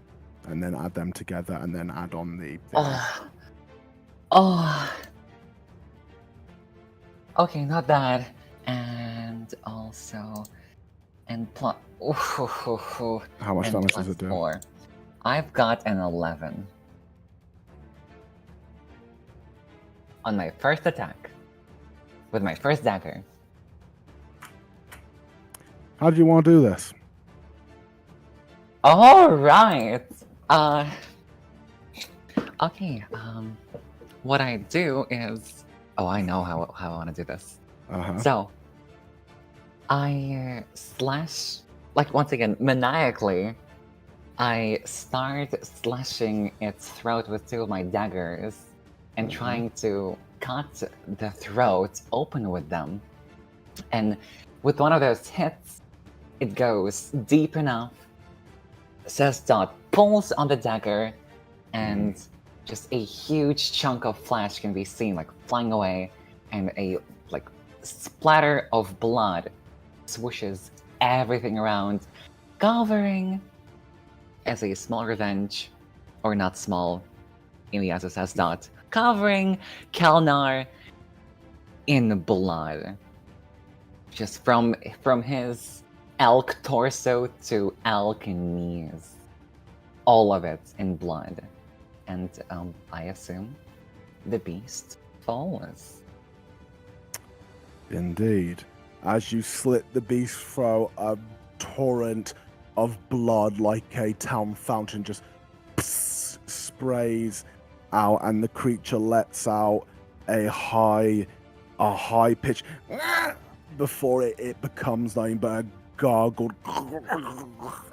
B: and then add them together and then add on the thing.
D: Oh. Okay, not bad. And also, and plus.
B: How much damage does it do?
D: 4. I've got an 11 on my first attack with my first dagger.
B: How do you want to do this?
D: All right. Okay. What I do is, I know how I want to do this. So, I slash, like once again, maniacally. I start slashing its throat with 2 of my daggers and trying to cut the throat open with them. And with one of those hits, it goes deep enough. Says Dot pulls on the dagger, and just a huge chunk of flesh can be seen, like flying away, and a splatter of blood swooshes everything around, covering as a small revenge, or not small, Ilias says Dot, covering Kalnar in blood. Just from his elk torso to elk knees. All of it in blood. And I assume the beast falls.
B: Indeed. As you slit the beast's throat, a torrent of blood like a town fountain just sprays out, and the creature lets out a high pitch before it becomes nothing but a gargled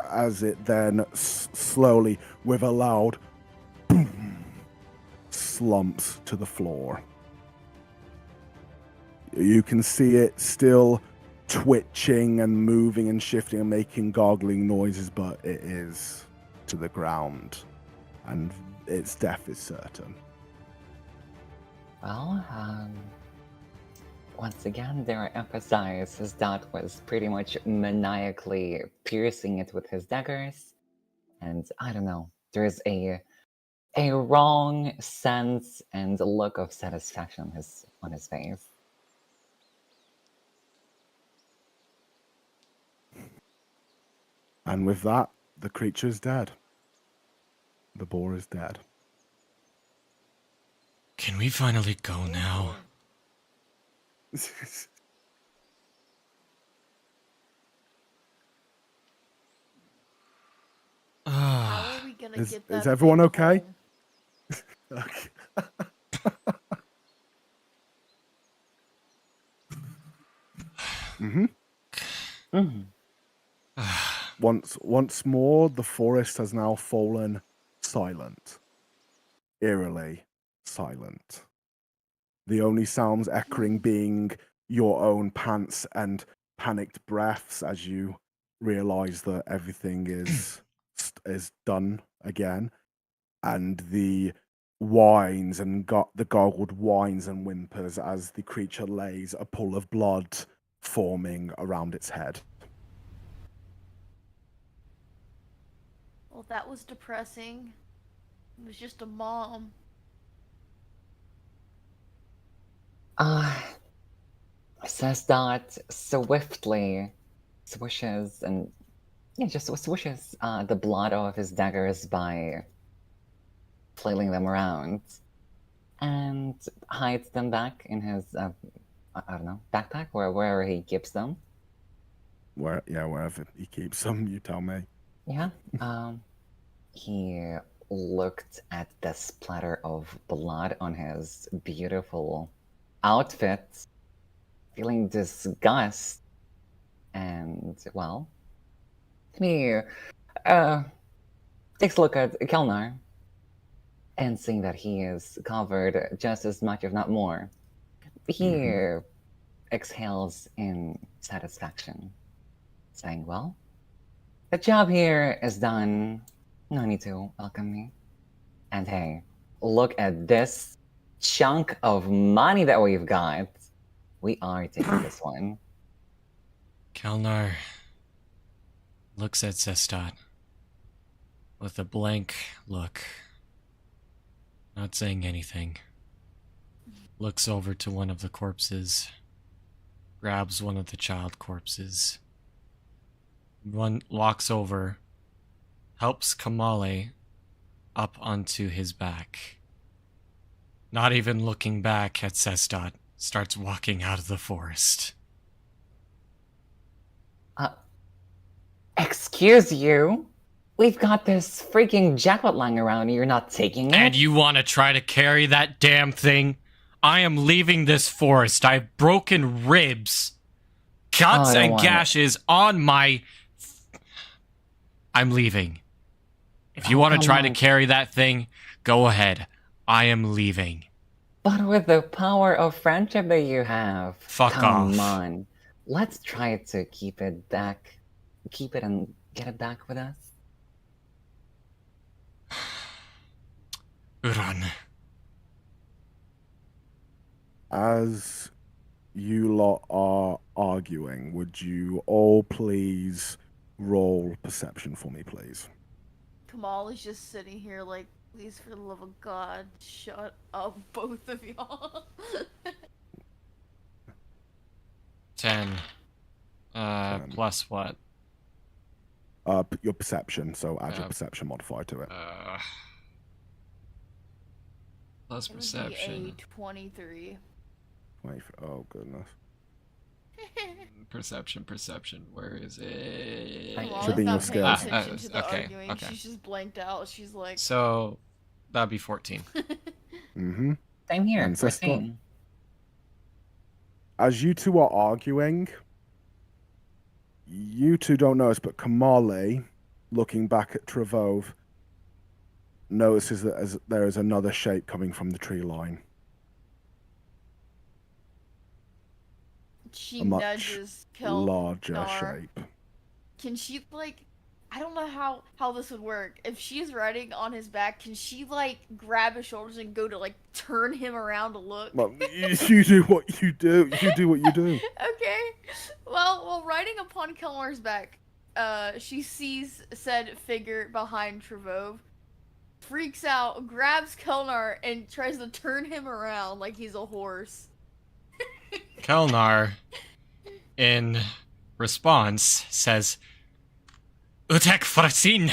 B: as it then slowly, with a loud boom, slumps to the floor. You can see it still twitching and moving and shifting and making gargling noises, but it is to the ground, and its death is certain.
D: Well, once again, there emphasizes that was pretty much maniacally piercing it with his daggers, and I don't know, there's a wrong sense and look of satisfaction on his face.
B: And with that, the creature is dead. The boar is dead.
A: Can we finally go now?
C: How are we gonna get that
B: Is everyone
C: thing
B: okay?
C: home?
B: Once more, the forest has now fallen silent. Eerily silent. The only sounds echoing being your own pants and panicked breaths as you realize that everything is done again, and the whines and the gargled whines and whimpers as the creature lays, a pool of blood forming around its head.
C: Well, that was depressing. It was just a mom.
D: Says that swiftly swishes and just swishes the blood off his daggers by flailing them around, and hides them back in his I don't know, backpack or wherever he keeps them.
B: Wherever he keeps them, you tell me.
D: Yeah. He looked at the splatter of blood on his beautiful outfit, feeling disgust, and, well, He takes a look at Kelnar and seeing that he is covered just as much, if not more, he exhales in satisfaction, saying, well, the job here is done. No need to welcome me. And hey, look at this chunk of money that we've got. We are taking this one.
A: Kelnar looks at Sestat with a blank look, not saying anything. Looks over to one of the corpses, grabs one of the child corpses. One walks over, helps Kamale up onto his back. Not even looking back at Sestat, starts walking out of the forest.
D: Excuse you? We've got this freaking jackpot lying around and you're not taking it?
A: And you want to try to carry that damn thing? I am leaving this forest. I've broken ribs, cuts and gashes on my... I'm leaving. If you want to try to carry that thing, go ahead. I am leaving.
D: But with the power of friendship that you have,
A: Fuck off.
D: Come on. Let's try to keep it back. Keep it and get it back with us.
A: Uran.
B: As you lot are arguing, would you all please roll perception for me, please?
C: Kamal is just sitting here like, please, for the love of God, shut up, both of y'all.
A: 10. Plus what?
B: Your perception, so add your
A: Oh.
B: perception modifier to it.
A: Plus
C: It would
A: perception.
C: be a 23.
B: Oh, goodness.
A: Perception. Where is it?
C: Kamal
B: Should
C: is
B: be in your
C: not paying
B: skills.
C: attention to the
A: Okay,
C: arguing.
A: okay.
C: She's just blanked out. She's like,
A: So, that'd be 14.
B: Mm-hmm.
D: Same here.
B: And
D: We're
B: Sestat?
D: same.
B: As you two are arguing, you two don't notice, but Kamale, looking back at Trevove, notices that there is another shape coming from the tree line.
C: she
B: A much
C: nudges
B: larger
C: Kelnar.
B: shape.
C: Can she, like, I don't know how this would work. If she's riding on his back, can she, like, grab his shoulders and go to, like, turn him around to look?
B: Well, you do what you do. You do what you do.
C: Okay. Well, while riding upon Kelmar's back, she sees said figure behind Trevove, freaks out, grabs Kelnar, and tries to turn him around like he's a horse.
A: Kelnar, in response, says, Utek Frasin,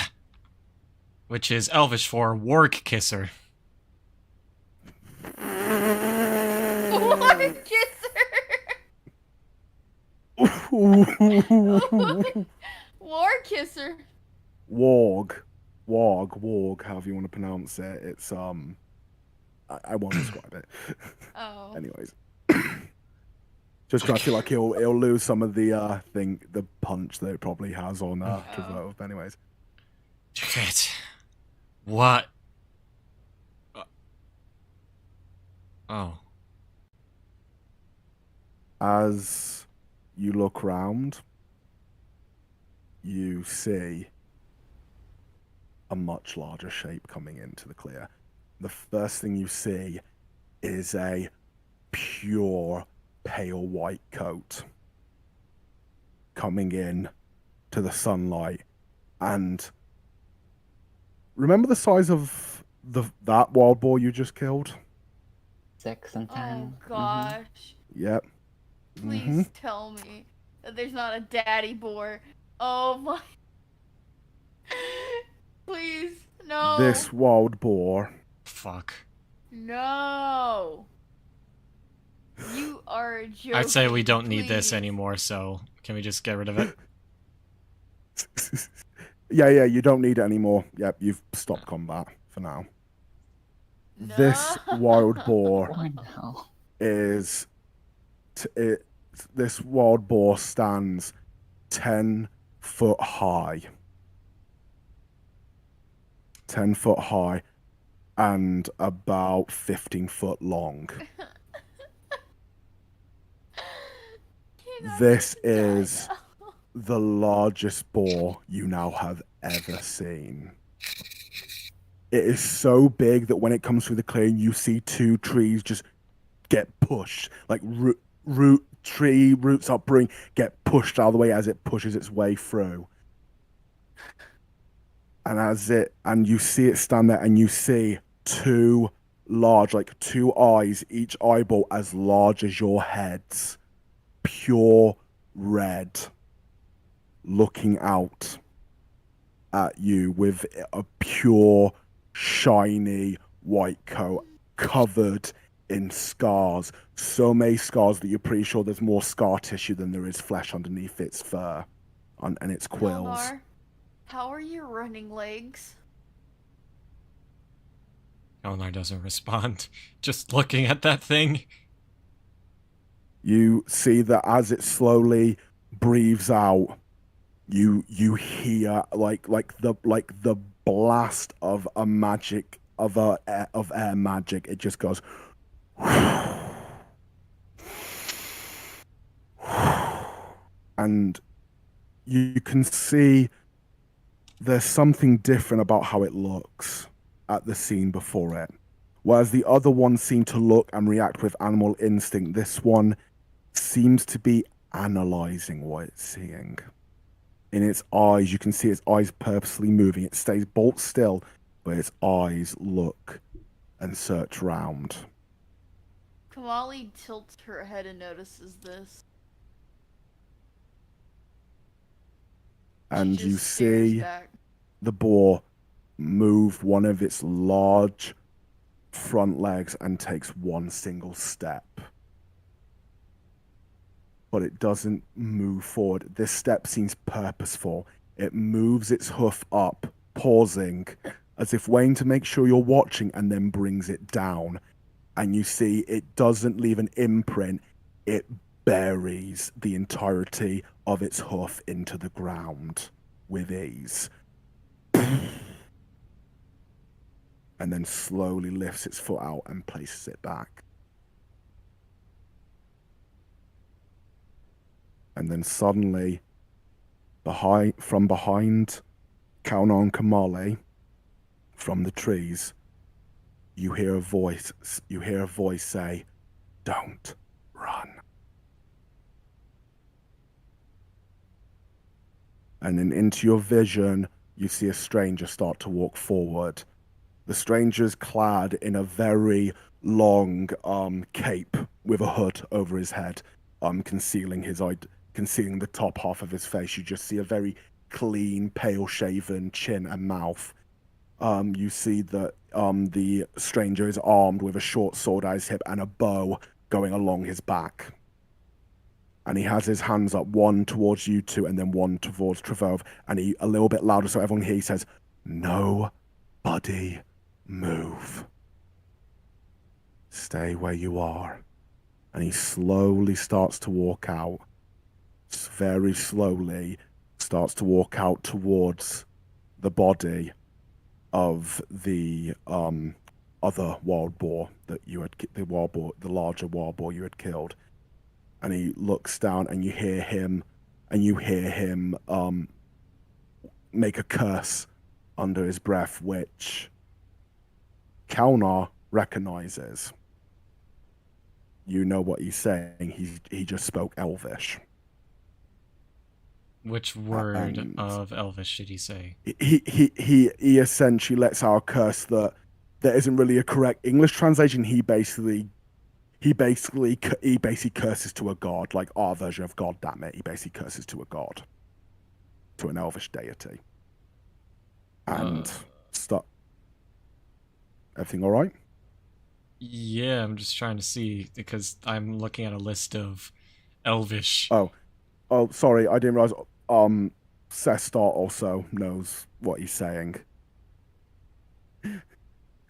A: which is Elvish for warg kisser.
C: War kisser! War kisser!
B: Warg, however you want to pronounce it. It's I won't describe it.
C: Oh.
B: Anyways. Just 'cause I feel like he'll lose some of the the punch that it probably has on Trevove. Anyways.
A: Shit. What? Oh.
B: As you look round, you see a much larger shape coming into the clear. The first thing you see is a pure pale white coat coming in to the sunlight. And remember the size of that wild boar you just killed?
D: 6 and 10.
C: Oh gosh.
B: Yep.
C: Please tell me that there's not a daddy boar. Oh my. Please, no.
B: This wild boar.
A: Fuck.
C: No. You are joking.
A: I'd say we don't need this
C: please.
A: anymore, so can we just get rid of it?
B: Yeah, you don't need it anymore. Yep, you've stopped combat for now.
C: No.
B: This wild boar
D: Oh no.
B: this wild boar stands 10 foot high. 10 foot high and about 15 foot long. This is the largest boar you now have ever seen. It is so big that when it comes through the clearing, you see two trees just get pushed, like tree roots upbringing get pushed out of the way as it pushes its way through. And you see it stand there, and you see two large, like two eyes, each eyeball as large as your heads, pure red, looking out at you with a pure, shiny white coat covered in scars. So many scars that you're pretty sure there's more scar tissue than there is flesh underneath its fur and its quills.
C: Elnar, how are your running legs?
A: Elnar doesn't respond, just looking at that thing.
B: You see that as it slowly breathes out, you hear like the blast of a magic of air magic. It just goes and you can see there's something different about how it looks at the scene before it. Whereas the other one seemed to look and react with animal instinct, this one seems to be analyzing what it's seeing. In its eyes, you can see its eyes purposely moving. It stays bolt still, but its eyes look and search round.
C: Kamali tilts her head and notices this.
B: And you see the boar move one of its large front legs and takes one single step. But it doesn't move forward. This step seems purposeful. It moves its hoof up, pausing, as if waiting to make sure you're watching, and then brings it down. And you see it doesn't leave an imprint. It buries the entirety of its hoof into the ground with ease. And then slowly lifts its foot out and places it back. And then suddenly, from behind Kauna and Kamali, from the trees, you hear a voice say, "Don't run." And then into your vision, you see a stranger start to walk forward. The stranger is clad in a very long cape with a hood over his head, concealing the top half of his face. You just see a very clean, pale-shaven chin and mouth. You see that the stranger is armed with a short sword at his hip and a bow going along his back. And he has his hands up, one towards you two and then one towards Trevove. And he, a little bit louder so everyone hears, he says, "Nobody move. Stay where you are." And he slowly starts to walk out. Very slowly starts to walk out towards the body of the other wild boar that you had, the larger wild boar you had killed. And he looks down, and you hear him make a curse under his breath, which Kalnar recognizes. You know what he's saying. He just spoke Elvish.
A: Which word of Elvish did he say?
B: He essentially lets out a curse that there isn't really a correct English translation. He basically curses to a god, like our version of God. Damn it! He basically curses to a god, to an Elvish deity. And stop. Everything all right?
A: Yeah, I'm just trying to see because I'm looking at a list of Elvish.
B: Oh, sorry, I didn't realize. Sestar also knows what he's saying.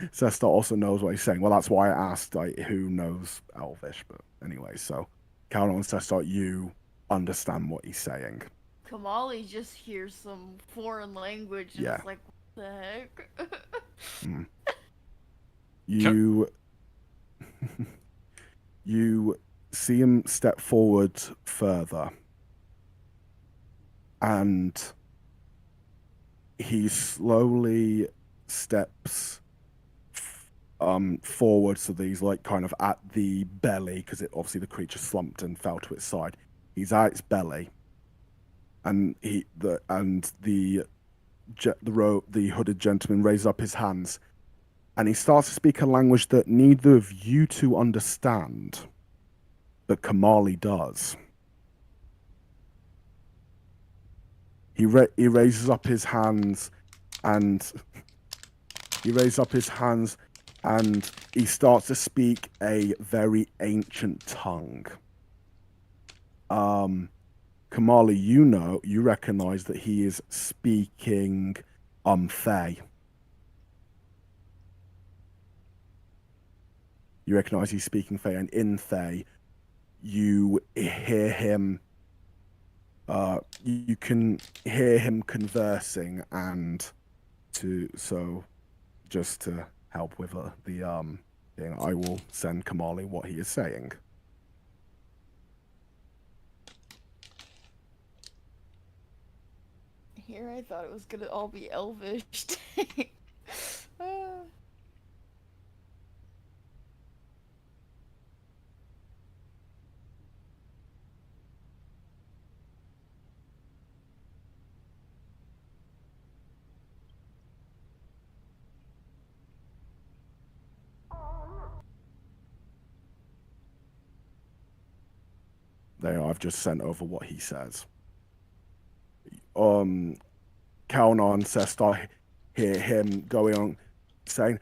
B: Sestar also knows what he's saying. Well, that's why I asked, like, who knows Elvish. But anyway, so Kalnar and Sestar, you understand what he's saying.
C: Kamali just hears some foreign language and
B: Yeah.
C: is like, what the heck?
B: You you see him step forward further, and he slowly steps forward, so that he's like kind of at the belly, because it obviously the creature slumped and fell to its side. He's at its belly, and the hooded gentleman raises up his hands, and he starts to speak a language that neither of you two understand, but Kamali does. He raises up his hands, and he starts to speak a very ancient tongue. Kamali, you recognize that he is speaking Fey. You recognize he's speaking Fey, and in Fey, you hear him. You can hear him conversing, and just to help with the thing, I will send Kamali what he is saying.
C: Here I thought it was gonna all be elvish.
B: There, I've just sent over what he says. Kalna and Sestar hear him going on, saying,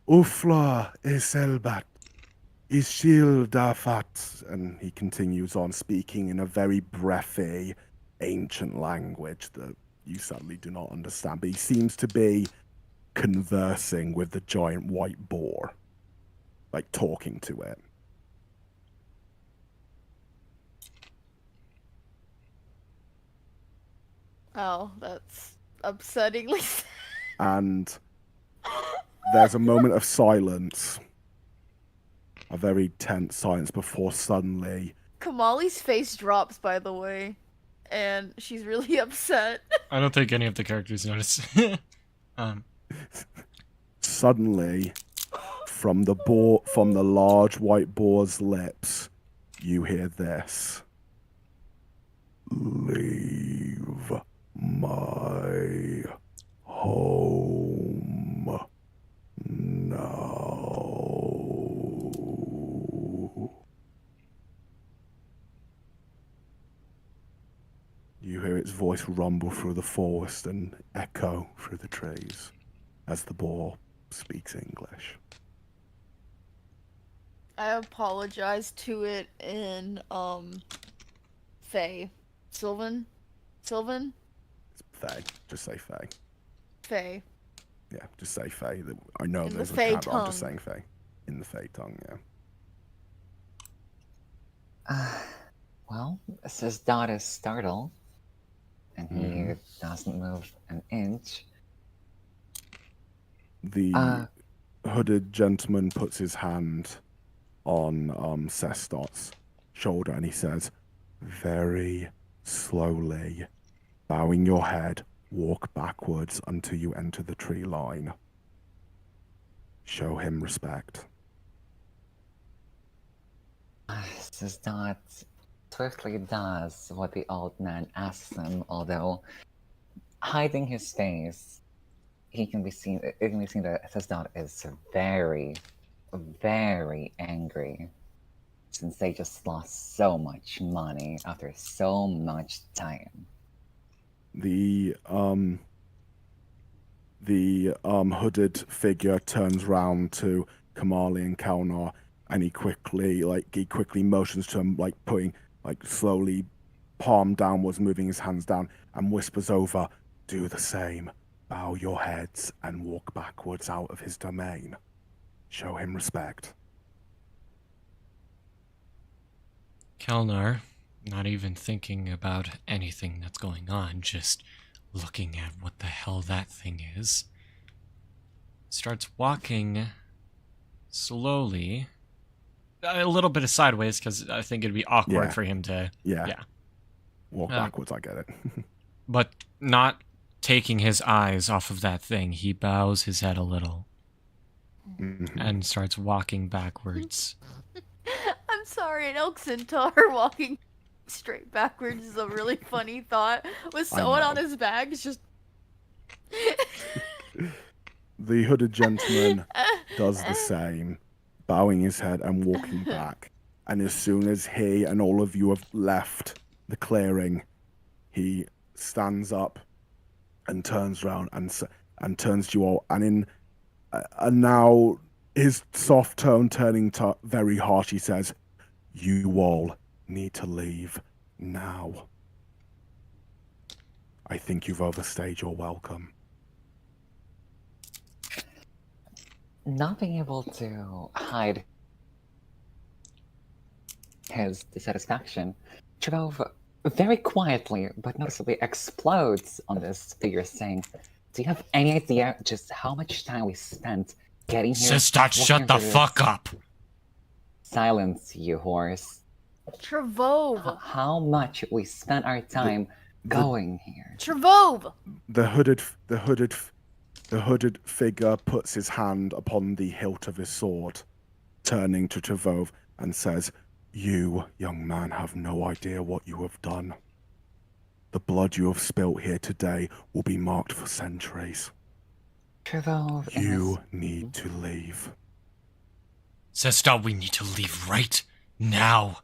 B: Ufla Iselbat, Ishildafat, and he continues on speaking in a very breathy, ancient language that you sadly do not understand, but he seems to be conversing with the giant white boar, like talking to it.
C: Oh, that's upsettingly sad.
B: And there's a moment of silence, a very tense silence, before suddenly
C: Kamali's face drops, by the way, and she's really upset.
A: I don't think any of the characters notice.
B: Suddenly, from the large white boar's lips, you hear this. Leave my home now. You hear its voice rumble through the forest and echo through the trees as the boar speaks English.
C: I apologize to it in, Fae. Sylvan?
B: It's Fae. Just say Fae.
C: Fae.
B: Yeah, just say Fae. I know
C: In the
B: there's a
C: Fae
B: cat, but I'm just
C: tongue.
B: saying Fae. In the Fae tongue,
D: Uh, well, Sizdot is startled, and he doesn't move an inch.
B: The hooded gentleman puts his hand on Sestot's shoulder and he says, very slowly, bowing your head, walk backwards until you enter the tree line. Show him respect.
D: Sizdot swiftly does what the old man asks him, although hiding his face, it can be seen that Sizdot is very, very angry, since they just lost so much money after so much time.
B: The hooded figure turns round to Kamali and Kalnar, and he quickly motions to him, like putting, like slowly, palm downwards, moving his hands down, and whispers over, do the same. Bow your heads and walk backwards out of his domain. Show him respect.
A: Kalnar, Not even thinking about anything that's going on, just looking at what the hell that thing is. Starts walking slowly, a little bit of sideways, because I think it'd be awkward for him to...
B: Yeah. Walk backwards, I get it.
A: But not taking his eyes off of that thing, he bows his head a little and starts walking backwards.
C: I'm sorry, an elk centaur walking straight backwards is a really funny thought. With someone on his back, it's just...
B: The hooded gentleman does the same, bowing his head and walking back. And as soon as he and all of you have left the clearing, he stands up and turns around and turns to you all. And now his soft tone turning to very harsh, he says, "You all need to leave now. I think you've overstayed your welcome."
D: Not being able to hide his dissatisfaction, Trevove very quietly but noticeably explodes on this figure, saying, "Do you have any idea just how much time we spent getting here?"
A: Sister, shut the fuck up!
D: Silence, you horse.
C: Trevove!
D: How much we spent our time going here.
C: Trevove!
B: The hooded figure puts his hand upon the hilt of his sword, turning to Trevove and says, "You, young man, have no idea what you have done. The blood you have spilt here today will be marked for centuries.
D: Trevove,
B: you need to leave."
A: Sister, we need to leave right now.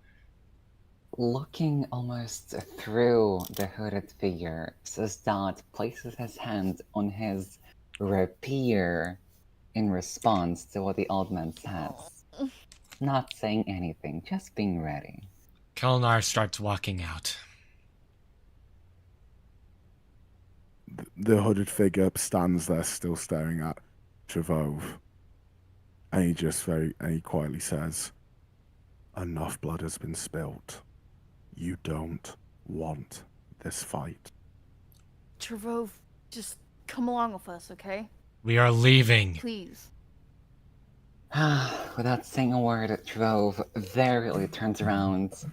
D: Looking almost through the hooded figure, Sestat places his hand on his rapier in response to what the old man says. Not saying anything, just being ready.
A: Kelnar starts walking out.
B: The hooded figure stands there still staring at Trevove. And he quietly says, "Enough blood has been spilt. You don't want this fight."
C: Trevove, just come along with us, okay?
A: We are leaving.
C: Please.
D: Without saying a word, Trevove very turns around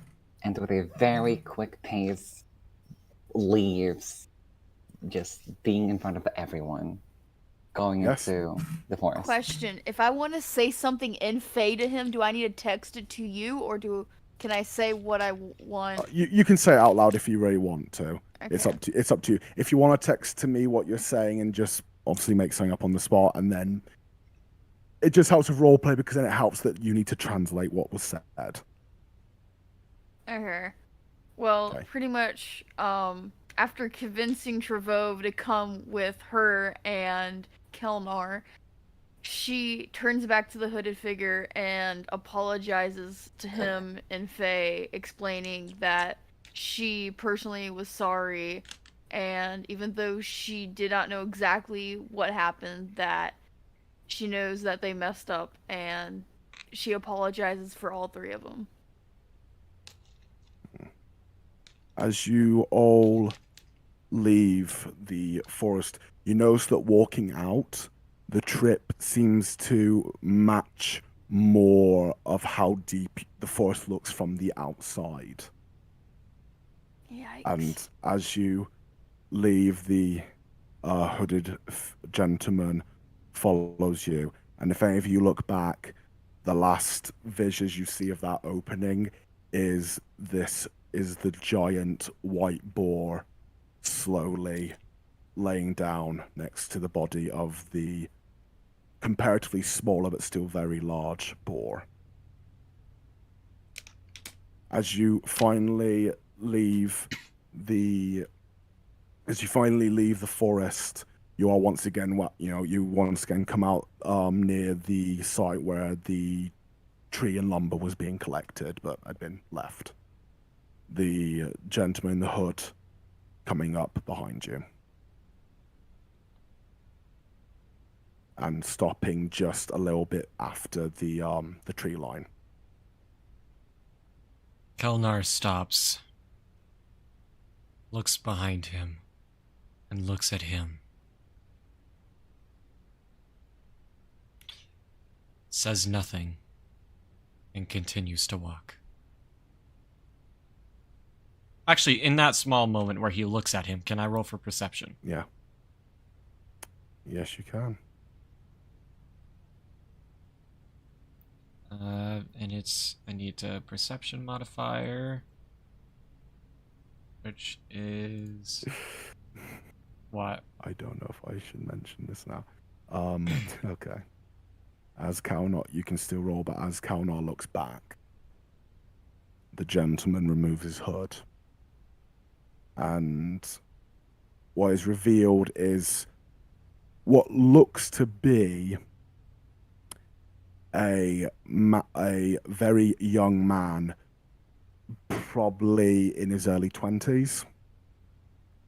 D: and with a very quick pace leaves, just being in front of everyone, going into the forest.
C: Question, if I want to say something in Fey to him, do I need to text it to you, or can I say what I want?
B: You can say it out loud if you really want to.
C: Okay.
B: It's up to you. If you want to text to me what you're saying and just obviously make something up on the spot, and then it just helps with roleplay because then it helps that you need to translate what was said.
C: Okay. Well, pretty much, after convincing Trevove to come with her and Kelnar, she turns back to the hooded figure and apologizes to him in Fey, explaining that she personally was sorry, and even though she did not know exactly what happened, that she knows that they messed up, and she apologizes for all three of them.
B: As you all leave the forest, you notice that walking out, the trip seems to match more of how deep the forest looks from the outside.
C: Yikes.
B: And as you leave, the hooded gentleman follows you. And if any of you look back, the last visuals you see of that opening is the giant white boar slowly laying down next to the body of the comparatively smaller but still very large boar. As you finally leave the forest, you once again come out near the site where the tree and lumber was being collected but had been left. The gentleman in the hood coming up behind you and stopping just a little bit after the tree line.
A: Kelnar stops looks behind him, and looks at him. Says nothing, and continues to walk. Actually, in that small moment where he looks at him, can I roll for perception?
B: Yeah. Yes, you can.
A: And I need a perception modifier, which is what?
B: I don't know if I should mention this now. Okay. As Kalnar, you can still roll, but as Kalnar looks back, the gentleman removes his hood. And what is revealed is what looks to be a very young man, probably in his early 20s,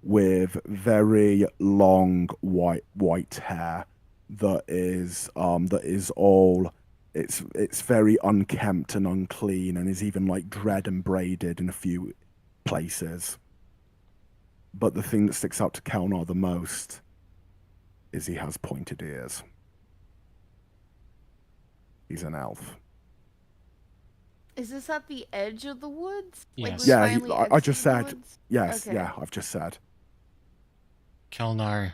B: with very long white hair that is all it's very unkempt and unclean, and is even like dread and braided in a few places. But the thing that sticks out to Kelnar the most is he has pointed ears. He's an elf.
C: Is this at the edge of the woods?
A: Yes.
C: Like, we
B: Yeah,
C: finally
B: I just
C: exited the
B: said
C: woods?
B: yes.
C: Okay.
B: Yeah, I've just said.
A: Kelnar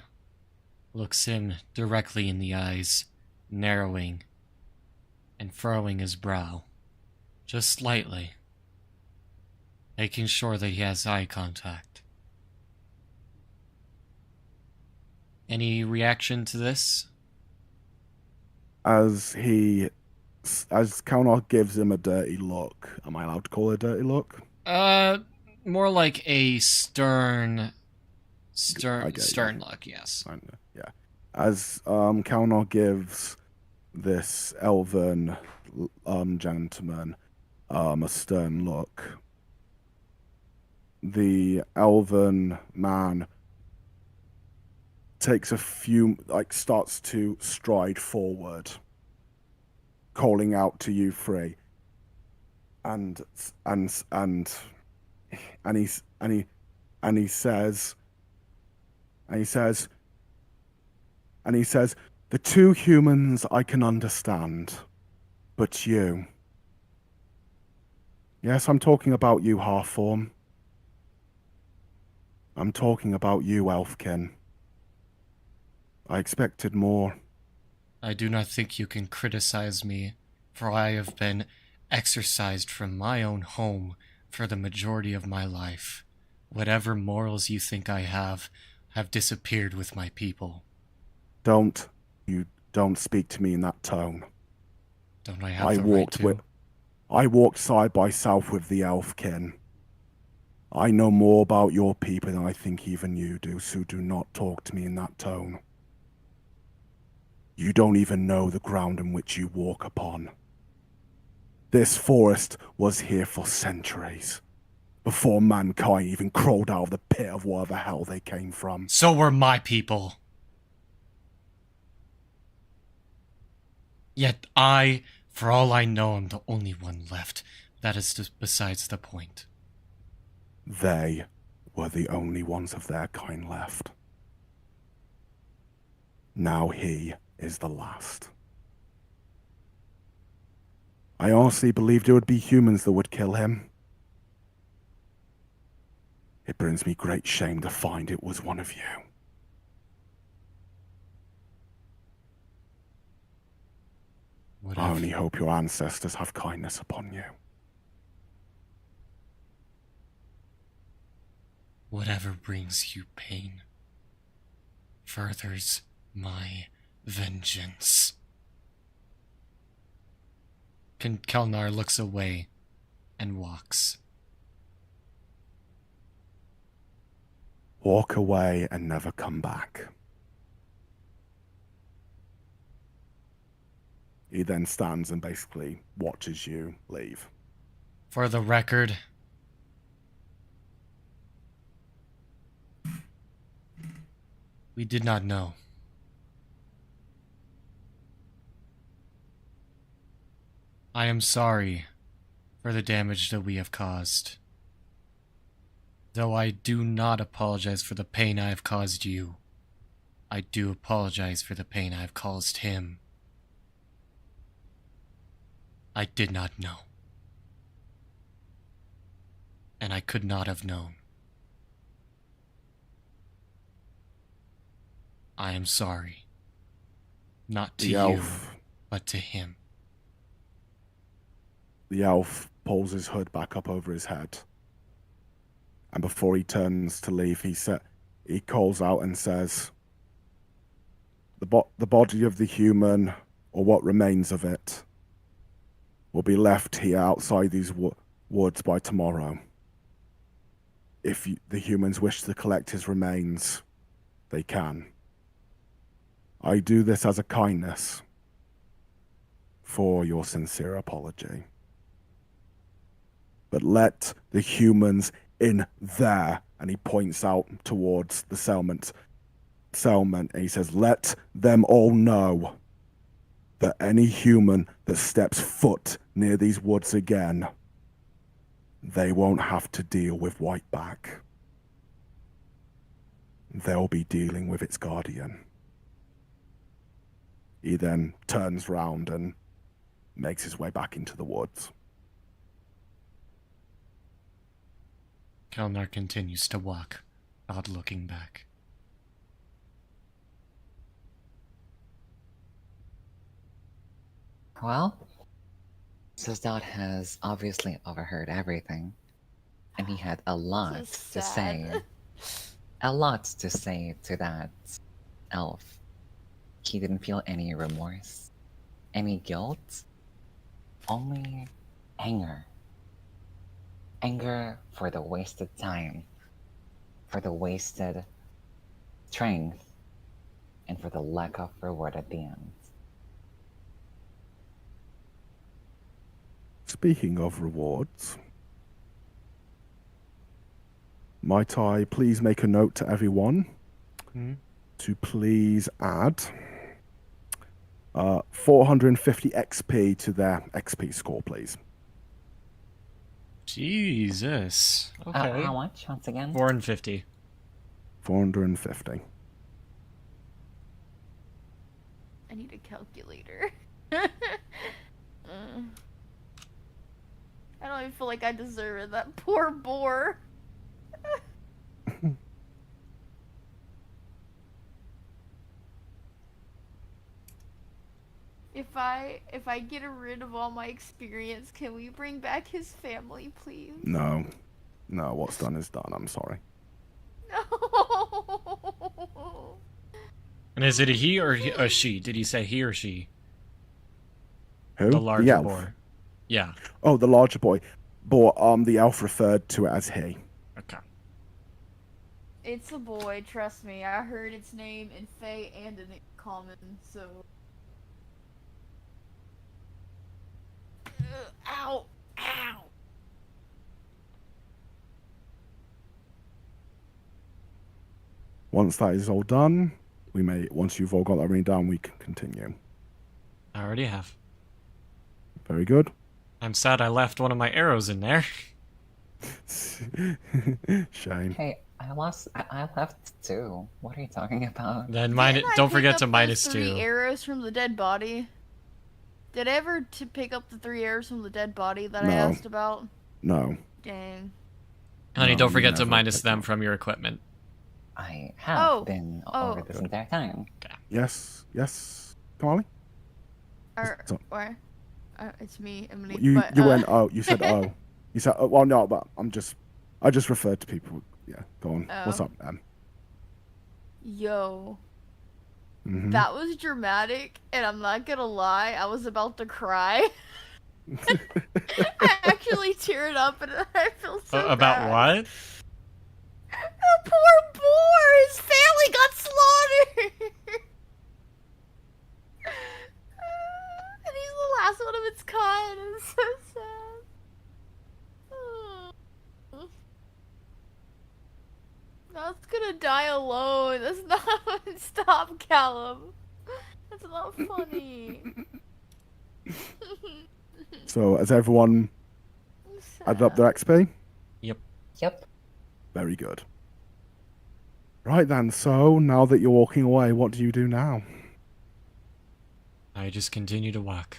A: looks him directly in the eyes, narrowing and furrowing his brow, just slightly, making sure that he has eye contact. Any reaction to this?
B: As Kelnar gives him a dirty look. Am I allowed to call it a dirty look?
A: More like a stern
B: I get you.
A: look, yes.
B: Yeah. As Kelnar gives this elven gentleman a stern look, the elven man takes a few, starts to stride forward, calling out to you three, and he says, the two humans I can understand, but you. Yes, I'm talking about you, half-form. I'm talking about you, Elfkin. I expected more.
A: I do not think you can criticize me, for I have been exorcised from my own home for the majority of my life. Whatever morals you think I have disappeared with my people.
B: Don't speak to me in that tone.
A: Don't I have the right to?
B: I walked side by side with the Elfkin. I know more about your people than I think even you do, so do not talk to me in that tone. You don't even know the ground in which you walk upon. This forest was here for centuries, before mankind even crawled out of the pit of where the hell they came from.
A: So were my people. Yet I, for all I know, am the only one left. That is just besides the point.
B: They were the only ones of their kind left. Now he is the last. I honestly believed it would be humans that would kill him. It brings me great shame to find it was one of you. I only hope your ancestors have kindness upon you.
A: Whatever brings you pain furthers my vengeance. Kelnar looks away and walks.
B: Walk away and never come back. He then stands and basically watches you leave.
A: For the record, we did not know. I am sorry for the damage that we have caused. Though I do not apologize for the pain I have caused you, I do apologize for the pain I have caused him. I did not know. And I could not have known. I am sorry. Not to
B: The
A: you,
B: elf.
A: but to him.
B: The elf pulls his hood back up over his head. And before he turns to leave, he calls out and says, the body of the human, or what remains of it, will be left here outside these woods by tomorrow. If the humans wish to collect his remains, they can. I do this as a kindness for your sincere apology. But let the humans in there, and he points out towards the settlement, and he says, let them all know that any human that steps foot near these woods again, they won't have to deal with Whiteback. They'll be dealing with its guardian. He then turns round and makes his way back into the woods.
A: Kelnar continues to walk, not looking back.
D: Well, Sazdot has obviously overheard everything, and he had a lot
C: So
D: to say.
C: sad.
D: A lot to say to that elf. He didn't feel any remorse, any guilt, only anger. Anger for the wasted time, for the wasted strength, and for the lack of reward at the end.
B: Speaking of rewards, might I please make a note to everyone to please add 450 XP to their XP score, please.
A: Jesus. Okay.
D: How much, once again?
A: 450.
B: 450.
C: I need a calculator. I don't even feel like I deserve it. That poor boar. If I get rid of all my experience, can we bring back his family, please?
B: No, what's done is done. I'm sorry.
C: No.
A: And is it a he or a she? Did he say he or she?
B: Who?
A: The larger
B: elf.
A: boar. Yeah.
B: Oh, the larger boy. But the elf referred to it as he.
A: Okay.
C: It's a boy, trust me. I heard its name in Fey and in Common, so. Ow! Ow!
B: Once that is all done, once you've all got that written down, we can continue.
A: I already have.
B: Very good.
A: I'm sad I left one of my arrows in there.
B: Shame.
D: Hey, I left too. What are you talking about?
A: Then
C: Didn't I
A: don't
C: pick
A: forget
C: up
A: to
C: those
A: minus
C: 3
A: 2.
C: arrows from the dead body? Did I ever pick up the 3 arrows from the dead body that I
B: No.
C: asked about?
B: No.
C: Dang.
A: Honey,
B: No,
A: don't
B: you
A: forget to
B: never
A: minus
B: picked
A: them
B: up.
A: from your equipment.
D: I have
C: Oh,
D: been
C: oh.
D: over this entire time.
B: Yes. Carly? So-
C: It's me, Emily.
B: You
C: but,
B: went oh. You said oh. You said well no, but I just referred to people. Yeah. Go on. What's
C: Oh.
B: up, Em?
C: Yo.
B: Mhm.
C: That was dramatic, and I'm not gonna lie, I was about to cry. I actually teared up, and I feel so
A: About
C: bad.
A: what?
C: The poor boar! His family got slaughtered! And he's the last one of its kind. It's so sad. Oh. That's gonna die alone. That's not. Stop, Callum. That's not funny.
B: So has everyone added up their XP?
D: Yep.
B: Very good. Right then, so now that you're walking away, what do you do now?
A: I just continue to walk.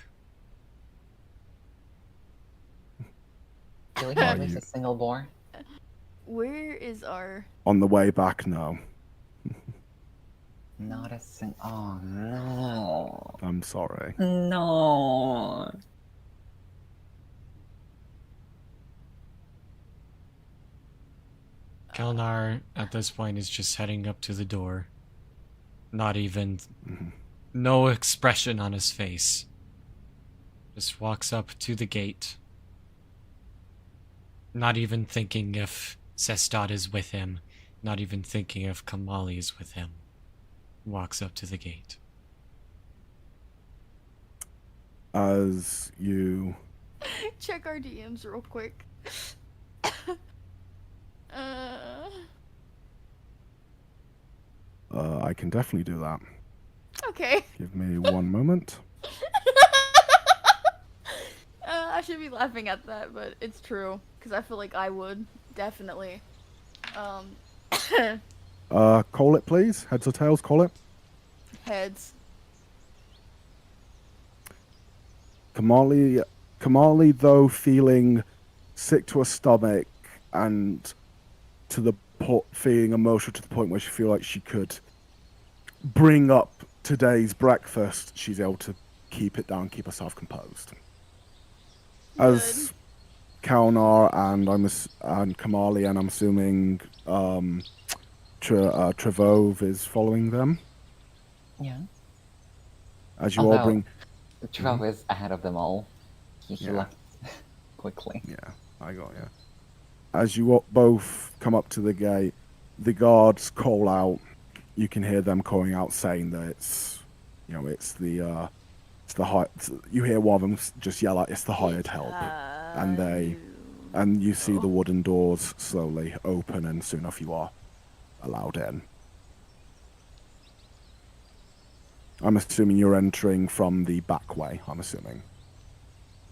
D: Do we
B: Are
D: notice
B: you-
D: a single boar?
C: Where is our...
B: On the way back, no.
D: Not a single. Oh no.
B: I'm sorry.
D: No.
A: Kelnar, at this point, is just heading up to the door. Not even... No expression on his face. Just walks up to the gate. Not even thinking if Sestad is with him. Not even thinking if Kamali is with him. Walks up to the gate.
B: As you...
C: Check our DMs real quick.
B: I can definitely do that.
C: Okay.
B: Give me one moment.
C: I should be laughing at that, but it's true. Because I feel like I would. Definitely.
B: Call it, please. Heads or tails, call it.
C: Heads.
B: Kamali, though, feeling sick to her stomach and to the feeling emotional to the point where she feel like she could bring up today's breakfast, she's able to keep it down, keep herself composed. As Kalnar and Kamali, and I'm assuming Trevove is following them.
D: Yeah.
B: As you all bring...
D: Trevor is ahead of them all. He
B: Yeah.
D: left quickly.
B: Yeah, I got you. As you both come up to the gate, the guards call out. You can hear them calling out, saying that it's the high. You hear one of them just yell out, "It's the hired help," and you see the wooden doors slowly open, and soon enough you are allowed in. I'm assuming you're entering from the back way. I'm assuming.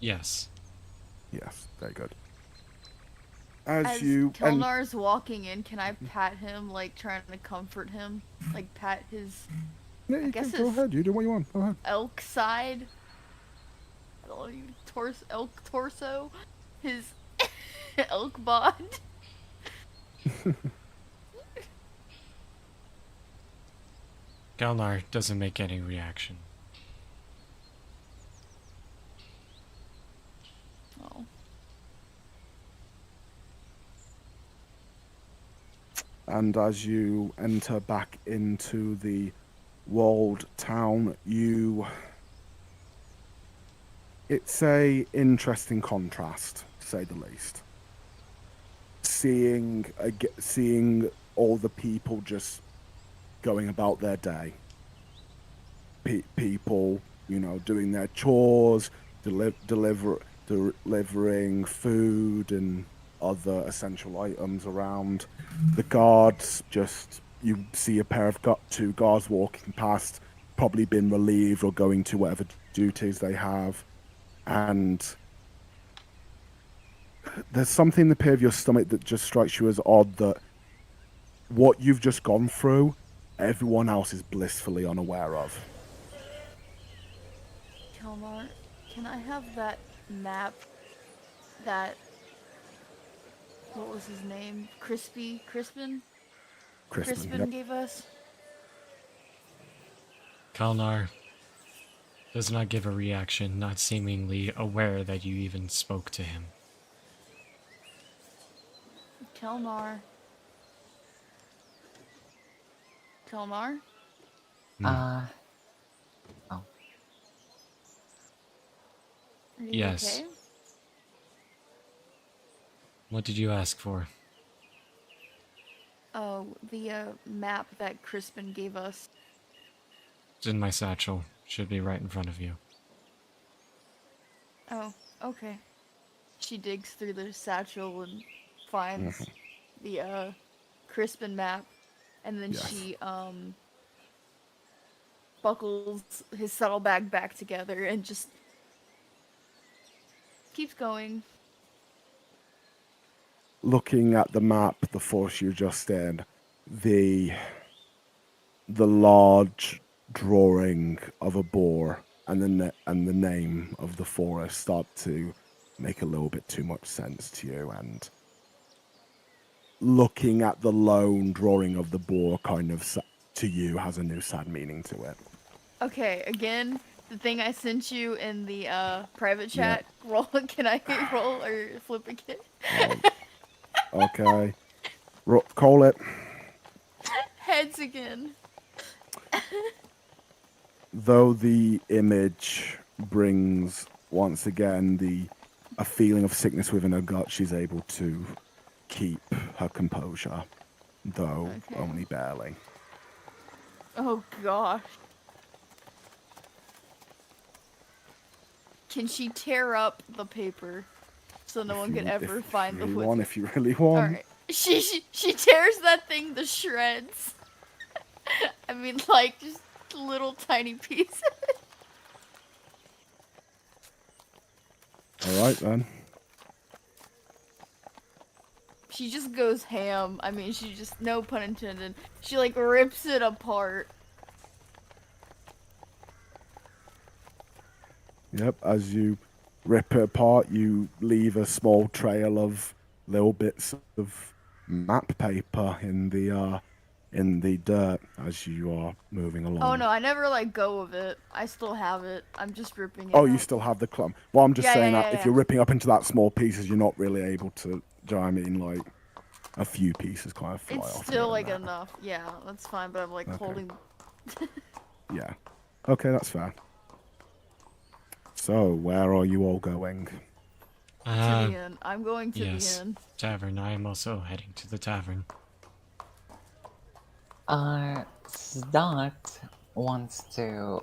A: Yes.
B: Yes, very good.
C: As
B: you
C: Kelnar's walking in, can I pat him, like, trying to comfort him? Like, pat his
B: yeah, you
C: guess
B: can go
C: it's-
B: ahead. You do what you want. Go ahead.
C: elk side? I don't know, elk torso? His elk bod?
A: Kelnar doesn't make any reaction.
C: Oh.
B: And as you enter back into the walled town, it's a interesting contrast, to say the least. Seeing all the people just going about their day. People, doing their chores, delivering food and other essential items around. The guards, you see a pair of two guards walking past, probably been relieved or going to whatever duties they have. And there's something in the pit of your stomach that just strikes you as odd, that what you've just gone through, everyone else is blissfully unaware of.
C: Kelnar, can I have that map that... What was his name? Crispin
B: Crispin, yep.
C: gave us?
A: Kelnar does not give a reaction, not seemingly aware that you even spoke to him.
C: Kelnar?
D: Oh.
C: Are you
A: Yes.
C: okay?
A: What did you ask for?
C: Oh, the map that Crispin gave us.
A: It's in my satchel. Should be right in front of you.
C: Oh, okay. She digs through the satchel and finds the Crispin map, and then
B: Yes.
C: she buckles his saddlebag back together and just keeps going.
B: looking at the map, the forest you're just in, the large drawing of a boar and the name of the forest start to make a little bit too much sense to you, and looking at the lone drawing of the boar kind of to you has a new sad meaning to it.
C: Okay, again, the thing I sent you in the private
B: Yeah.
C: chat. Roll. Can I roll or flip again?
B: Okay. Call it.
C: Heads again.
B: Though the image brings once again a feeling of sickness within her gut, she's able to keep her composure, though
C: Okay.
B: only barely.
C: Oh gosh. Can she tear up the paper so no one could ever find the foot?
B: If you really want.
C: Alright. She tears that thing to shreds. I mean, like, just little tiny pieces.
B: Alright then.
C: She just goes ham. I mean, she just, no pun intended. She, like, rips it apart.
B: Yep, as you rip it apart, you leave a small trail of little bits of map paper in the dirt as you are moving along.
C: Oh no, I never let go of it. I still have it. I'm just ripping it
B: Oh, you
C: up.
B: still have the clump. Well, I'm just
C: Yeah,
B: saying
C: yeah,
B: that
C: yeah,
B: if you're ripping up into that small pieces, you're not really able to, do you know what I mean? Like, a few pieces kind of fly
C: It's
B: off.
C: still, like, enough. Yeah, that's fine, but I'm, like,
B: Okay.
C: holding...
B: Yeah. Okay, that's fair. So, where are you all going?
C: To the inn. I'm going to
A: Yes.
C: the inn.
A: Tavern. I am also heading to the tavern.
D: Sdot wants to.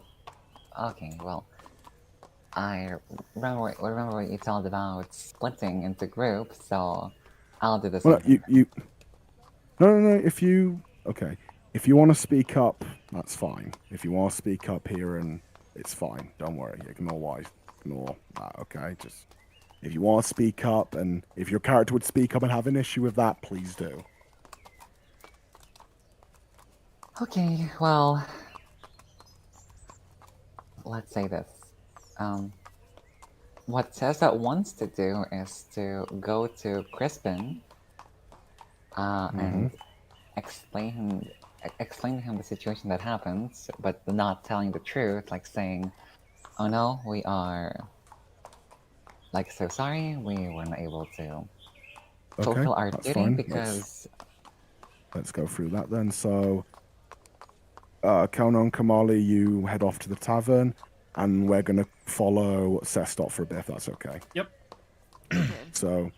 D: Okay, well, I remember what you told about splitting into groups, so I'll do the same.
B: Well, No. If you want to speak up, that's fine. If you want to speak up here, and it's fine. Don't worry. Ignore that. Okay, just if you want to speak up, and if your character would speak up and have an issue with that, please do.
D: Okay, well, let's say this. What Tessa wants to do is to go to Crispin and explain to him the situation that happened, but not telling the truth, like saying, "Oh no, we are like so sorry, we weren't able to fulfill our
B: that's
D: duty
B: fine.
D: because."
B: Let's go through that then. So, Kelnon, Kamali, you head off to the tavern, and we're going to follow Sestot for a bit, if that's okay.
A: Yep.
B: So,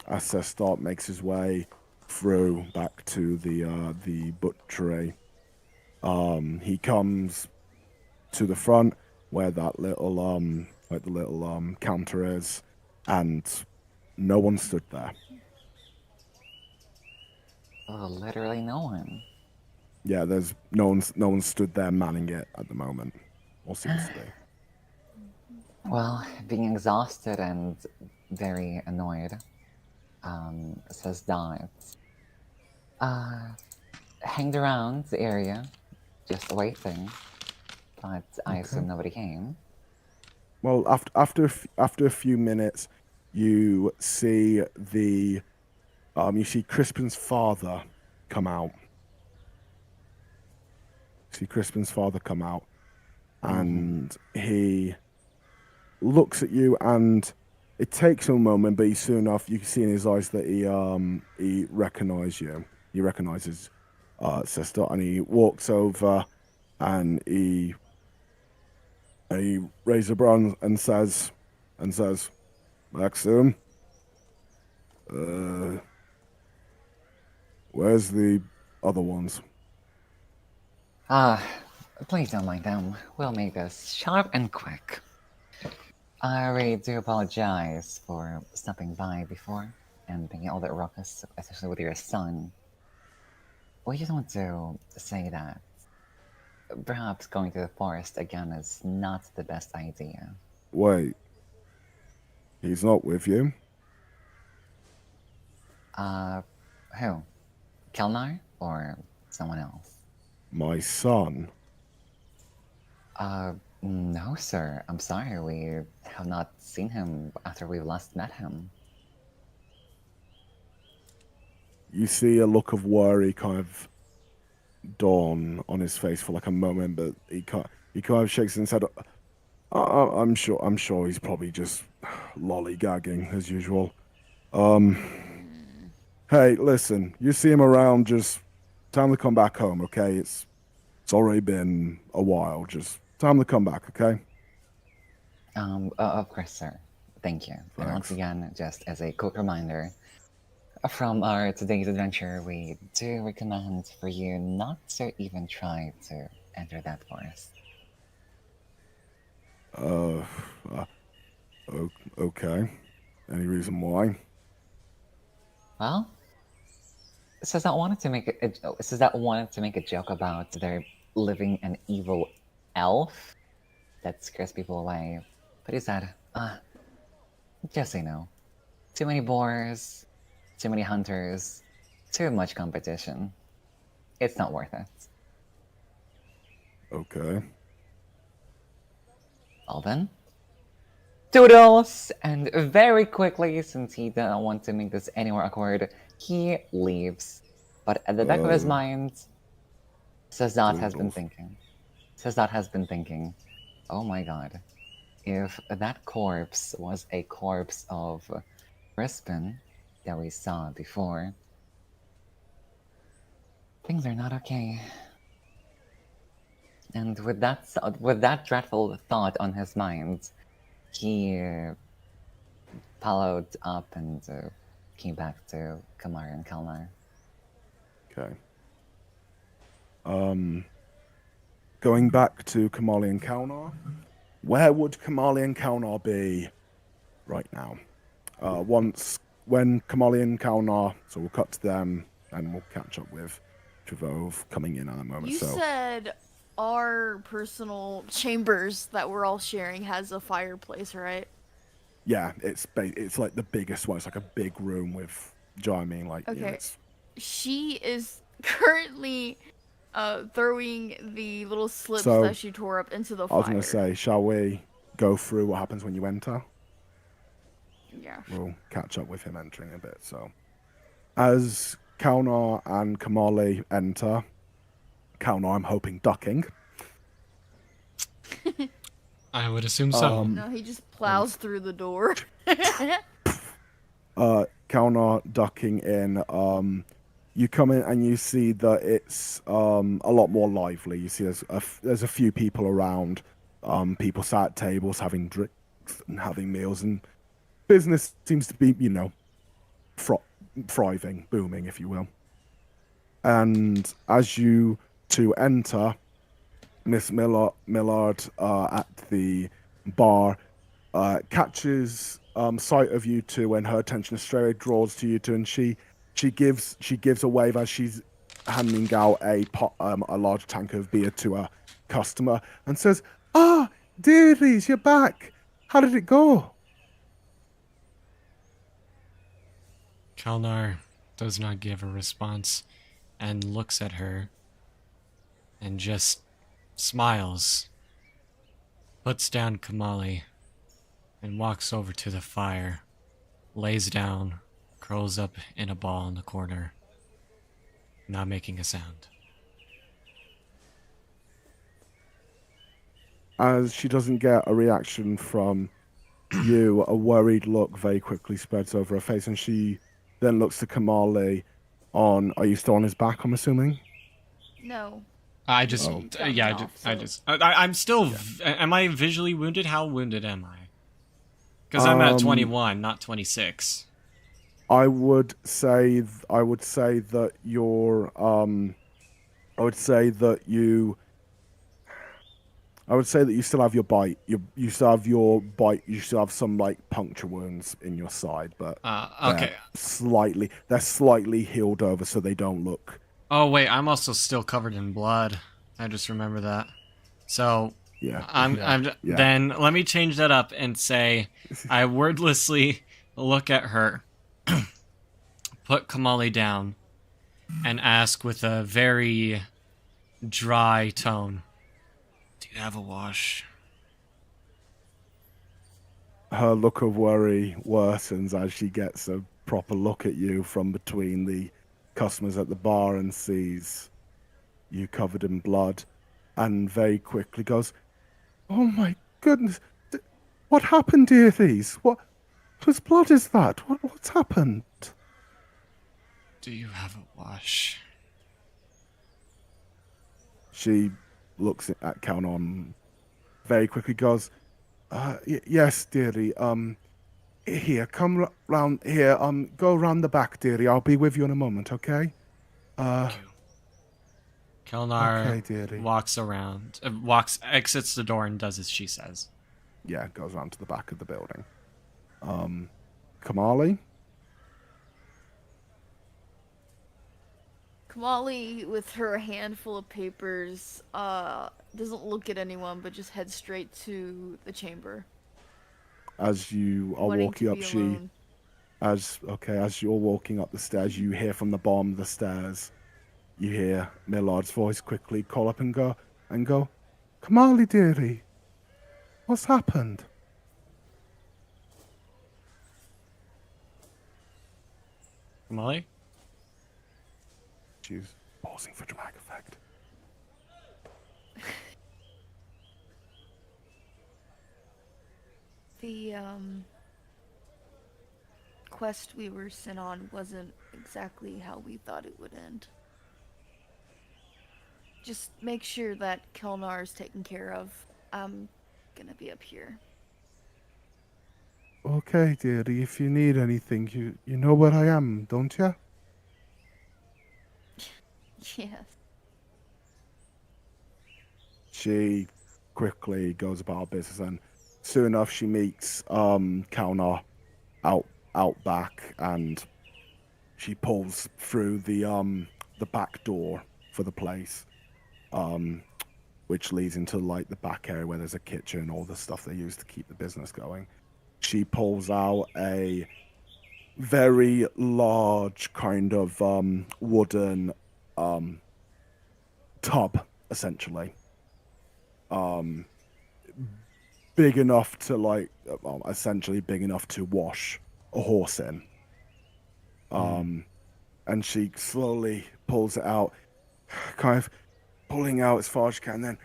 B: as Sestot makes his way through back to the butchery, he comes to the front where that little counter is, and no one stood there.
D: Oh, literally no one.
B: Yeah, there's no one stood there manning it at the moment, or seems to be.
D: Well, being exhausted and very annoyed, says Dot. Hanged around the area, just waiting, but I assume nobody came.
B: Well, after a few minutes, you see Crispin's father come out. And he looks at you, and it takes him a moment, but soon enough you can see in his eyes that he recognizes you. He recognizes Sister, and he walks over, and he raises a brow and says, "Maxim, where's the other ones?"
D: Please don't mind them. We'll make this sharp and quick. I really do apologize for stopping by before and being all that ruckus, especially with your son. We just want to say that perhaps going to the forest again is not the best idea.
B: Wait, he's not with you?
D: Uh, who? Kelnar or someone else?
B: My son.
D: No, sir. I'm sorry. We have not seen him after we last met him.
B: You see a look of worry kind of dawn on his face for like a moment, but he kind of shakes his head. I'm sure he's probably just lollygagging as usual. Hey, listen, you see him around, just time to come back home, okay? It's already been a while. Just time to come back, okay?
D: Of course, sir. Thank you. And once
B: Thanks.
D: again, just as a quick reminder, from our today's adventure, we do recommend for you not to even try to enter that forest.
B: Uh, okay. Any reason why?
D: Well, Sazat wanted to make Sazat wanted to make a joke about there living an evil elf that scares people away, but he said, just say no. Too many boars, too many hunters, too much competition. It's not worth it.
B: Okay.
D: Well then, Toodles! And very quickly, since he didn't want to make this any more awkward, he leaves. But at the back of his mind, Sazat has been
B: Toodles.
D: thinking. Sazat has been thinking, oh my god, if that corpse was a corpse of Crispin that we saw before, things are not okay. And with that dreadful thought on his mind, he followed up and came back to Kamar and Kalmar.
B: Okay. Going back to Kamali and Kalnar, where would Kamali and Kalnar be right now? When Kamali and Kalnar, so we'll cut to them and we'll catch up with Travove coming in at a moment.
C: You
B: So
C: said our personal chambers that we're all sharing has a fireplace, right?
B: yeah, it's like the biggest one. It's like a big room with. Do you know what I mean? Like,
C: Okay.
B: it's
C: She is currently throwing the little slips
B: So,
C: that she tore up into the
B: I
C: fire.
B: was gonna say, shall we go through what happens when you enter?
C: Yeah.
B: We'll catch up with him entering a bit. So, as Kalnar and Kamali enter, Kalnar, I'm hoping ducking.
A: I would assume so.
C: No, he just plows through the door.
B: Kalnar ducking in. You come in and you see that it's a lot more lively. You see there's a few people around. People sat at tables having drinks and having meals, and business seems to be, thriving, booming, if you will. And as you two enter, Miss Millard at the bar catches sight of you two, and her attention straight away draws to you two, and she gives a wave as she's handing out a large tank of beer to a customer, and says, dearies, you're back. How did it go?
A: Kalnar does not give a response and looks at her and just smiles, puts down Kamali, and walks over to the fire, lays down, curls up in a ball in the corner, not making a sound.
B: As she doesn't get a reaction from you, a worried look very quickly spreads over her face, and she then looks to Kamali on, are you still on his back, I'm assuming?
C: No.
A: I just,
B: Oh.
A: I'm still, am I visually wounded? How wounded am I? Because I'm at 21, not 26.
B: I would say that you're, I would say that you still have your bite. You still have your bite. You still have some like puncture wounds in your side, but
A: okay.
B: they're slightly healed over, so they don't look.
A: Oh wait, I'm also still covered in blood. I just remember that. So
B: Yeah.
A: Then let me change that up and say I wordlessly look at her, put Kamali down and ask with a very dry tone, "Do you have a wash?"
B: Her look of worry worsens as she gets a proper look at you from between the customers at the bar and sees you covered in blood, and very quickly goes, "Oh my goodness, what happened, dearies? Whose blood is that? What's happened?"
A: Do you have a wash?
B: She looks at Kaunon, very quickly goes, yes, dearie. Here, come round here. Go round the back, dearie. I'll be with you in a moment, okay?
A: Thank you. Kelnar
B: Okay, dearie.
A: exits the door and does as she says.
B: Yeah, goes round to the back of the building. Kamali?
C: Kamali, with her handful of papers, doesn't look at anyone, but just heads straight to the chamber.
B: As you are
C: wanting
B: walking
C: to
B: up,
C: be
B: she
C: alone.
B: as you're walking up the stairs, you hear from the bottom of the stairs, you hear Millard's voice quickly call up and go, Kamali, dearie, what's happened?
A: Kamali?
B: She's pausing for dramatic effect.
C: The quest we were sent on wasn't exactly how we thought it would end. Just make sure that Kelnar's taken care of. I'm gonna be up here.
B: Okay, dearie, if you need anything, you know where I am, don't you?
C: Yes.
B: She quickly goes about her business, and soon enough she meets Kaunar out back, and she pulls through the back door for the place, which leads into like the back area where there's a kitchen, all the stuff they use to keep the business going. She pulls out a very large kind of wooden tub, essentially. Big enough to essentially big enough to wash a horse in. And she slowly pulls it out, kind of pulling out as far as she can, then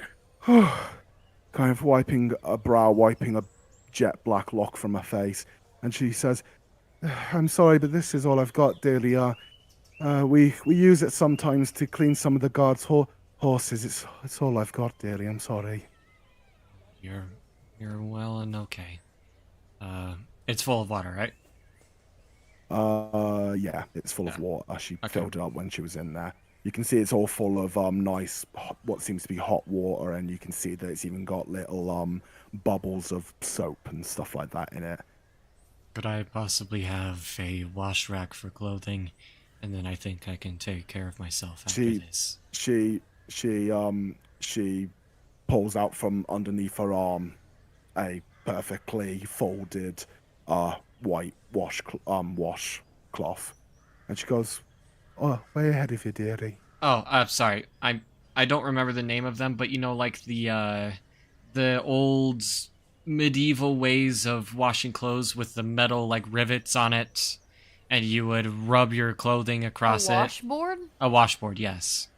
B: kind of wiping a jet black lock from her face, and she says, "I'm sorry, but this is all I've got, dearly. We use it sometimes to clean some of the guards' horses. It's all I've got, dearly. I'm sorry."
A: You're well and okay. It's full of water, right?
B: Yeah, it's full of water. She
A: Okay.
B: filled it up when she was in there. You can see it's all full of nice, what seems to be hot water, and you can see that it's even got little bubbles of soap and stuff like that in it.
A: Could I possibly have a wash rack for clothing? And then I think I can take care of myself after this.
B: She pulls out from underneath her arm a perfectly folded white washcloth, and she goes, "Oh, way ahead of you, dearie."
A: Oh, I'm sorry. I don't remember the name of them, but you know, like the old medieval ways of washing clothes with the metal like rivets on it, and you would rub your clothing across
C: A washboard?
A: A washboard, yes.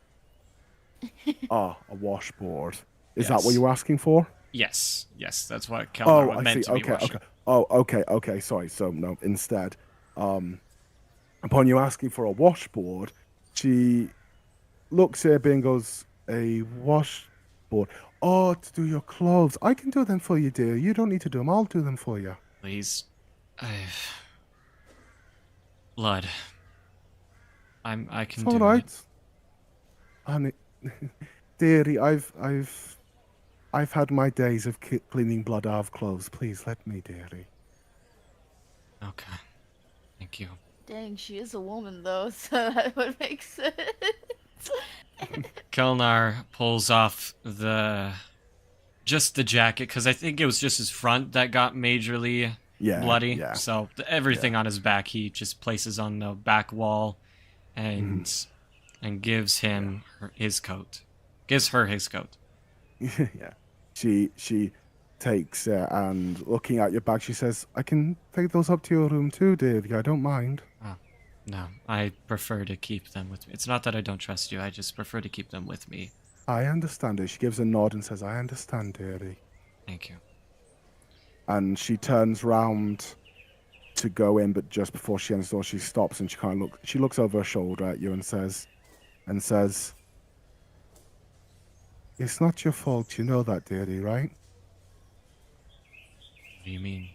B: A washboard. Is
A: Yes.
B: that what you were asking for?
A: Yes, that's what Kelmar
B: I
A: meant
B: see.
A: to be
B: Okay,
A: washing.
B: okay. Oh, okay. Sorry. So no. Instead, upon you asking for a washboard, she looks at it and goes, "A washboard? Oh, to do your clothes. I can do them for you, dear. You don't need to do them. I'll do them for you."
A: Please. Blood. I can
B: It's all
A: do
B: right.
A: it.
B: Honey, dearie, I've had my days of cleaning blood out of clothes. Please let me, dearie.
A: Okay. Thank you.
C: Dang, she is a woman though, so that would make sense.
A: Kelnar pulls off just the jacket, because I think it was just his front that got majorly
B: Yeah,
A: bloody.
B: yeah.
A: So everything on his back he just places on the back wall, and gives him his coat. Gives her his coat.
B: Yeah. She takes it and looking at your bag, she says, "I can take those up to your room too, dearie. I don't mind."
A: Oh, no, I prefer to keep them with me. It's not that I don't trust you. I just prefer to keep them with me.
B: I understand it. She gives a nod and says, "I understand, dearie."
A: Thank you.
B: And she turns round to go in, but just before she enters the door, she stops and she looks over her shoulder at you and says, "It's not your fault, you know that, dearie, right?"
A: What do you mean?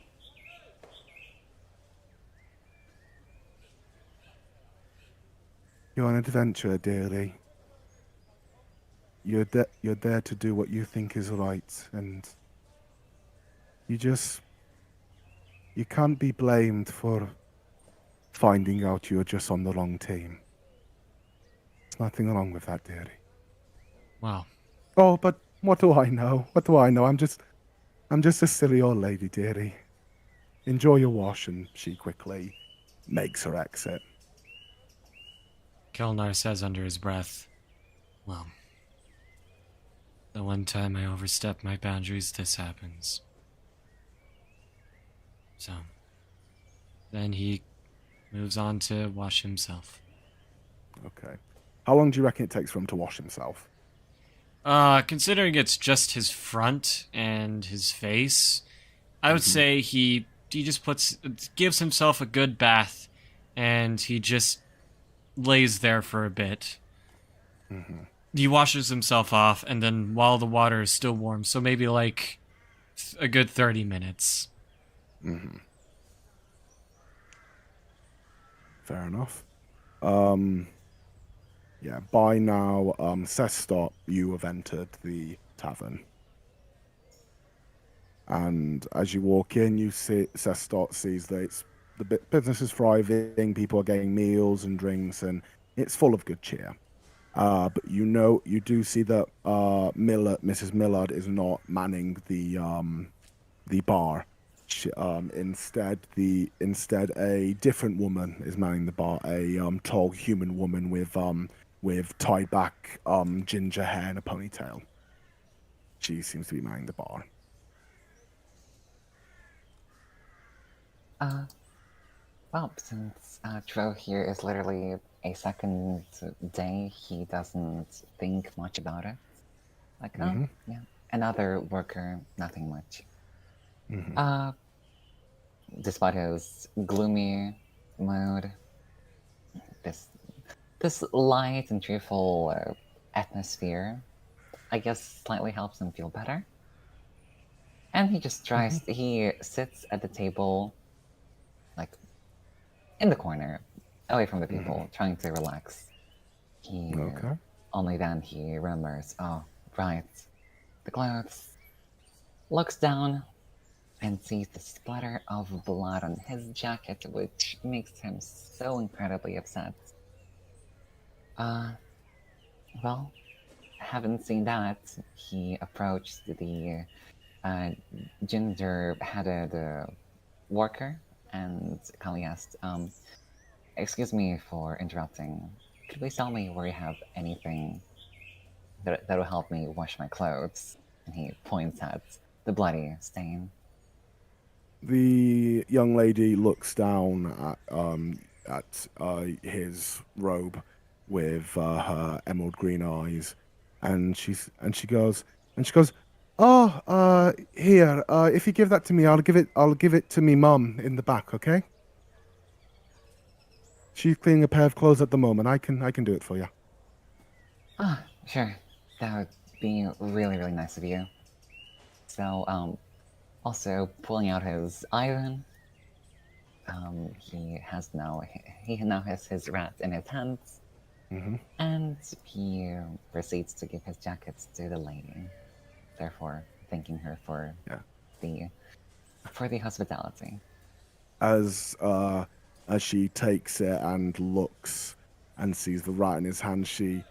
B: You're an adventurer, dearie. You're there to do what you think is right, and you can't be blamed for finding out you're just on the wrong team. There's nothing wrong with that, dearie.
A: Well,
B: Oh, but what do I know? What do I know? I'm just a silly old lady, dearie. Enjoy your wash, and she quickly makes her exit.
A: Kelnar says under his breath, well, the one time I overstep my boundaries, this happens. So, then he moves on to wash himself.
B: Okay. How long do you reckon it takes for him to wash himself?
A: Considering it's just his front and his face, I would say he just gives himself a good bath, and he just lays there for a bit. He washes himself off, and then while the water is still warm, so maybe like a good 30 minutes.
B: Fair enough. Yeah, by now, Sestot, you have entered the tavern. And as you walk in, you see Sestot sees that business is thriving, people are getting meals and drinks, and it's full of good cheer. But you do see that Mrs. Millard is not manning the bar. Instead, a different woman is manning the bar. A tall human woman with tied back ginger hair and a ponytail. She seems to be manning the bar.
D: Well, since Tro here is literally a second day, he doesn't think much about it. Like, oh, yeah, another worker, nothing much. Despite his gloomy mood, this light and cheerful atmosphere, I guess, slightly helps him feel better. And he just tries. He sits at the table, like in the corner, away from the people, trying to relax. Only then he remembers, oh, right, the clothes. Looks down and sees the splatter of blood on his jacket, which makes him so incredibly upset. Well, haven't seen that. He approached the ginger-headed worker and kindly asked, excuse me for interrupting. Could you please tell me where you have anything that will help me wash my clothes? And he points at the bloody stain.
B: The young lady looks down at his robe with her emerald green eyes, and she goes, "Oh, here. If you give that to me, I'll give it to me mum in the back. Okay? She's cleaning a pair of clothes at the moment. I can do it for you."
D: Ah, sure. That would be really, really nice of you. So, also pulling out his iron, he now has his rat in his hands, and he proceeds to give his jackets to the lady, therefore thanking her for the hospitality.
B: As she takes it and looks and sees the rat in his hand, she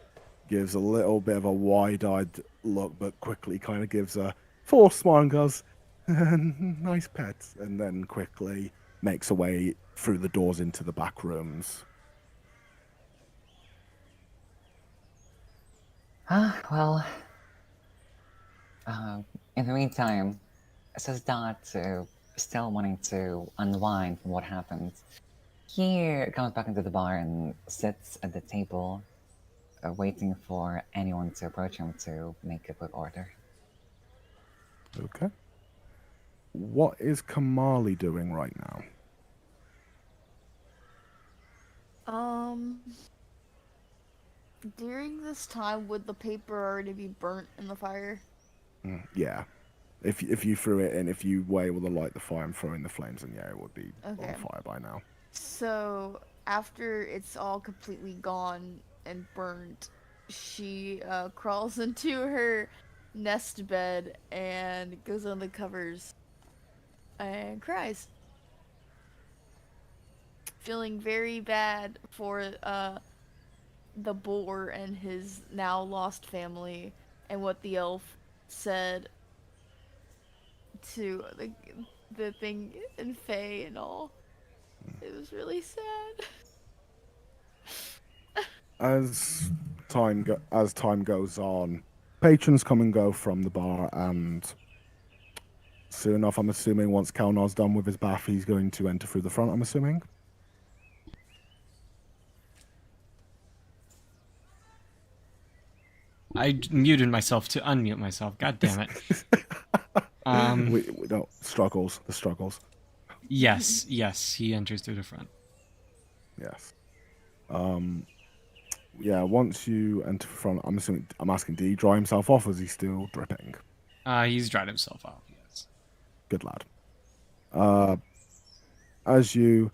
B: gives a little bit of a wide-eyed look, but quickly kind of gives a forced smile and goes, Nice pets. And then quickly makes her way through the doors into the back rooms.
D: Well, in the meantime, says Dot, still wanting to unwind from what happened. He comes back into the bar and sits at the table, waiting for anyone to approach him to make a quick order.
B: Okay. What is Kamali doing right now?
C: During this time, would the paper already be burnt in the fire?
B: Yeah. If you threw it in, if you were able to light the fire and throw in the flames, then yeah, it would be
C: Okay.
B: on fire by now.
C: So after it's all completely gone and burnt, she crawls into her nest bed and goes on the covers and cries, feeling very bad for the boar and his now lost family and what the elf said to the thing in Faye and all. It was really sad.
B: As time goes on, patrons come and go from the bar, and soon enough, I'm assuming once Kalnar's done with his bath, he's going to enter through the front. I'm assuming.
A: I muted myself to unmute myself. God damn it.
B: We don't the struggles.
A: Yes, he enters through the front.
B: Yes. Yeah, once you enter the front, I'm asking, did he dry himself off, or is he still dripping?
A: He's dried himself off, yes.
B: Good lad. As you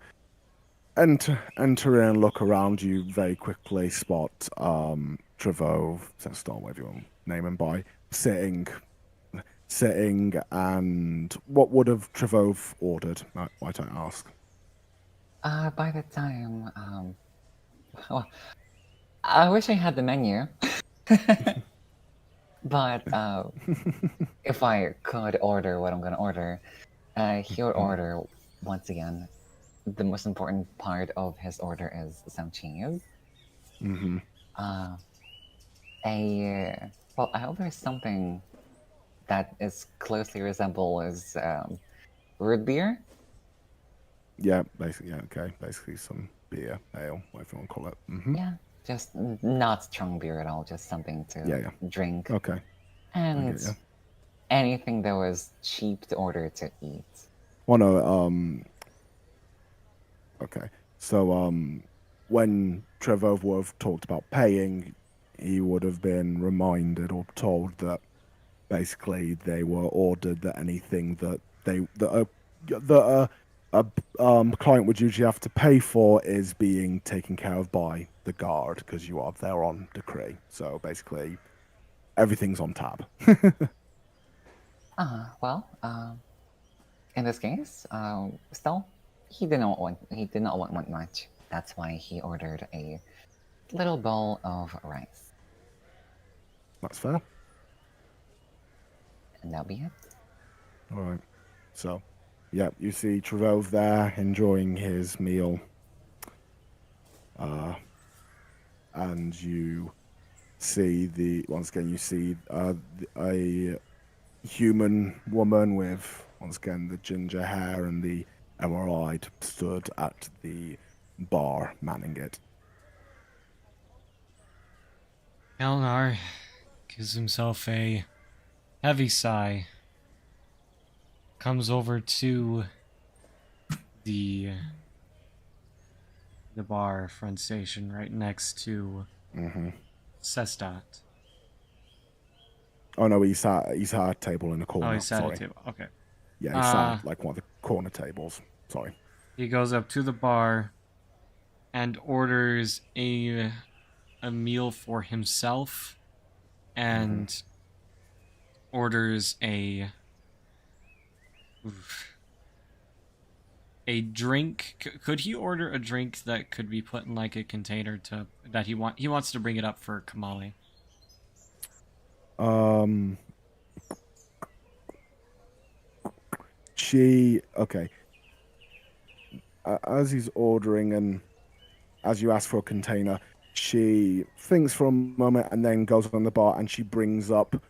B: enter in and look around, you very quickly spot Trevove, that's not whatever you want to name him by, sitting, and what would have Trevove ordered, might I ask?
D: By the time, well, I wish I had the menu. But if I could order what I'm gonna order, he would order, once again, the most important part of his order is some cheese.
B: Mm-hmm.
D: Well, I hope there's something that is closely resemble as root beer.
B: Yeah, basically, yeah, okay. Basically some beer, ale, whatever you want to call it. Mm-hmm.
D: Yeah, just not strong beer at all, just something to drink.
B: Okay.
D: And anything that was cheap to order to eat.
B: Well, no, okay. So, when Trevor would have talked about paying, he would have been reminded or told that basically they were ordered that anything that a client would usually have to pay for is being taken care of by the guard, because you are there on decree. So basically, everything's on tab.
D: In this case, still, he did not want much. That's why he ordered a little bowl of rice.
B: That's fair.
D: And that'll be it.
B: All right. So, yeah, you see Trevove there enjoying his meal. And you see once again, you see a human woman with, once again, the ginger hair and the emerald stood at the bar manning it.
A: Elnar gives himself a heavy sigh, comes over to the bar front station right next to Sestat.
B: Oh no, he sat at a table in the corner.
A: Oh, he sat
B: Sorry.
A: at a table. Okay.
B: Yeah, he sat at, like, one of the corner tables. Sorry.
A: He goes up to the bar and orders a meal for himself and orders a drink. Could he order a drink that could be put in like a container that he wants to bring it up for Kamali?
B: Okay. As he's ordering and as you ask for a container, she thinks for a moment and then goes on the bar and she brings up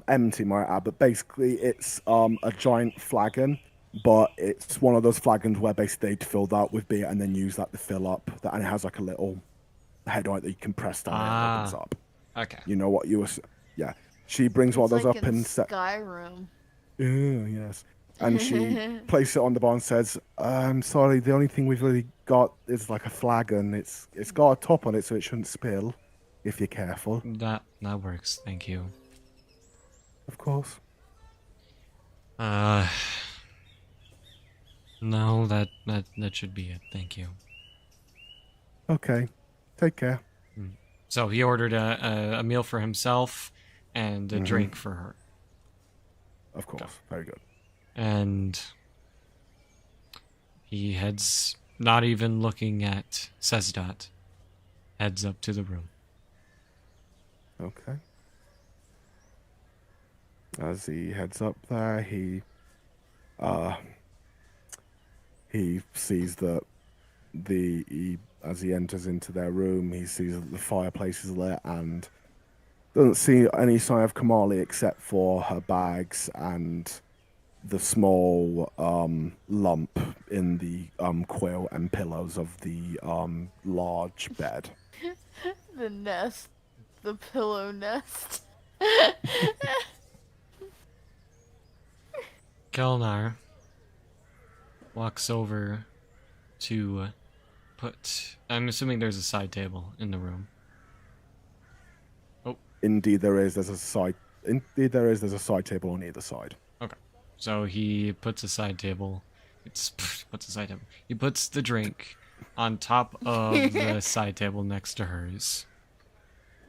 B: empty, might I add, but basically it's a giant flagon, but it's one of those flagons where basically they'd fill that with beer and then use that to fill up that, and it has like a little head on it that you can press down and it opens up.
A: Okay.
B: You know what you were yeah. She brings one of those
C: like
B: up
C: in
B: and
C: Skyrim.
B: yes. And she places it on the bar and says, I'm sorry, the only thing we've really got is like a flagon. It's got a top on it so it shouldn't spill if you're careful.
A: That works. Thank you.
B: Of course.
A: No, that should be it. Thank you.
B: Okay. Take care.
A: So he ordered a meal for himself and a drink for her.
B: Of course. Very good.
A: And he heads, not even looking at Sesdot, heads up to the room.
B: Okay. As he heads up there, he sees that as he enters into their room, he sees that the fireplace is lit and doesn't see any sign of Kamali except for her bags and the small lump in the quilt and pillows of the large bed.
C: The nest. The pillow nest.
A: Kelnar walks over to put... I'm assuming there's a side table in the room. Oh.
B: Indeed there is. There's a side table on either side.
A: Okay. So he puts a side table. He puts the drink on top of the side table next to hers.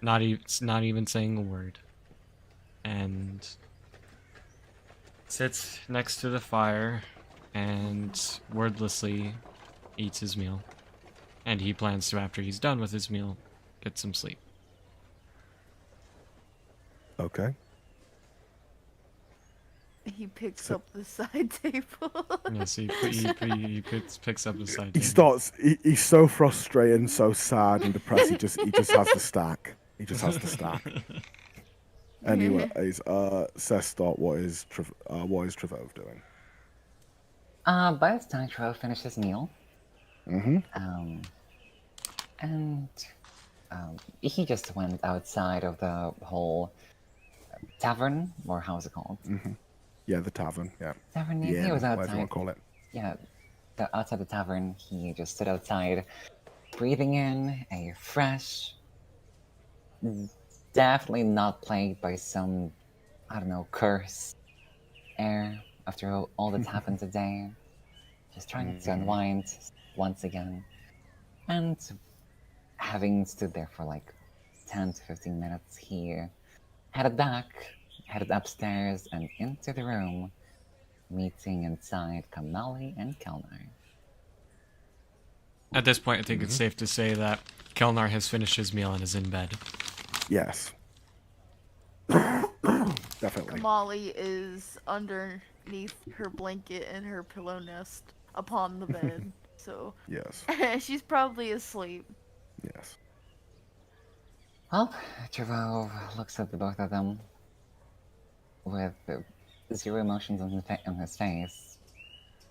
A: Not even saying a word. And sits next to the fire and wordlessly eats his meal. And he plans to, after he's done with his meal, get some sleep.
B: Okay.
C: He picks up the side table.
A: Yes, he picks up the side table.
B: He's so frustrated and so sad and depressed. He just has the stack. He just has the stack. Anyways, Sestot, what is Trevove doing?
D: By this time, Trevo finished his meal. And he just went outside of the whole tavern, or how is it called?
B: Yeah, the tavern. Yeah.
D: Tavern.
B: Yeah.
D: He was outside.
B: Whatever you want to call it.
D: Yeah, outside the tavern. He just stood outside, breathing in a fresh, definitely not plagued by some, I don't know, curse air after all that's happened today. Just trying to unwind once again. And having stood there for like 10 to 15 minutes, he headed upstairs and into the room, meeting inside Kamali and Kelnar.
A: At this point, I think it's safe to say that Kelnar has finished his meal and is in bed.
B: Yes. Definitely.
C: Molly is underneath her blanket in her pillow nest upon the bed. So
B: Yes.
C: she's probably asleep.
B: Yes.
D: Well, Trevo looks at the both of them with zero emotions on his face.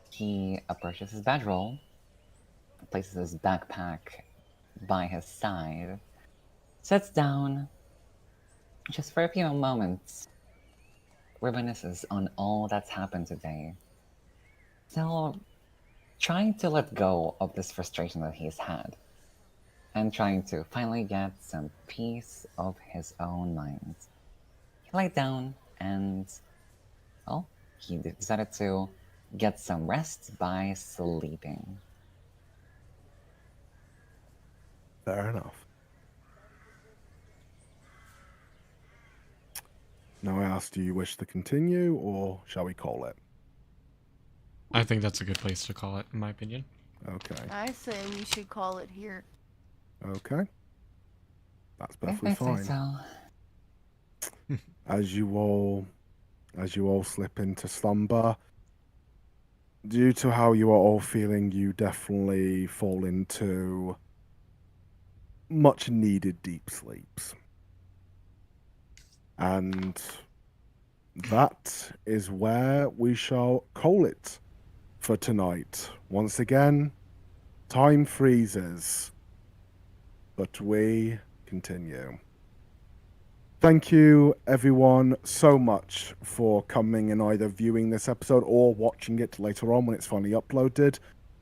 D: He approaches his bedroll, places his backpack by his side, sits down, just for a few moments, reminisces on all that's happened today. Still trying to let go of this frustration that he's had, and trying to finally get some peace of his own mind. He laid down and, well, he decided to get some rest by sleeping.
B: Fair enough. Now I ask, do you wish to continue, or shall we call it?
A: I think that's a good place to call it, in my opinion.
B: Okay.
C: I say we should call it here.
B: Okay. That's perfectly
D: I think
B: fine.
D: so.
B: As you all as you all slip into slumber. Due to how you are all feeling, you definitely fall into much needed deep sleeps. And that is where we shall call it for tonight. Once again, time freezes, but we continue. Thank you, everyone, so much for coming and either viewing this episode or watching it later on when it's finally uploaded.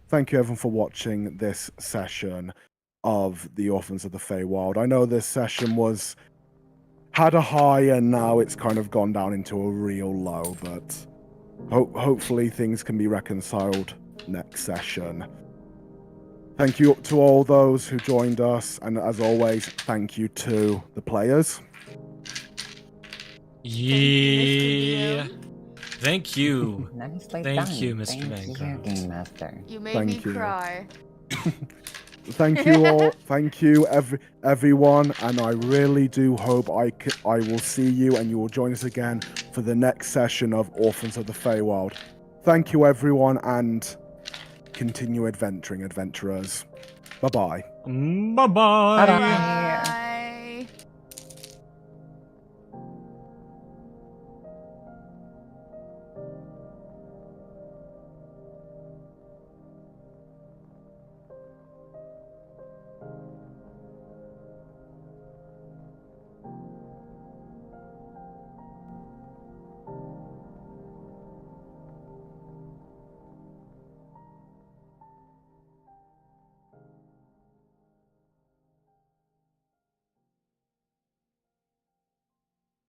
B: Thank you, everyone, for watching this session of the Orphans of the Feywild. I know this session had a high and now it's kind of gone down into a real low, but hopefully things can be reconciled next session. Thank you to all those who joined us, and as always, thank you to the players.
A: Yeah. Thank you.
D: Nicely
A: Thank
D: done.
A: you, Mr.
D: Thank you,
A: Bancroft.
D: Game Master.
C: You made
B: Thank
C: me
B: you.
C: cry.
B: Thank you all. Thank you, everyone. And I really do hope I will see you and you will join us again for the next session of Orphans of the Feywild. Thank you, everyone, and continue adventuring, adventurers. Bye-bye.
A: Bye-bye.
D: Bye-bye.
C: Bye.